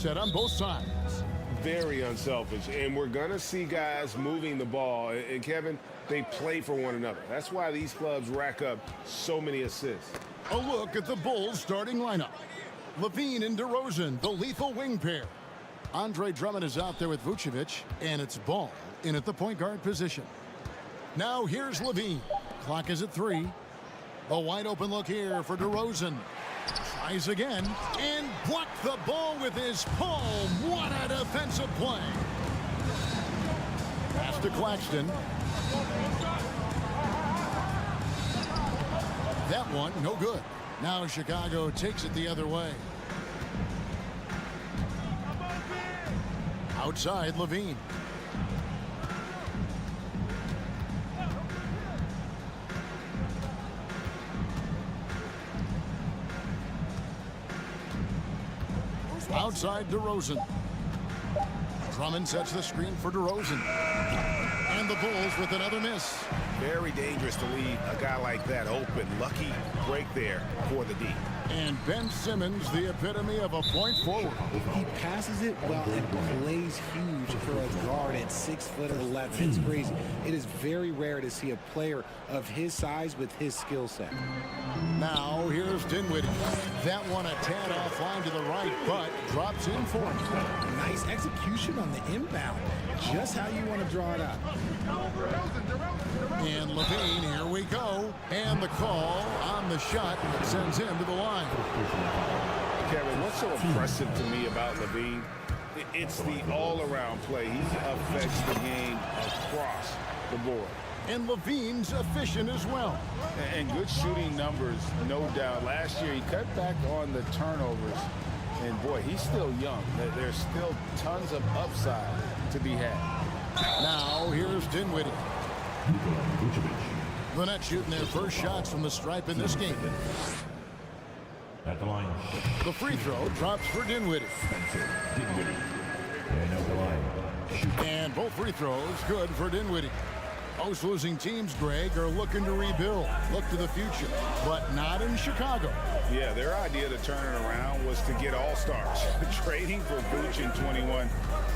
mindset on both sides. Very unselfish, and we're going to see guys moving the ball. And Kevin, they play for one another. That's why these clubs rack up so many assists. A look at the Bulls starting lineup. Levine and DeRozan, the lethal wing pair. Andre Drummond is out there with Vucevic, and it's Ball in at the point guard position. Now here's Levine. Clock is at 3. A wide open look here for DeRozan. Tries again and blocked the ball with his palm. What a defensive play. Pass to Claxton. That one, no good. Now Chicago takes it the other way. Outside, Levine. Outside, DeRozan. Drummond sets the screen for DeRozan. And the Bulls with another miss. Very dangerous to leave a guy like that open. Lucky break there for the D. And Ben Simmons, the epitome of a point forward. He passes it well and plays huge for a guard at 6'11". It's crazy. It is very rare to see a player of his size with his skill set. Now here's Dinwiddie. That one a tad offline to the right, but drops in for him. Nice execution on the inbound. Just how you want to draw it up. And Levine, here we go. And the call on the shot sends him to the line. Kevin, what's so impressive to me about Levine? It's the all-around play. He affects the game across the board. And Levine's efficient as well. And good shooting numbers, no doubt. Last year, he cut back on the turnovers. And, boy, he's still young. There's still tons of upside to be had. Now, here's Dinwiddie. The Nets shooting their first shots from the stripe in this game. At the line. The free throw drops for Dinwiddie. Dinwiddie. And at the line. And both free throws good for Dinwiddie. Most losing teams, Greg, are looking to rebuild, look to the future, but not in Chicago. Yeah, their idea to turn it around was to get all-stars. Trading for Vooch in 21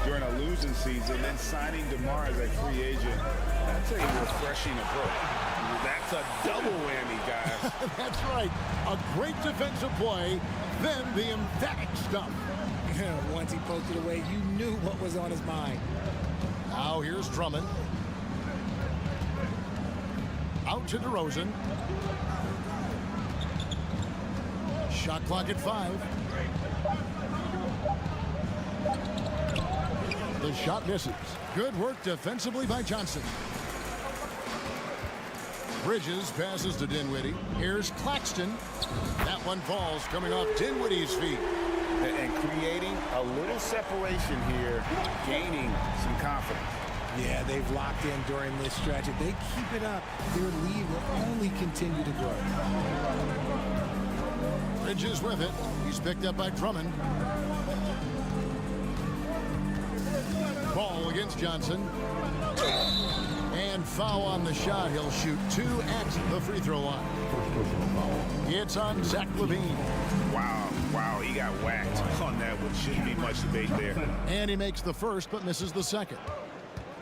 during a losing season, then signing DeMar as a free agent. That's a refreshing approach. That's a double whammy, guys. That's right. A great defensive play, then the emphatic stuff. Once he poked it away, you knew what was on his mind. Now here's Drummond. Out to DeRozan. Shot clock at 5. The shot misses. Good work defensively by Johnson. Bridges passes to Dinwiddie. Here's Claxton. That one falls coming off Dinwiddie's feet. And creating a little separation here, gaining some confidence. Yeah, they've locked in during this stretch. If they keep it up, their lead will only continue to grow. Bridges with it. He's picked up by Drummond. Ball against Johnson. And foul on the shot. He'll shoot 2 at the free throw line. It's on Zach LaVine. Wow, he got whacked on that one. Shouldn't be much debate there. And he makes the first, but misses the second.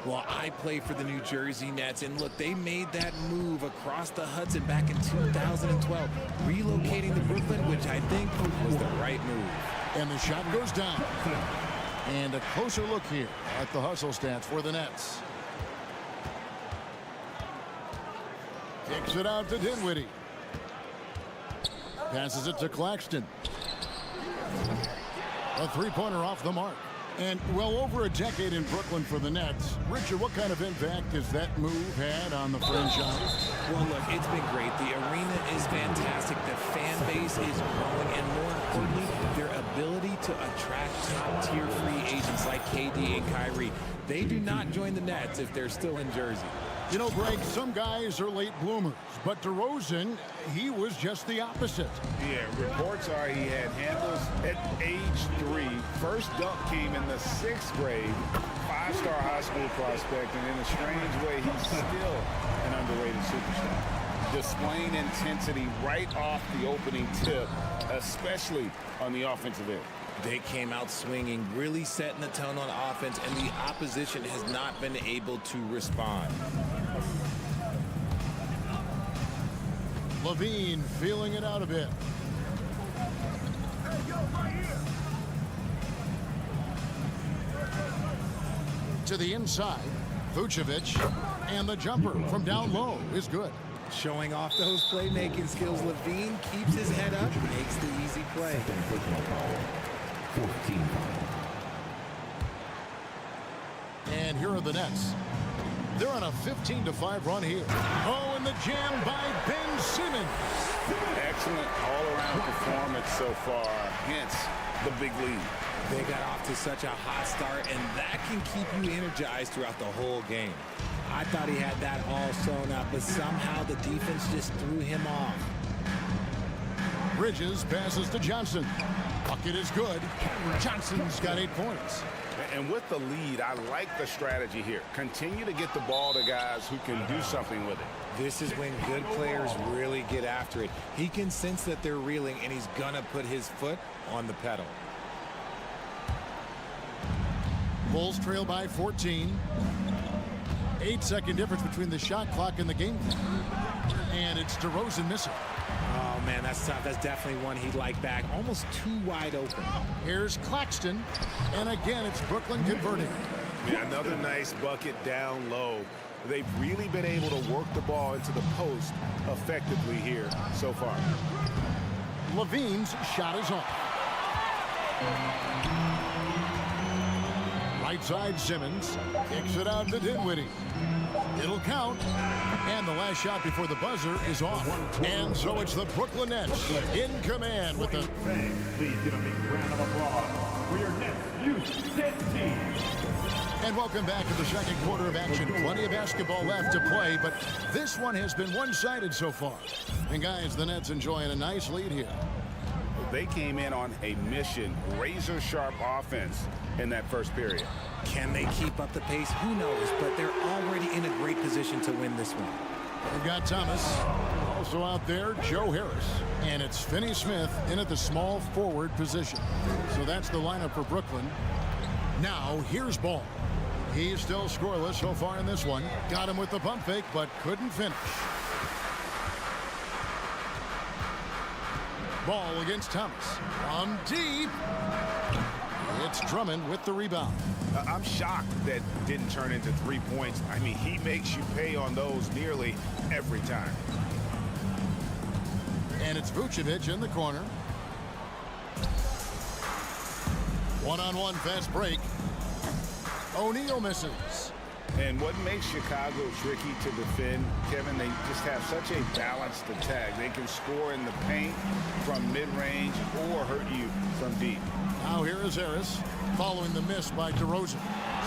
Well, I play for the New Jersey Nets, and look, they made that move across the Hudson back in 2012, relocating to Brooklyn, which I think was the right move. And the shot goes down. And a closer look here at the hustle stats for the Nets. Kicks it out to Dinwiddie. Passes it to Claxton. A three-pointer off the mark. And well over a decade in Brooklyn for the Nets. Richard, what kind of impact has that move had on the franchise? Well, look, it's been great. The arena is fantastic. The fan base is growing. And more importantly, their ability to attract top-tier free agents like KD and Kyrie. They do not join the Nets if they're still in Jersey. You know, Greg, some guys are late bloomers, but DeRozan, he was just the opposite. Yeah, reports are he had handles at age 3. First dunk came in the 6th grade. 5-star high school prospect, and in a strange way, he's still an underrated superstar. Displaying intensity right off the opening tip, especially on the offensive end. They came out swinging, really setting the tone on offense, and the opposition has not been able to respond. Levine feeling it out a bit. To the inside, Vucevic, and the jumper from down low is good. Showing off those playmaking skills, Levine keeps his head up, makes the easy play. 14. And here are the Nets. They're on a 15-5 run here. Oh, and the jam by Ben Simmons. Excellent all-around performance so far, hence the big lead. They got off to such a hot start, and that can keep you energized throughout the whole game. I thought he had that all sewn up, but somehow the defense just threw him off. Bridges passes to Johnson. Bucket is good. Johnson's got 8 points. And with the lead, I like the strategy here. Continue to get the ball to guys who can do something with it. This is when good players really get after it. He can sense that they're reeling, and he's going to put his foot on the pedal. Bulls trail by 14. 8-second difference between the shot clock and the game clock. And it's DeRozan missing. Oh, man, that's tough. That's definitely one he'd like back. Almost too wide open. Here's Claxton. And again, it's Brooklyn converting. Yeah, another nice bucket down low. They've really been able to work the ball into the post effectively here so far. Levine's shot is off. Right side Simmons kicks it out to Dinwiddie. It'll count. And the last shot before the buzzer is off. And so it's the Brooklyn Nets in command with the... Please give a big round of applause for your Nets Youth 10 team. And welcome back to the second quarter of action. Plenty of basketball left to play, but this one has been one-sided so far. And guys, the Nets enjoying a nice lead here. They came in on a mission, razor-sharp offense in that first period. Can they keep up the pace? Who knows, but they're already in a great position to win this one. We've got Thomas. Also out there, Joe Harris. And it's Finney-Smith in at the small forward position. So that's the lineup for Brooklyn. Now, here's Ball. He's still scoreless so far in this one. Got him with the pump fake, but couldn't finish. Ball against Thomas. From deep. It's Drummond with the rebound. I'm shocked that didn't turn into 3 points. I mean, he makes you pay on those nearly every time. And it's Vucevic in the corner. One-on-one fast break. O'Neal misses. And what makes Chicago tricky to defend, Kevin, they just have such a balanced attack. They can score in the paint from mid-range or hurt you from deep. Now here is Harris following the miss by DeRozan.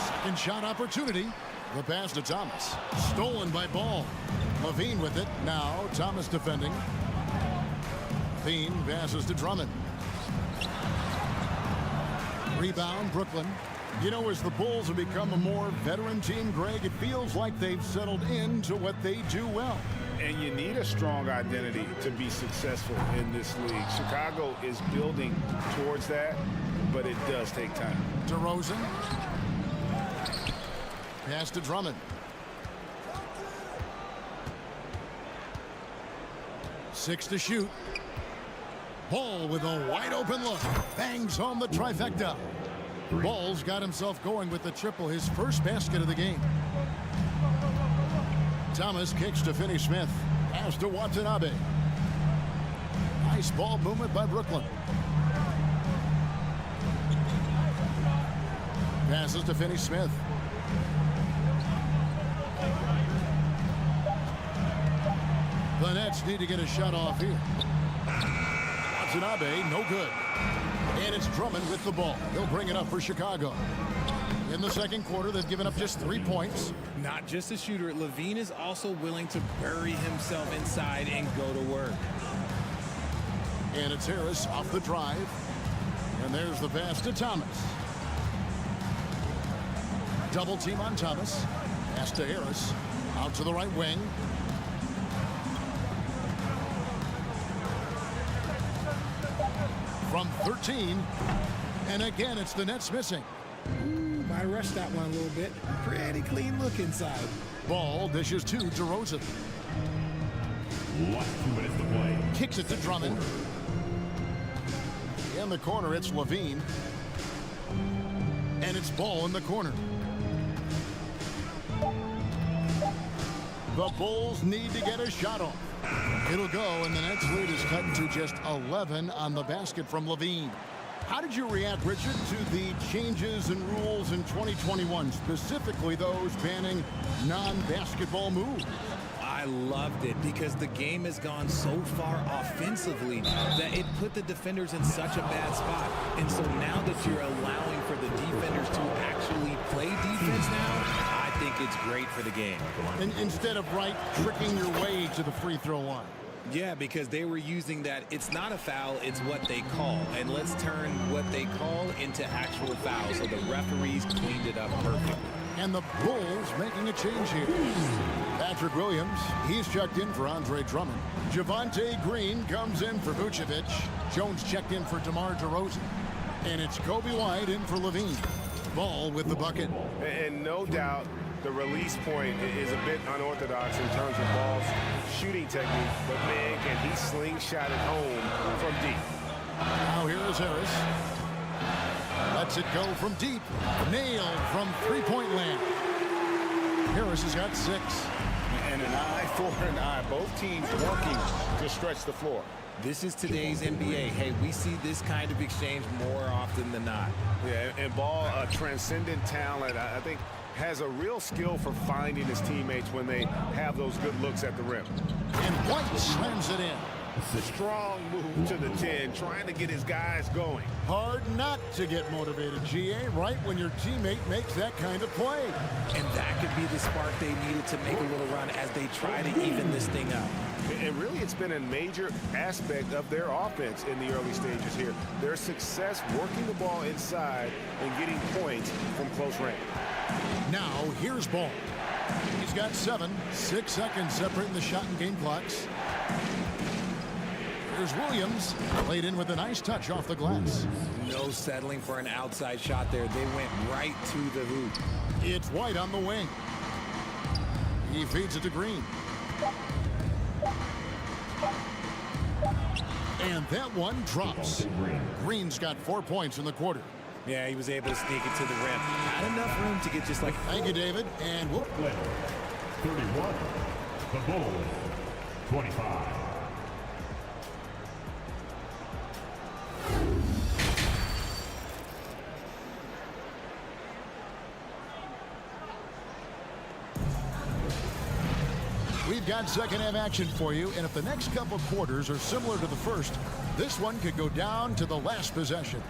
Second shot opportunity. The pass to Thomas. Stolen by Ball. Levine with it. Now Thomas defending. Levine passes to Drummond. Rebound Brooklyn. You know, as the Bulls have become a more veteran team, Greg, it feels like they've settled into what they do well. And you need a strong identity to be successful in this league. Chicago is building towards that, but it does take time. DeRozan. Pass to Drummond. Six to shoot. Ball with a wide open look. Bangs home the trifecta. Ball's got himself going with the triple, his first basket of the game. Thomas kicks to Finney-Smith. Pass to Watanabe. Nice ball movement by Brooklyn. Passes to Finney-Smith. The Nets need to get a shot off here. Watanabe, no good. And it's Drummond with the ball. He'll bring it up for Chicago. In the second quarter, they've given up just 3 points. Not just a shooter, Levine is also willing to bury himself inside and go to work. And it's Harris off the drive. And there's the pass to Thomas. Double team on Thomas. Pass to Harris. Out to the right wing. From 13. And again, it's the Nets missing. Might rush that one a little bit. Pretty clean look inside. Ball dishes to DeRozan. Last 2 minutes to play. Kicks it to Drummond. In the corner, it's Levine. And it's Ball in the corner. The Bulls need to get a shot off. It'll go, and the Nets lead is cut to just 11 on the basket from Levine. How did you react, Richard, to the changes in rules in 2021, specifically those banning non-basketball moves? I loved it because the game has gone so far offensively that it put the defenders in such a bad spot. And so now that you're allowing for the defenders to actually play defense now, I think it's great for the game. And instead of tricking your way to the free throw line. Yeah, because they were using that it's not a foul, it's what they call. And let's turn what they call into actual fouls. So the referees cleaned it up perfectly. And the Bulls making a change here. Patrick Williams, he's checked in for Andre Drummond. Javonte Green comes in for Vucevic. Jones checked in for DeMar DeRozan. And it's Kobe White in for Levine. Ball with the bucket. And no doubt, the release point is a bit unorthodox in terms of Ball's shooting technique. But, man, can he slingshot it home from deep. Now here is Harris. Lets it go from deep. Nailed from three-point land. Harris has got 6. And an eye for an eye. Both teams working to stretch the floor. This is today's NBA. Hey, we see this kind of exchange more often than not. Yeah, and Ball, a transcendent talent, I think, has a real skill for finding his teammates when they have those good looks at the rim. And White slams it in. Strong move to the 10, trying to get his guys going. Hard not to get motivated, GA, right when your teammate makes that kind of play. And that could be the spark they needed to make a little run as they try to even this thing up. And really, it's been a major aspect of their offense in the early stages here. Their success working the ball inside and getting points from close range. Now, here's Ball. He's got 7. 6 seconds separating the shot and game clocks. Here's Williams, played in with a nice touch off the glass. No settling for an outside shot there. They went right to the hoop. It's White on the wing. He feeds it to Green. And that one drops. Green's got 4 points in the quarter. Yeah, he was able to sneak it to the rim. Had enough room to get just like... Thank you, David. And whoop. 31. The Bulls, 25. We've got second half action for you, and if the next couple quarters are similar to the first, this one could go down to the last possession.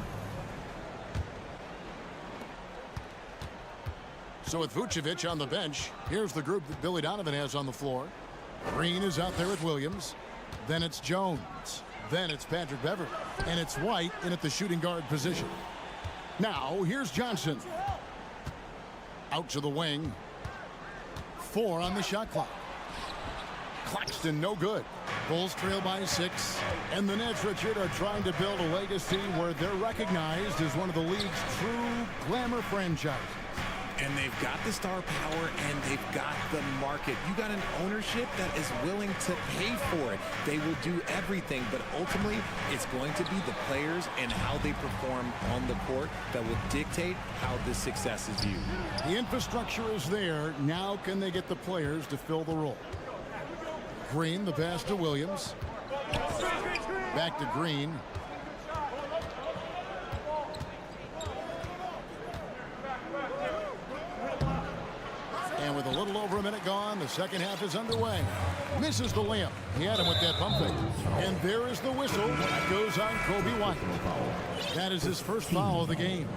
So with Vucevic on the bench, here's the group that Billy Donovan has on the floor. Green is out there with Williams. Then it's Jones. Then it's Patrick Beverley. And it's White in at the shooting guard position. Now, here's Johnson. Out to the wing. 4 on the shot clock. Claxton, no good. Bulls trail by 6. And the Nets, Richard, are trying to build a legacy where they're recognized as one of the league's true glamour franchises. And they've got the star power and they've got the market. You got an ownership that is willing to pay for it. They will do everything, but ultimately it's going to be the players and how they perform on the court that will dictate how this success is viewed. The infrastructure is there. Now can they get the players to fill the role? Green, the pass to Williams. Back to Green. And with a little over a minute gone, the second half is underway. Misses the layup. He had him with that pump fake. And there is the whistle. That goes on Kobe White. That is his first foul of the game.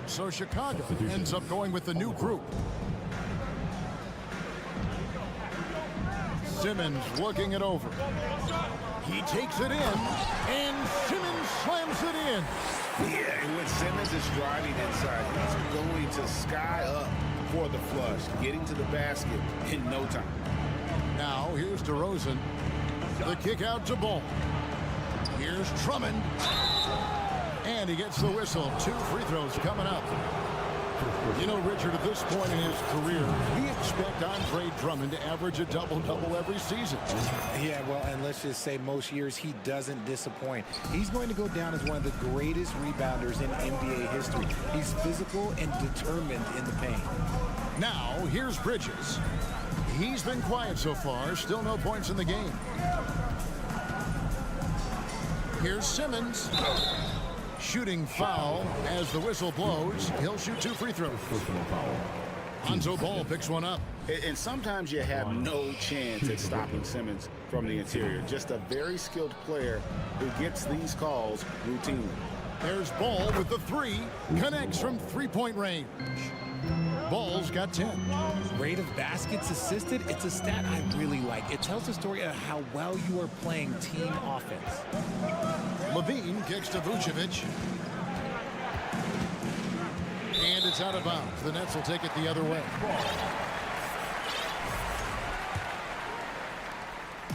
So Chicago ends up going with the new group. Simmons looking it over. He takes it in, and Simmons slams it in. Yeah, and when Simmons is driving inside, he's going to sky up for the flush, getting to the basket in no time. Now, here's DeRozan. The kick out to Ball. Here's Drummond. And And he gets the whistle. 2 free throws coming up. You know, Richard, at this point in his career, we expect Andre Drummond to average a double-double every season. Yeah, well, and let's just say most years he doesn't disappoint. He's going to go down as one of the greatest rebounders in NBA history. He's physical and determined in the paint. Now, here's Bridges. He's been quiet so far. Still no points in the game. Here's Simmons. Shooting foul as the whistle blows. He'll shoot 2 free throws. Lonzo Ball picks one up. And sometimes you have no chance at stopping Simmons from the interior. Just a very skilled player who gets these calls routinely. There's Ball with the 3. Connects from 3-point range. Ball's got 10. Rate of baskets assisted, it's a stat I really like. It tells the story of how well you are playing team offense. Levine kicks to Vucevic. And it's out of bounds. The Nets will take it the other way.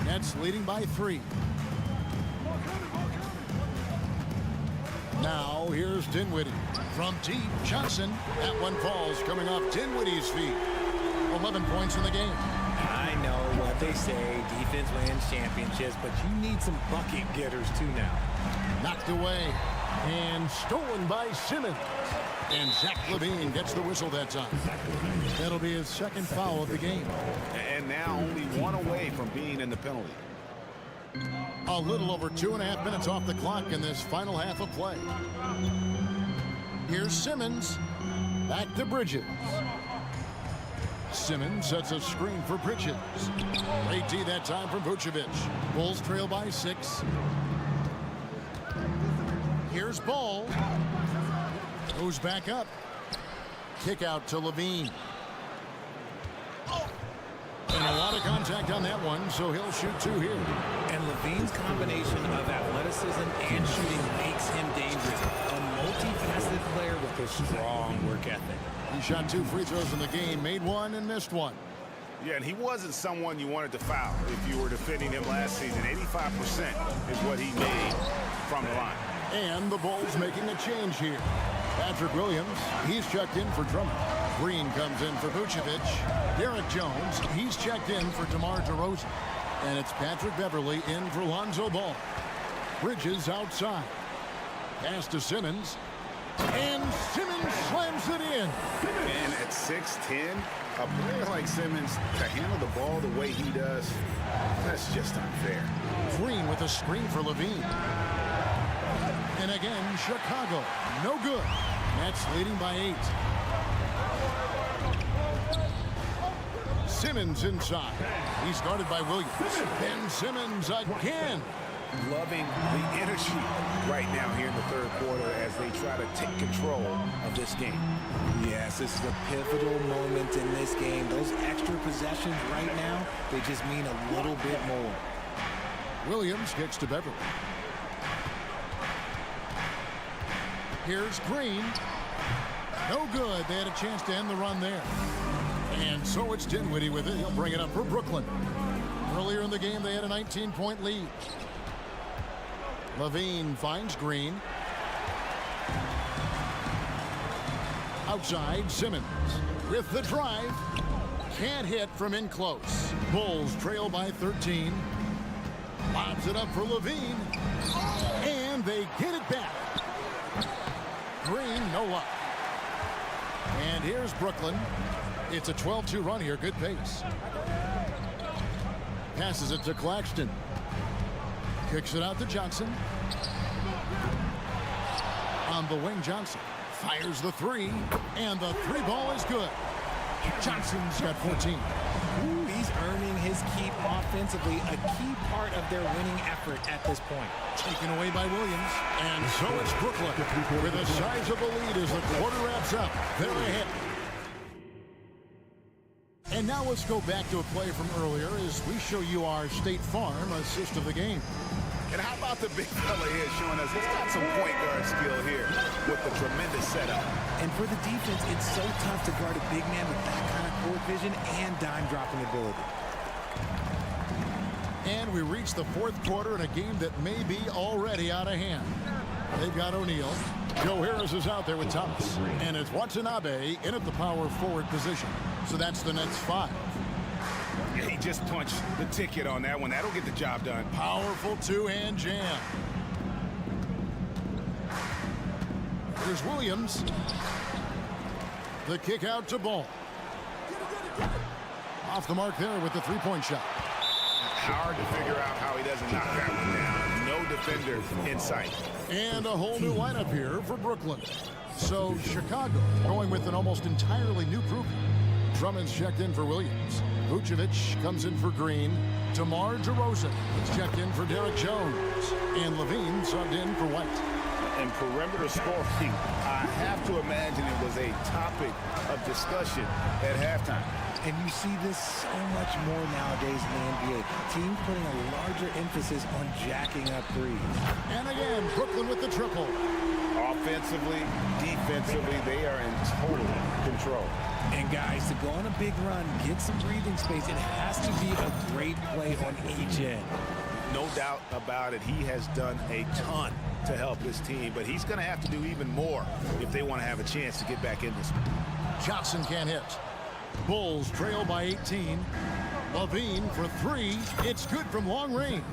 Nets leading by 3. Now here's Dinwiddie. From deep, Johnson. That one falls coming off Dinwiddie's feet. 11 points in the game. I know what they say, defense wins championships, but you need some bucket getters too now. Knocked away and stolen by Simmons. And Zach LaVine gets the whistle that time. That'll be his 2nd foul of the game. And now only 1 away from being in the penalty. A little over 2.5 minutes off the clock in this final half of play. Here's Simmons. Back to Bridges. Simmons sets a screen for Bridges. Great D that time from Vucevic. Bulls trail by 6. Here's Ball. Goes back up. Kick out to Levine. And a lot of contact on that one, so he'll shoot 2 here. And Levine's combination of athleticism and shooting makes him dangerous. A multifaceted player with a strong work ethic. He shot 2 free throws in the game, made 1 and missed 1. Yeah, and he wasn't someone you wanted to foul if you were defending him last season. 85% is what he made from the line. And the Bulls making a change here. Patrick Williams, he's checked in for Drummond. Green comes in for Vucevic. Derek Jones, he's checked in for DeMar DeRozan. And it's Patrick Beverley in for Lonzo Ball. Bridges outside. Pass to Simmons. And Simmons slams it in. And at 6'10", a player like Simmons to handle the ball the way he does, that's just unfair. Green with a screen for Levine. And again, Chicago, no good. Nets leading by 8. Simmons inside. He's guarded by Williams. And Simmons again. Loving the energy right now here in the 3rd quarter as they try to take control of this game. Yes, this is a pivotal moment in this game. Those extra possessions right now, they just mean a little bit more. Williams kicks to Beverly. Here's Green. No good. They had a chance to end the run there. And so it's Dinwiddie with it. He'll bring it up for Brooklyn. Earlier in the game, they had a 19-point lead. Levine finds Green. Outside, Simmons with the drive. Can't hit from in close. Bulls trail by 13. Lobs it up for Levine. And they get it back. Green, no luck. And here's Brooklyn. It's a 12-2 run here. Good pace. Passes it to Claxton. Kicks it out to Johnson. On the wing, Johnson fires the 3. And the 3 ball is good. Johnson's got 14. Ooh, he's earning his keep offensively, a key part of their winning effort at this point. Taken away by Williams. And so it's Brooklyn with a sizable lead as the quarter wraps up. They're ahead. And now let's go back to a play from earlier as we show you our State Farm assist of the game. And how about the big fella here showing us he's got some point guard skill here with the tremendous setup. And for the defense, it's so tough to guard a big man with that kind of court vision and dime dropping ability. And we reach the 4th quarter in a game that may be already out of hand. They've got O'Neal. Joe Harris is out there with Thomas. And it's Watanabe in at the power forward position. So that's the Nets 5. Yeah, he just punched the ticket on that one. That'll get the job done. Powerful two-hand jam. Here's Williams. The kick out to Ball. Off the mark there with the three-point shot. Hard to figure out how he doesn't knock that one down. No defender in sight. And a whole new lineup here for Brooklyn. So Chicago going with an almost entirely new group. Drummond's checked in for Williams. Vucevic comes in for Green. DeMar DeRozan is checked in for Derek Jones. And Levine subbed in for White. And perimeter scoring, I have to imagine it was a topic of discussion at halftime. And you see this so much more nowadays in the NBA. Teams putting a larger emphasis on jacking up threes. And again, Brooklyn with the triple. Offensively, defensively, they are in total control. And guys, to go on a big run, get some breathing space, it has to be a great play on each end. No doubt about it. He has done a ton to help this team, but he's going to have to do even more if they want to have a chance to get back in this one. Johnson can't hit. Bulls trail by 18. Levine for three. It's good from long range.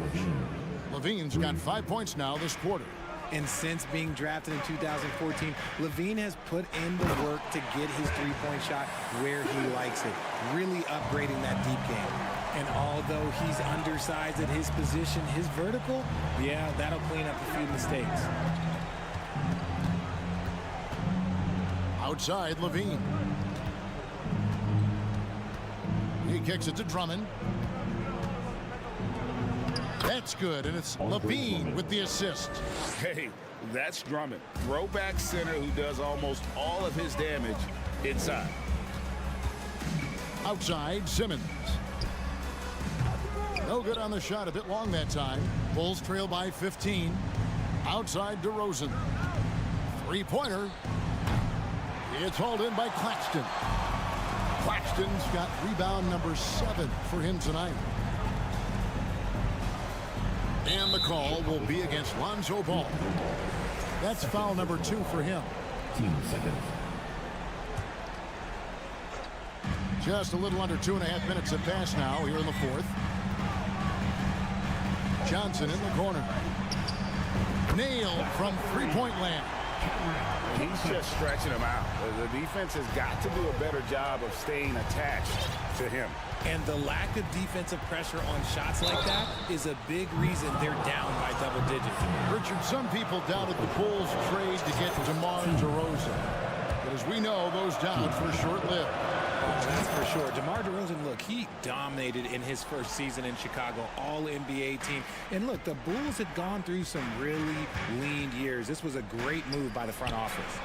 Levine's got 5 points now this quarter. And since being drafted in 2014, Levine has put in the work to get his three-point shot where he likes it, really upgrading that deep game. And although he's undersized at his position, his vertical, yeah, that'll clean up a few mistakes. Outside, Levine. He kicks it to Drummond. That's good, and it's Levine with the assist. Hey, that's Drummond. Throwback center who does almost all of his damage inside. Outside, Simmons. No good on the shot, a bit long that time. Bulls trail by 15. Outside, DeRozan. Three-pointer. It's hauled in by Claxton. Claxton's got rebound number 7 for him tonight. And the call will be against Lonzo Ball. That's foul number 2 for him. Just a little under 2.5 minutes have passed now here in the fourth. Johnson in the corner. Nailed from three-point land. He's just stretching him out. The defense has got to do a better job of staying attached to him. And the lack of defensive pressure on shots like that is a big reason they're down by double digits. Richard, some people doubted the Bulls' trade to get DeMar DeRozan. But as we know, those doubts were short-lived. That's for sure. DeMar DeRozan, look, he dominated in his first season in Chicago, all-NBA team. And look, the Bulls had gone through some really lean years. This was a great move by the front office.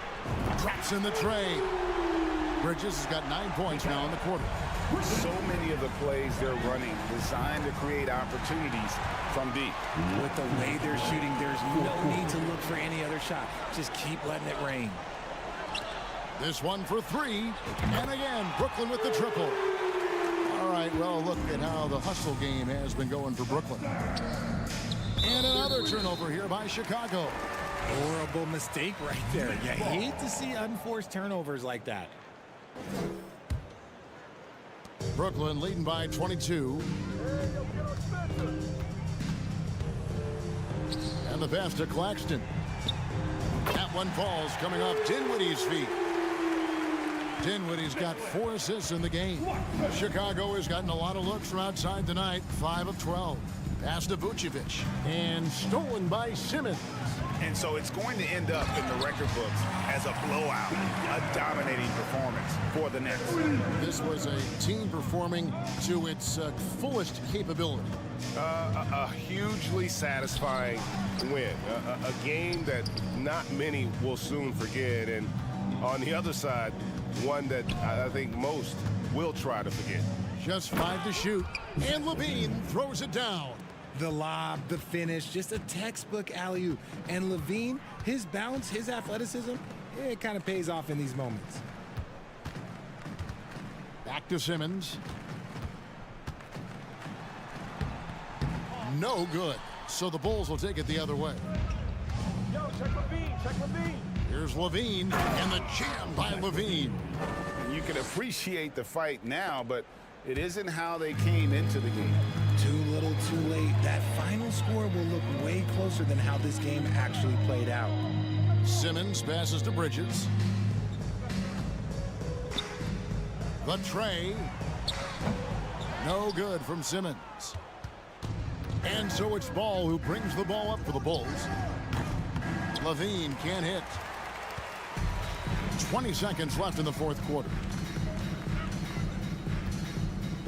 Drops in the trade. Bridges has got 9 points now in the quarter. So many of the plays they're running designed to create opportunities from deep. With the way they're shooting, there's no need to look for any other shot. Just keep letting it rain. This one for 3. And again, Brooklyn with the triple. All right, well, look at how the hustle game has been going for Brooklyn. And another turnover here by Chicago. Horrible mistake right there. You hate to see unforced turnovers like that. Brooklyn leading by 22. And the pass to Claxton. That one falls coming off Dinwiddie's feet. Dinwiddie's got 4 assists in the game. Chicago has gotten a lot of looks from outside tonight. 5 of 12. Pass to Vucevic. And stolen by Simmons. And so it's going to end up in the record books as a blowout, a dominating performance for the Nets. This was a team performing to its fullest capability. A hugely satisfying win. A game that not many will soon forget. And on the other side, one that I think most will try to forget. Just 5 to shoot. And Levine throws it down. The lob, the finish, just a textbook alley-oop. And Levine, his bounce, his athleticism, it kind of pays off in these moments. Back to Simmons. No good. So the Bulls will take it the other way. Here's Levine, and the jam by Levine. You can appreciate the fight now, but it isn't how they came into the game. Too little, too late. That final score will look way closer than how this game actually played out. Simmons passes to Bridges. The tray. No good from Simmons. And so it's Ball who brings the ball up for the Bulls. Levine can't hit. 20 seconds left in the fourth quarter.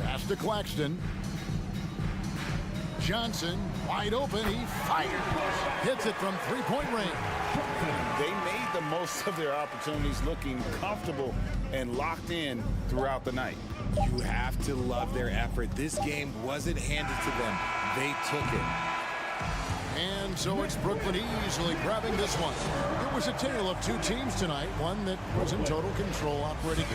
Pass to Claxton. Johnson wide open. He fires. Hits it from three-point range. They made the most of their opportunities, looking comfortable and locked in throughout the night. You have to love their effort. This game wasn't handed to them. They took it. And so it's Brooklyn easily grabbing this one. It was a tale of two teams tonight, one that was in total control operating.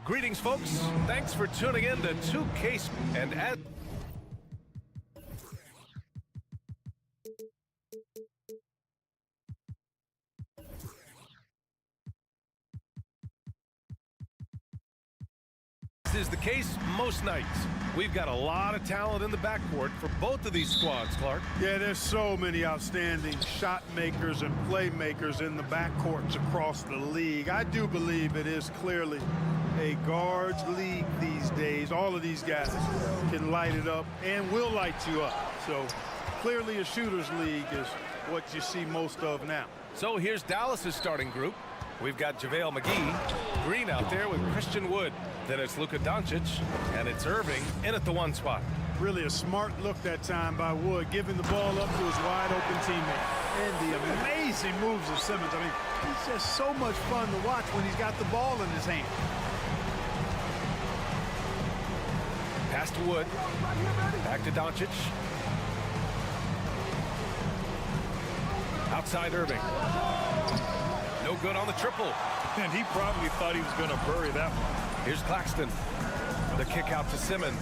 Greetings, folks. Thanks for tuning in to 2K. And as is the case most nights, we've got a lot of talent in the backcourt for both of these squads, Clark. Yeah, there's so many outstanding shot makers and playmakers in the backcourts across the league. I do believe it is clearly a guards league these days. All of these guys can light it up and will light you up. So clearly a shooters league is what you see most of now. So here's Dallas's starting group. We've got JaVale McGee, Green out there with Christian Wood. Then it's Luka Doncic, and it's Irving in at the 1 spot. Really a smart look that time by Wood, giving the ball up to his wide-open teammate. And the amazing moves of Simmons. I mean, he's just so much fun to watch when he's got the ball in his hand. Pass to Wood. Back to Doncic. Outside Irving. No good on the triple. And he probably thought he was going to bury that one. Here's Claxton. The kick out to Simmons.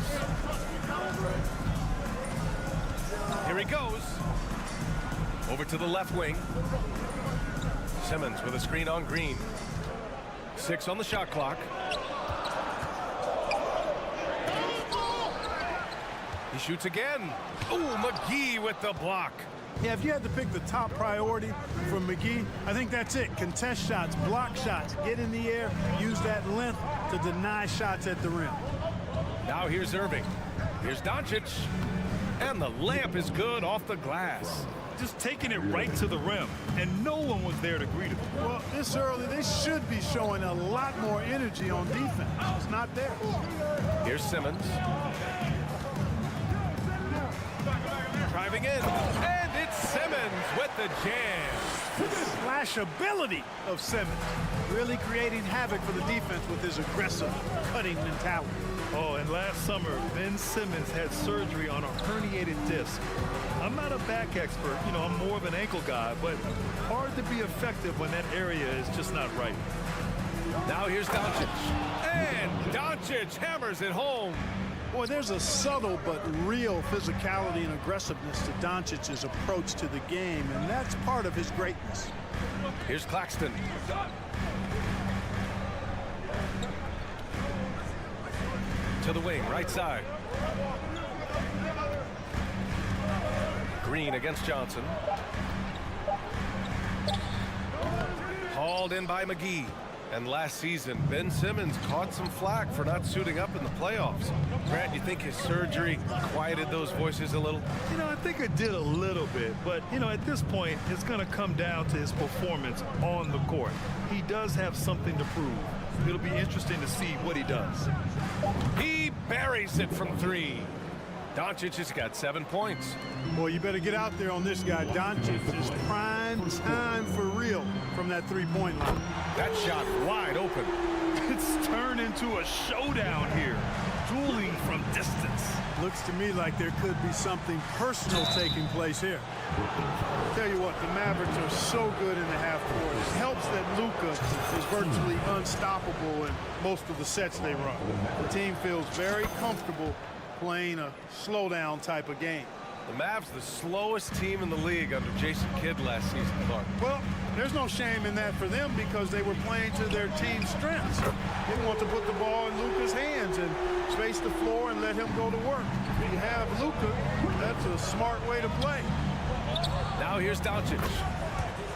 Here he goes. Over to the left wing. Simmons with a screen on Green. 6 on the shot clock. He shoots again. Ooh, McGee with the block. Yeah, if you had to pick the top priority for McGee, I think that's it. Contest shots, block shots, get in the air, use that length to deny shots at the rim. Now here's Irving. Here's Doncic. And the layup is good off the glass. Just taking it right to the rim, and no one was there to greet him. Well, this early, they should be showing a lot more energy on defense. It's not there. Here's Simmons. Driving in, and it's Simmons with the jam. slashability of Simmons, really creating havoc for the defense with his aggressive, cutting mentality. Oh, and last summer, Ben Simmons had surgery on a herniated disc. I'm not a back expert, you know, I'm more of an ankle guy, but hard to be effective when that area is just not right. Now here's Doncic. And Doncic hammers it home. Boy, there's a subtle but real physicality and aggressiveness to Doncic's approach to the game, and that's part of his greatness. Here's Claxton. To the wing, right side. Green against Johnson. Hauled in by McGee. And last season, Ben Simmons caught some flack for not suiting up in the playoffs. Grant, you think his surgery quieted those voices a little? You know, I think it did a little bit, but, you know, at this point, it's going to come down to his performance on the court. He does have something to prove. It'll be interesting to see what he does. He buries it from three. Doncic has got 7 points. Boy, you better get out there on this guy. Doncic is prime time for real from that three-point line. That shot wide open. It's turned into a showdown here. Dueling from distance. Looks to me like there could be something personal taking place here. Tell you what, the Mavericks are so good in the half court. It helps that Luka is virtually unstoppable in most of the sets they run. The team feels very comfortable playing a slowdown type of game. The Mavs, the slowest team in the league under Jason Kidd last season, Clark. Well, there's no shame in that for them because they were playing to their team's strengths. They want to put the ball in Luka's hands and space the floor and let him go to work. If you have Luka, that's a smart way to play. Now here's Doncic.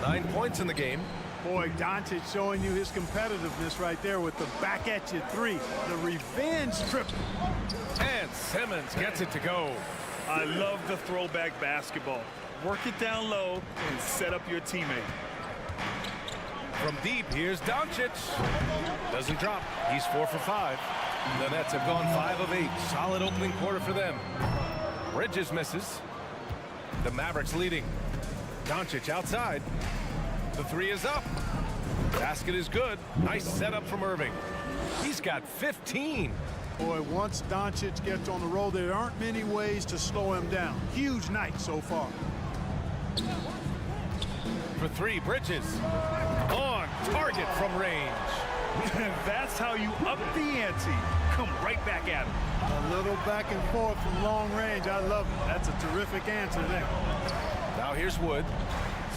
9 points in the game. Boy, Doncic showing you his competitiveness right there with the back at you three. The revenge triple. And Simmons gets it to go. I love the throwback basketball. Work it down low and set up your teammate. From deep, here's Doncic. Doesn't drop. He's 4 for 5. The Nets have gone 5 of 8. Solid opening quarter for them. Bridges misses. The Mavericks leading. Doncic outside. The three is up. Basket is good. Nice setup from Irving. He's got 15. Boy, once Doncic gets on the roll, there aren't many ways to slow him down. Huge night so far. For three, Bridges. On target from range. That's how you up the ante. Come right back at him. A little back and forth from long range. I love it. That's a terrific answer there. Now here's Wood.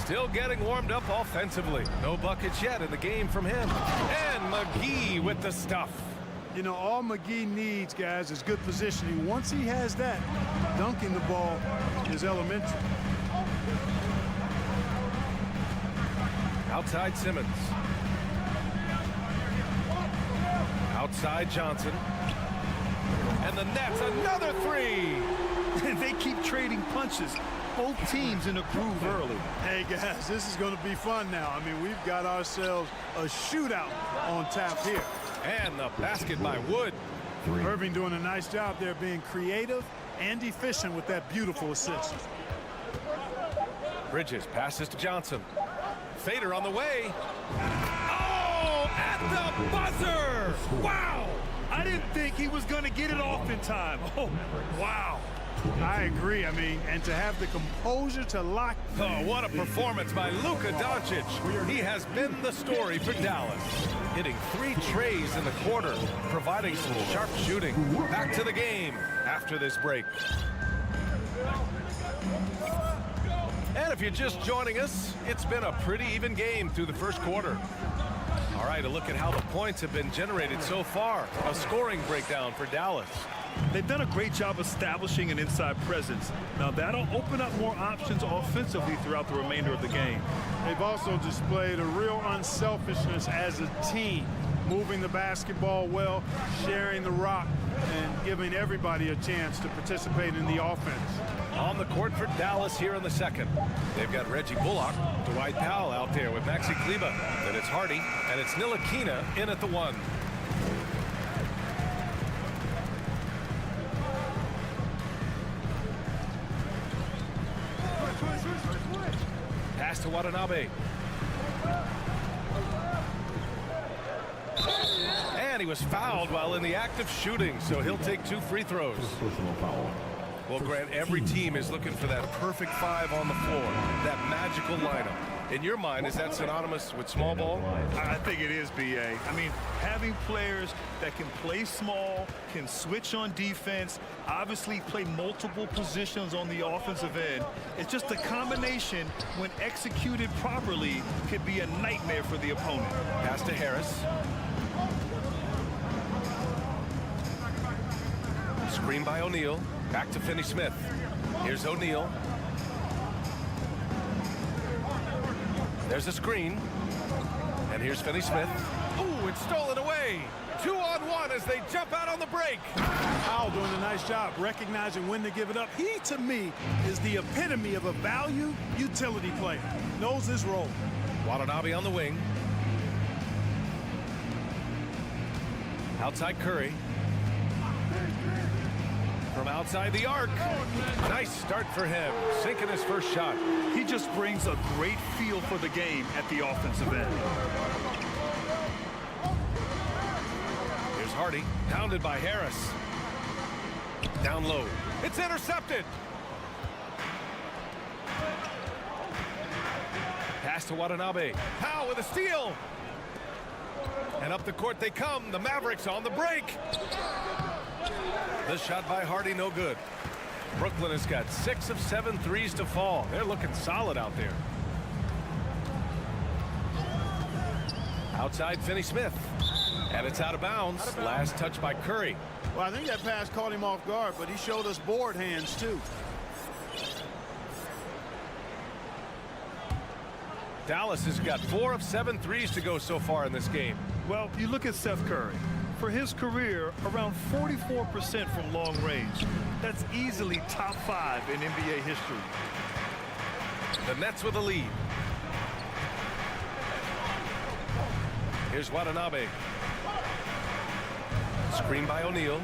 Still getting warmed up offensively. No buckets yet in the game from him. And McGee with the stuff. You know, all McGee needs, guys, is good positioning. Once he has that, dunking the ball is elementary. Outside Simmons. Outside Johnson. And the Nets, another three. They keep trading punches. Both teams in a groove early. Hey, guys, this is going to be fun now. I mean, we've got ourselves a shootout on tap here. And the basket by Wood. Irving doing a nice job there being creative and efficient with that beautiful assist. Bridges passes to Johnson. Fader on the way. Oh, at the buzzer! Wow! I didn't think he was going to get it off in time. Oh, wow. I agree. I mean, and to have the composure to lock. Oh, what a performance by Luka Doncic. He has been the story for Dallas. Hitting 3 trays in the quarter, providing some sharp shooting. Back to the game after this break. And if you're just joining us, it's been a pretty even game through the first quarter. All right, a look at how the points have been generated so far. A scoring breakdown for Dallas. They've done a great job establishing an inside presence. Now that'll open up more options offensively throughout the remainder of the game. They've also displayed a real unselfishness as a team, moving the basketball well, sharing the rock, and giving everybody a chance to participate in the offense. On the court for Dallas here in the second. They've got Reggie Bullock, Dwight Powell out there with Maxi Kleber. Then it's Hardy, and it's Ntilikina in at the 1. Pass to Watanabe. he was fouled while in the act of shooting, so he'll take 2 free throws. Personal foul. Well, Grant, every team is looking for that perfect 5 on the floor, that magical lineup. In your mind, is that synonymous with small ball? I think it is, B.A. I mean, having players that can play small, can switch on defense, obviously play multiple positions on the offensive end. It's just a combination, when executed properly, could be a nightmare for the opponent. Pass to Harris. Screen by O'Neal. Back to Finney-Smith. Here's O'Neal. There's a screen. And here's Finney-Smith. Ooh, it's stolen away. 2-on-1 as they jump out on the break. Powell doing a nice job recognizing when to give it up. He, to me, is the epitome of a value utility player. Knows his role. Watanabe on the wing. Outside Curry. From outside the arc. Nice start for him. Sinking his first shot. He just brings a great feel for the game at the offensive end. Here's Hardy. Pounded by Harris. Down low. It's intercepted. Pass to Watanabe. Powell with a steal. And up the court they come. The Mavericks on the break. The shot by Hardy, no good. Brooklyn has got 6 of 7 threes to fall. They're looking solid out there. Outside Finney-Smith. And it's out of bounds. Last touch by Curry. Well, I think that pass caught him off guard, but he showed us board hands, too. Dallas has got 4 of 7 threes to go so far in this game. Well, you look at Seth Curry. For his career, around 44% from long range. That's easily top 5 in NBA history. The Nets with a lead. Here's Watanabe. Screen by O'Neal.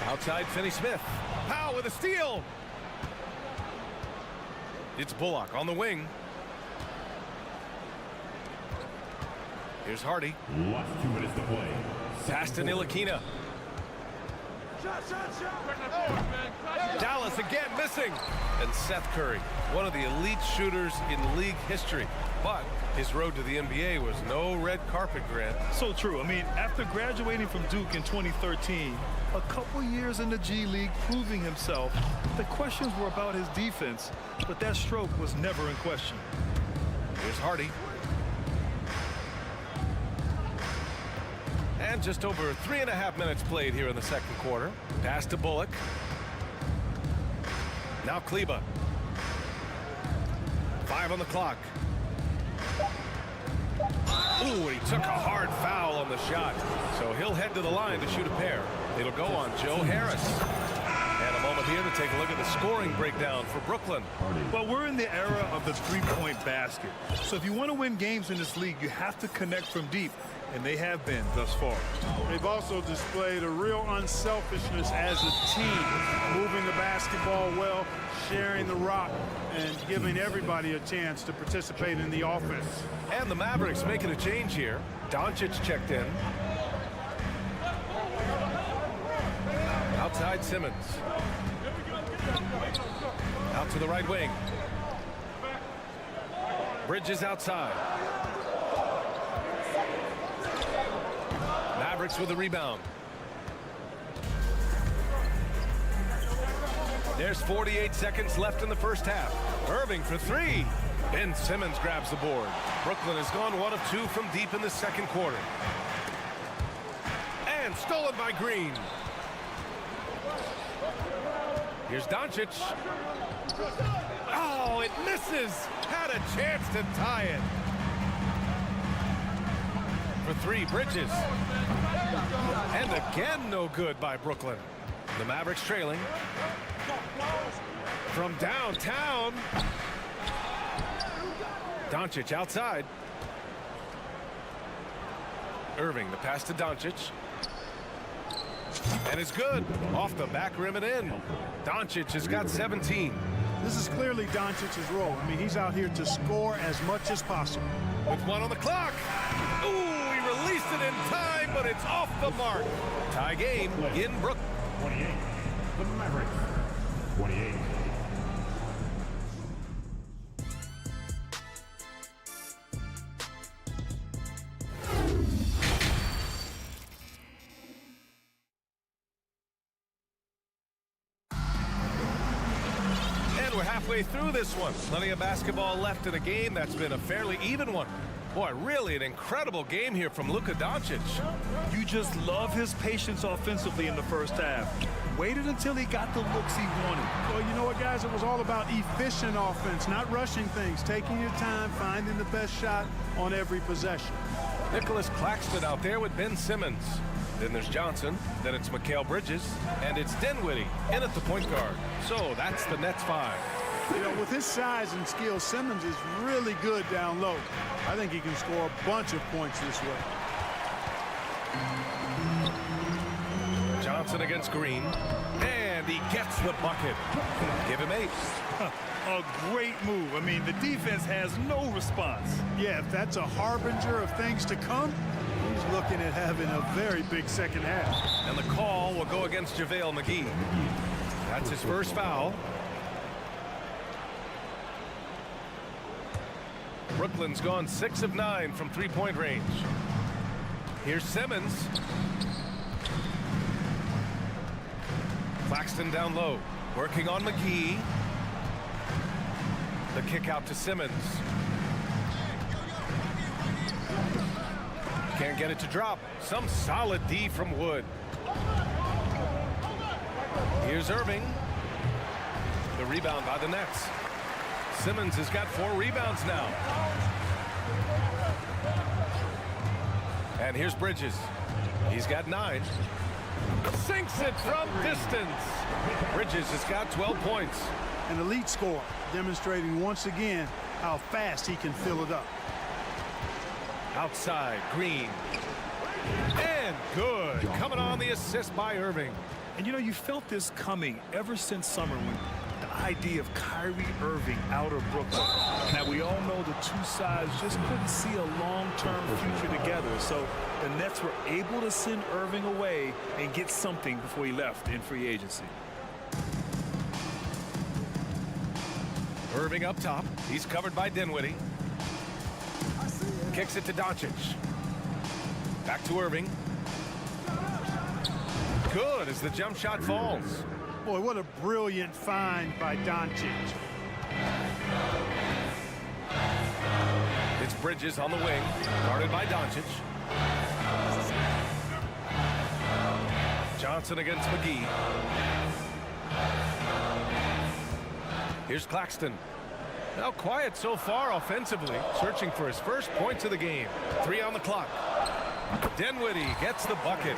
Outside Finney-Smith. Powell with a steal. It's Bullock on the wing. Here's Hardy. Last 2 minutes to play. Pass to Ntilikina. Dallas again missing. And Seth Curry, one of the elite shooters in league history. But his road to the NBA was no red carpet, Grant. So true. I mean, after graduating from Duke in 2013, a couple years in the G League proving himself, the questions were about his defense, but that stroke was never in question. Here's Hardy. And just over 3.5 minutes played here in the second quarter. Pass to Bullock. Now Kleba. 5 on the clock. Ooh, he took a hard foul on the shot. So he'll head to the line to shoot a pair. It'll go on Joe Harris. And a moment here to take a look at the scoring breakdown for Brooklyn. Well, we're in the era of the three-point basket. So if you want to win games in this league, you have to connect from deep. And they have been thus far. They've also displayed a real unselfishness as a team, moving the basketball well, sharing the rock, and giving everybody a chance to participate in the offense. And the Mavericks making a change here. Doncic checked in. Outside Simmons. Out to the right wing. Bridges outside. Mavericks with a rebound. There's 48 seconds left in the first half. Irving for 3. Ben Simmons grabs the board. Brooklyn has gone 1 of 2 from deep in the second quarter. And stolen by Green. Here's Doncic. Oh, it misses. Had a chance to tie it. For 3, Bridges. And again, no good by Brooklyn. The Mavericks trailing. From downtown. Doncic outside. Irving, the pass to Doncic. And it's good. Off the back rim and in. Doncic has got 17. This is clearly Doncic's role. I mean, he's out here to score as much as possible. With 1 on the clock. Ooh, he released it in time, but it's off the mark. Tie game in Brooklyn. 28. The Mavericks. 28. We're halfway through this one. Plenty of basketball left in a game that's been a fairly even one. Boy, really an incredible game here from Luka Doncic. You just love his patience offensively in the first half. Waited until he got the looks he wanted. Well, you know what, guys? It was all about efficient offense, not rushing things, taking your time, finding the best shot on every possession. Nicholas Claxton out there with Ben Simmons. Then there's Johnson, then it's Mikal Bridges, and it's Dinwiddie in at the point guard. So that's the Nets 5. You know, with his size and skill, Simmons is really good down low. I think he can score a bunch of points this way. Johnson against Green, and he gets the bucket. Give him 8. A great move. I mean, the defense has no response. Yeah, if that's a harbinger of things to come, he's looking at having a very big second half. And the call will go against JaVale McGee. That's his first foul. Brooklyn's gone 6 of 9 from three-point range. Here's Simmons. Claxton down low, working on McGee. The kick out to Simmons. Can't get it to drop. Some solid D from Wood. Here's Irving. The rebound by the Nets. Simmons has got 4 rebounds now. And here's Bridges. He's got 9. Sinks it from distance. Bridges has got 12 points. An elite scorer, demonstrating once again how fast he can fill it up. Outside, Green. And good. Coming on the assist by Irving. And you know, you felt this coming ever since summer when the idea of Kyrie Irving out of Brooklyn. Now, we all know the two sides just couldn't see a long-term future together. So the Nets were able to send Irving away and get something before he left in free agency. Irving up top. He's covered by Dinwiddie. Kicks it to Doncic. Back to Irving. Good as the jump shot falls. Boy, what a brilliant find by Doncic. It's Bridges on the wing, guarded by Doncic. Johnson against McGee. Here's Claxton. Now quiet so far offensively, searching for his first points of the game. 3 on the clock. Dinwiddie gets the bucket.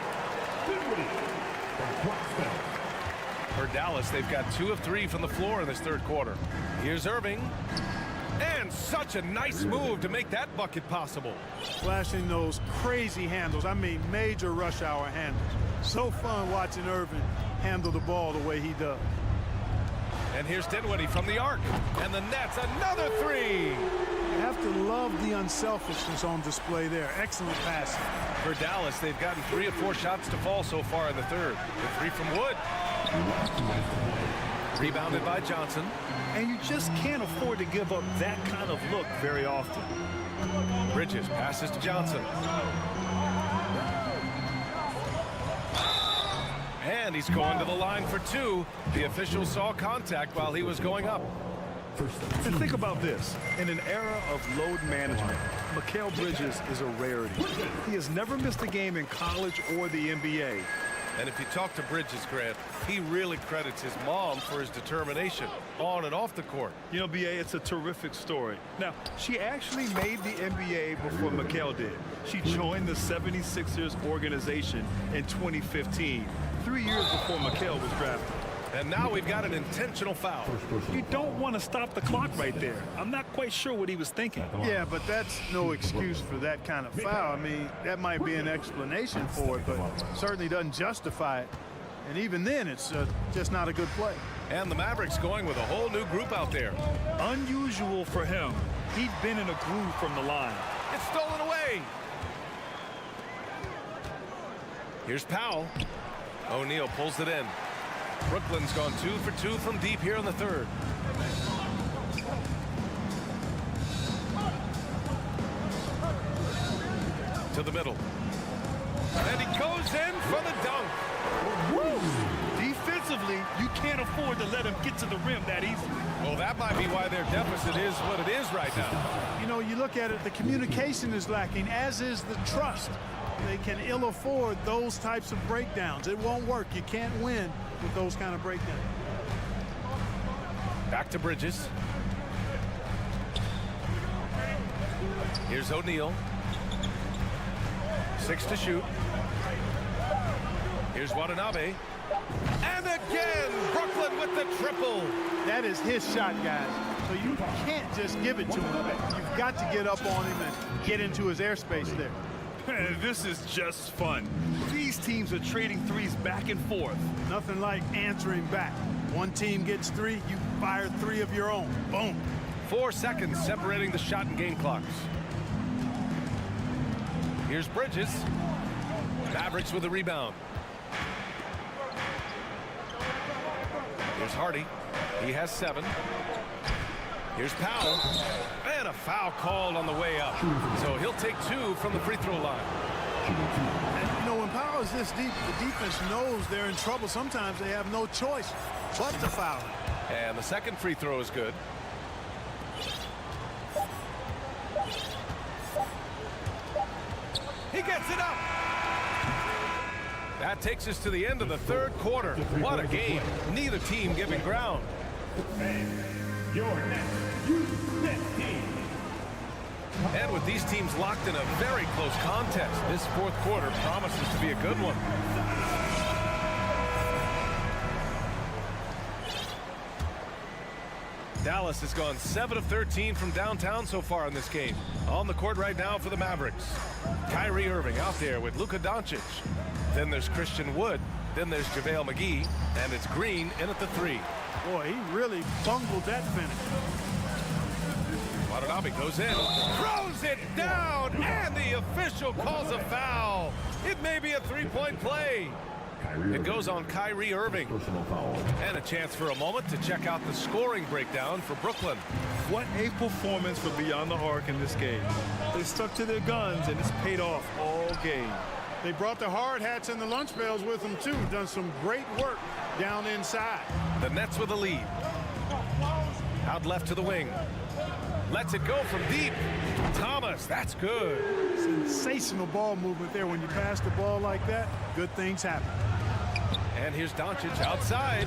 For Dallas, they've got 2 of 3 from the floor in this third quarter. Here's Irving. And such a nice move to make that bucket possible. Flashing those crazy handles. I mean, major rush hour handles. So fun watching Irving handle the ball the way he does. And here's Dinwiddie from the arc. And the Nets, another 3. You have to love the unselfishness on display there. Excellent passing. For Dallas, they've gotten 3 of 4 shots to fall so far in the third. The 3 from Wood. Rebounded by Johnson. And you just can't afford to give up that kind of look very often. Bridges passes to Johnson. And he's going to the line for 2. The official saw contact while he was going up. And think about this. In an era of load management, Mikal Bridges is a rarity. He has never missed a game in college or the NBA. And if you talk to Bridges, Grant, he really credits his mom for his determination on and off the court. You know, B.A., it's a terrific story. Now, she actually made the NBA before Mikal did. She joined the 76ers organization in 2015, 3 years before Mikal was drafted. And now we've got an intentional foul. You don't want to stop the clock right there. I'm not quite sure what he was thinking. Yeah, but that's no excuse for that kind of foul. I mean, that might be an explanation for it, but certainly doesn't justify it. And even then, it's just not a good play. And the Mavericks going with a whole new group out there. Unusual for him. He'd been in a groove from the line. It's stolen away. Here's Powell. O'Neal pulls it in. Brooklyn's gone 2 for 2 from deep here in the third. To the middle. And he goes in for the dunk. Woo! Defensively, you can't afford to let him get to the rim that easily. Well, that might be why their deficit is what it is right now. You know, you look at it, the communication is lacking, as is the trust. They can ill afford those types of breakdowns. It won't work. You can't win with those kind of breakdowns. Back to Bridges. Here's O'Neal. 6 to shoot. Here's Watanabe. And again, Brooklyn with the triple. That is his shot, guys. So you can't just give it to him. You've got to get up on him and get into his airspace there. This is just fun. These teams are trading threes back and forth. Nothing like answering back. One team gets 3, you fire 3 of your own. Boom. 4 seconds separating the shot and game clocks. Here's Bridges. Mavericks with a rebound. Here's Hardy. He has 7. Here's Powell. And a foul called on the way up. So he'll take 2 from the free throw line. And, you know, when Powell is this deep, the defense knows they're in trouble. Sometimes they have no choice but to foul him. And the second free throw is good. He gets it up. That takes us to the end of the third quarter. What a game. Neither team giving ground. Your next team. And with these teams locked in a very close contest, this fourth quarter promises to be a good one. Dallas has gone 7 of 13 from downtown so far in this game. On the court right now for the Mavericks. Kyrie Irving out there with Luka Doncic. Then there's Christian Wood. Then there's JaVale McGee. And it's Green in at the 3. Boy, he really bungled that finish. Watanabe goes in, throws it down, and the official calls a foul. It may be a 3-point play. It goes on Kyrie Irving. And a chance for a moment to check out the scoring breakdown for Brooklyn. What a performance for Beyond the Arc in this game. They stuck to their guns, and it's paid off all game. They brought the hard hats and the lunch bells with them, too. Done some great work down inside. The Nets with the lead. Out left to the wing. Lets it go from deep. Thomas, that's good. Sensational ball movement there. When you pass the ball like that, good things happen. And here's Doncic outside.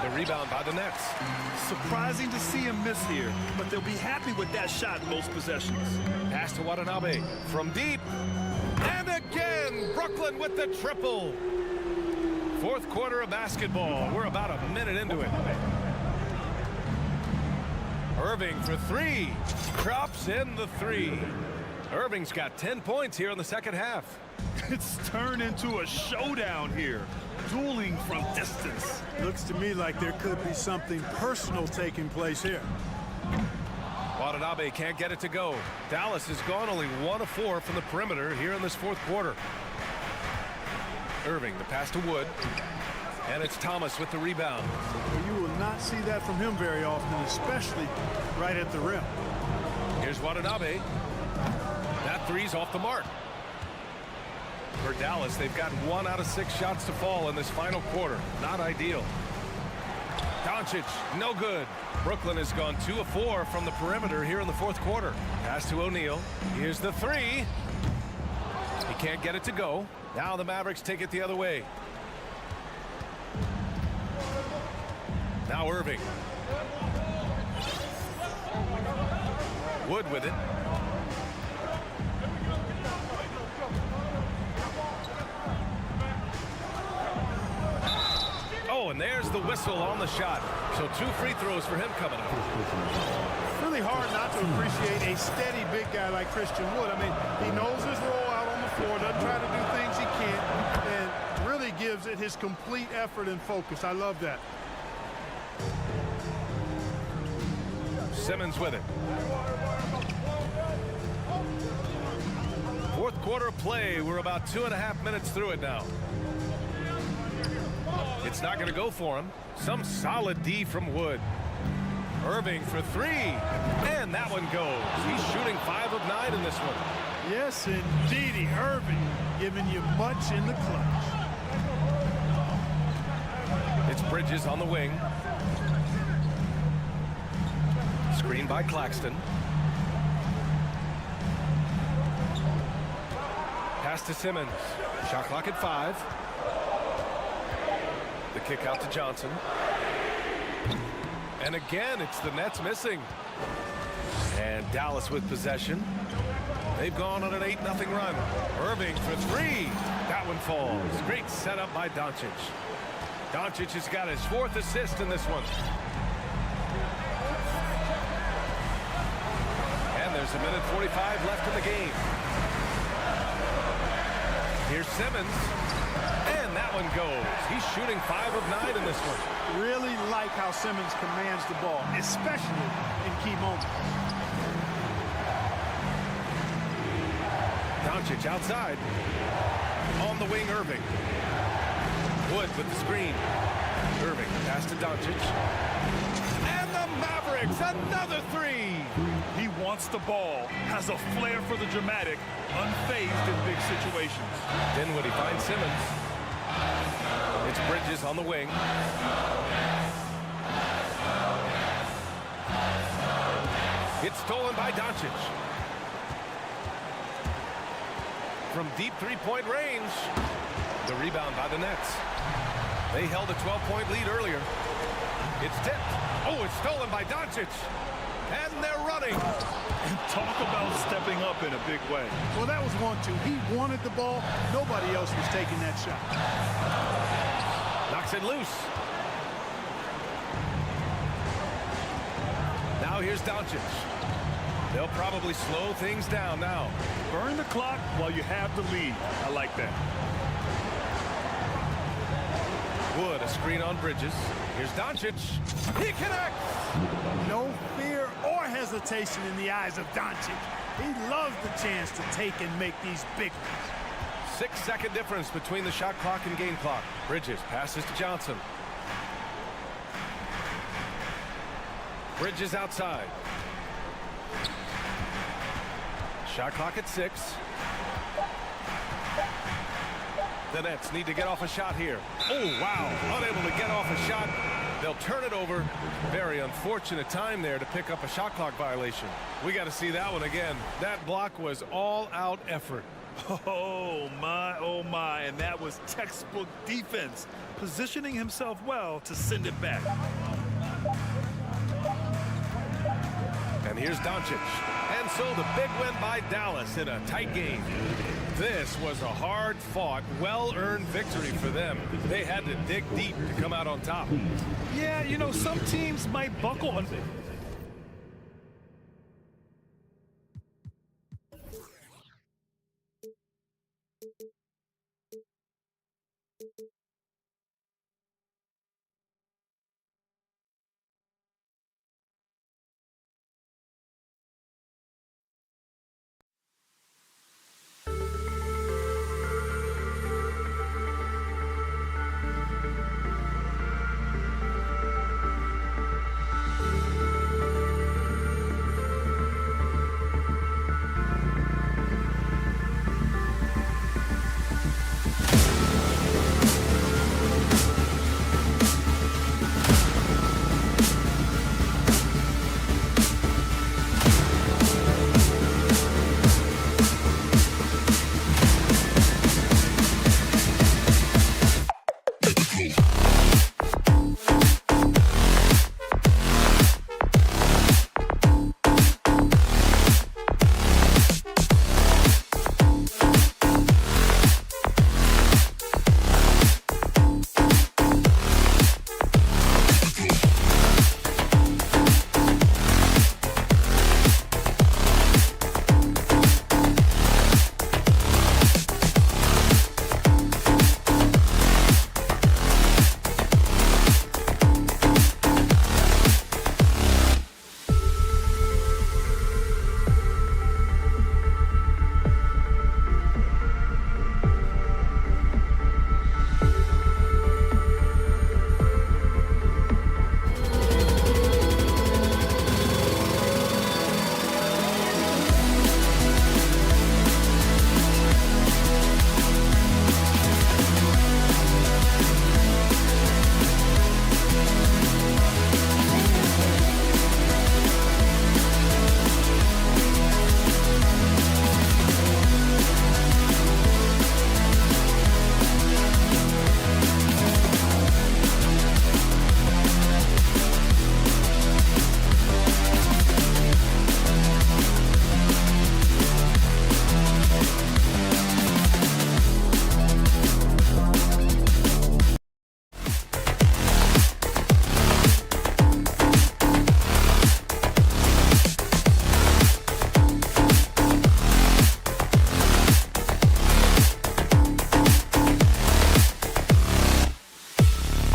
The rebound by the Nets. Surprising to see him miss here, but they'll be happy with that shot most possessions. Pass to Watanabe from deep. And again, Brooklyn with the triple. Fourth quarter of basketball. We're about a minute into it. Irving for 3. Drops in the 3. Irving's got 10 points here in the second half. It's turned into a showdown here. Dueling from distance. Looks to me like there could be something personal taking place here. Watanabe can't get it to go. Dallas has gone only 1 of 4 from the perimeter here in this fourth quarter. Irving, the pass to Wood. And it's Thomas with the rebound. You will not see that from him very often, especially right at the rim. Here's Watanabe. That 3's off the mark. For Dallas, they've got 1 out of 6 shots to fall in this final quarter. Not ideal. Doncic, no good. Brooklyn has gone 2 of 4 from the perimeter here in the fourth quarter. Pass to O'Neal. Here's the 3. He can't get it to go. Now the Mavericks take it the other way. Now Irving. Wood with it. Oh, and there's the whistle on the shot. So 2 free throws for him coming up. Really hard not to appreciate a steady big guy like Christian Wood. I mean, he knows his role out on the floor, doesn't try to do things he can't, and really gives it his complete effort and focus. I love that. Simmons with it. Fourth quarter play. We're about 2.5 minutes through it now. It's not going to go for him. Some solid D from Wood. Irving for three. And that one goes. He's shooting 5 of 9 in this one. Yes, indeedy. Irving giving you much in the clutch. It's Bridges on the wing. Screen by Claxton. Pass to Simmons. Shot clock at 5. The kick out to Johnson. And again, it's the Nets missing. And Dallas with possession. They've gone on an 8-0 run. Irving for three. That one falls. Great setup by Doncic. Doncic has got his 4th assist in this one. And there's 1:45 left in the game. Here's Simmons. And that one goes. He's shooting 5 of 9 in this one. Really like how Simmons commands the ball, especially in key moments. Doncic outside. On the wing, Irving. Wood with the screen. Irving pass to Doncic. And the Mavericks, another three. He wants the ball, has a flair for the dramatic, unfazed in big situations. Dinwiddie finds Simmons. It's Bridges on the wing. It's stolen by Doncic. From deep three-point range. The rebound by the Nets. They held a 12-point lead earlier. It's tipped. Oh, it's stolen by Doncic. And they're running. And talk about stepping up in a big way. Well, that was 1-2. He wanted the ball. Nobody else was taking that shot. Knocks it loose. Now here's Doncic. They'll probably slow things down now. Burn the clock while you have the lead. I like that. Wood, a screen on Bridges. Here's Doncic. He connects. No fear or hesitation in the eyes of Doncic. He loves the chance to take and make these big ones. 6-second difference between the shot clock and game clock. Bridges passes to Johnson. Bridges outside. Shot clock at 6. The Nets need to get off a shot here. Oh, wow. Unable to get off a shot. They'll turn it over. Very unfortunate time there to pick up a shot clock violation. We got to see that one again. That block was all-out effort. Oh, my. And that was textbook defense. Positioning himself well to send it back. And here's Doncic. And so the big win by Dallas in a tight game. This was a hard-fought, well-earned victory for them. They had to dig deep to come out on top. Yeah, you know, some teams might buckle on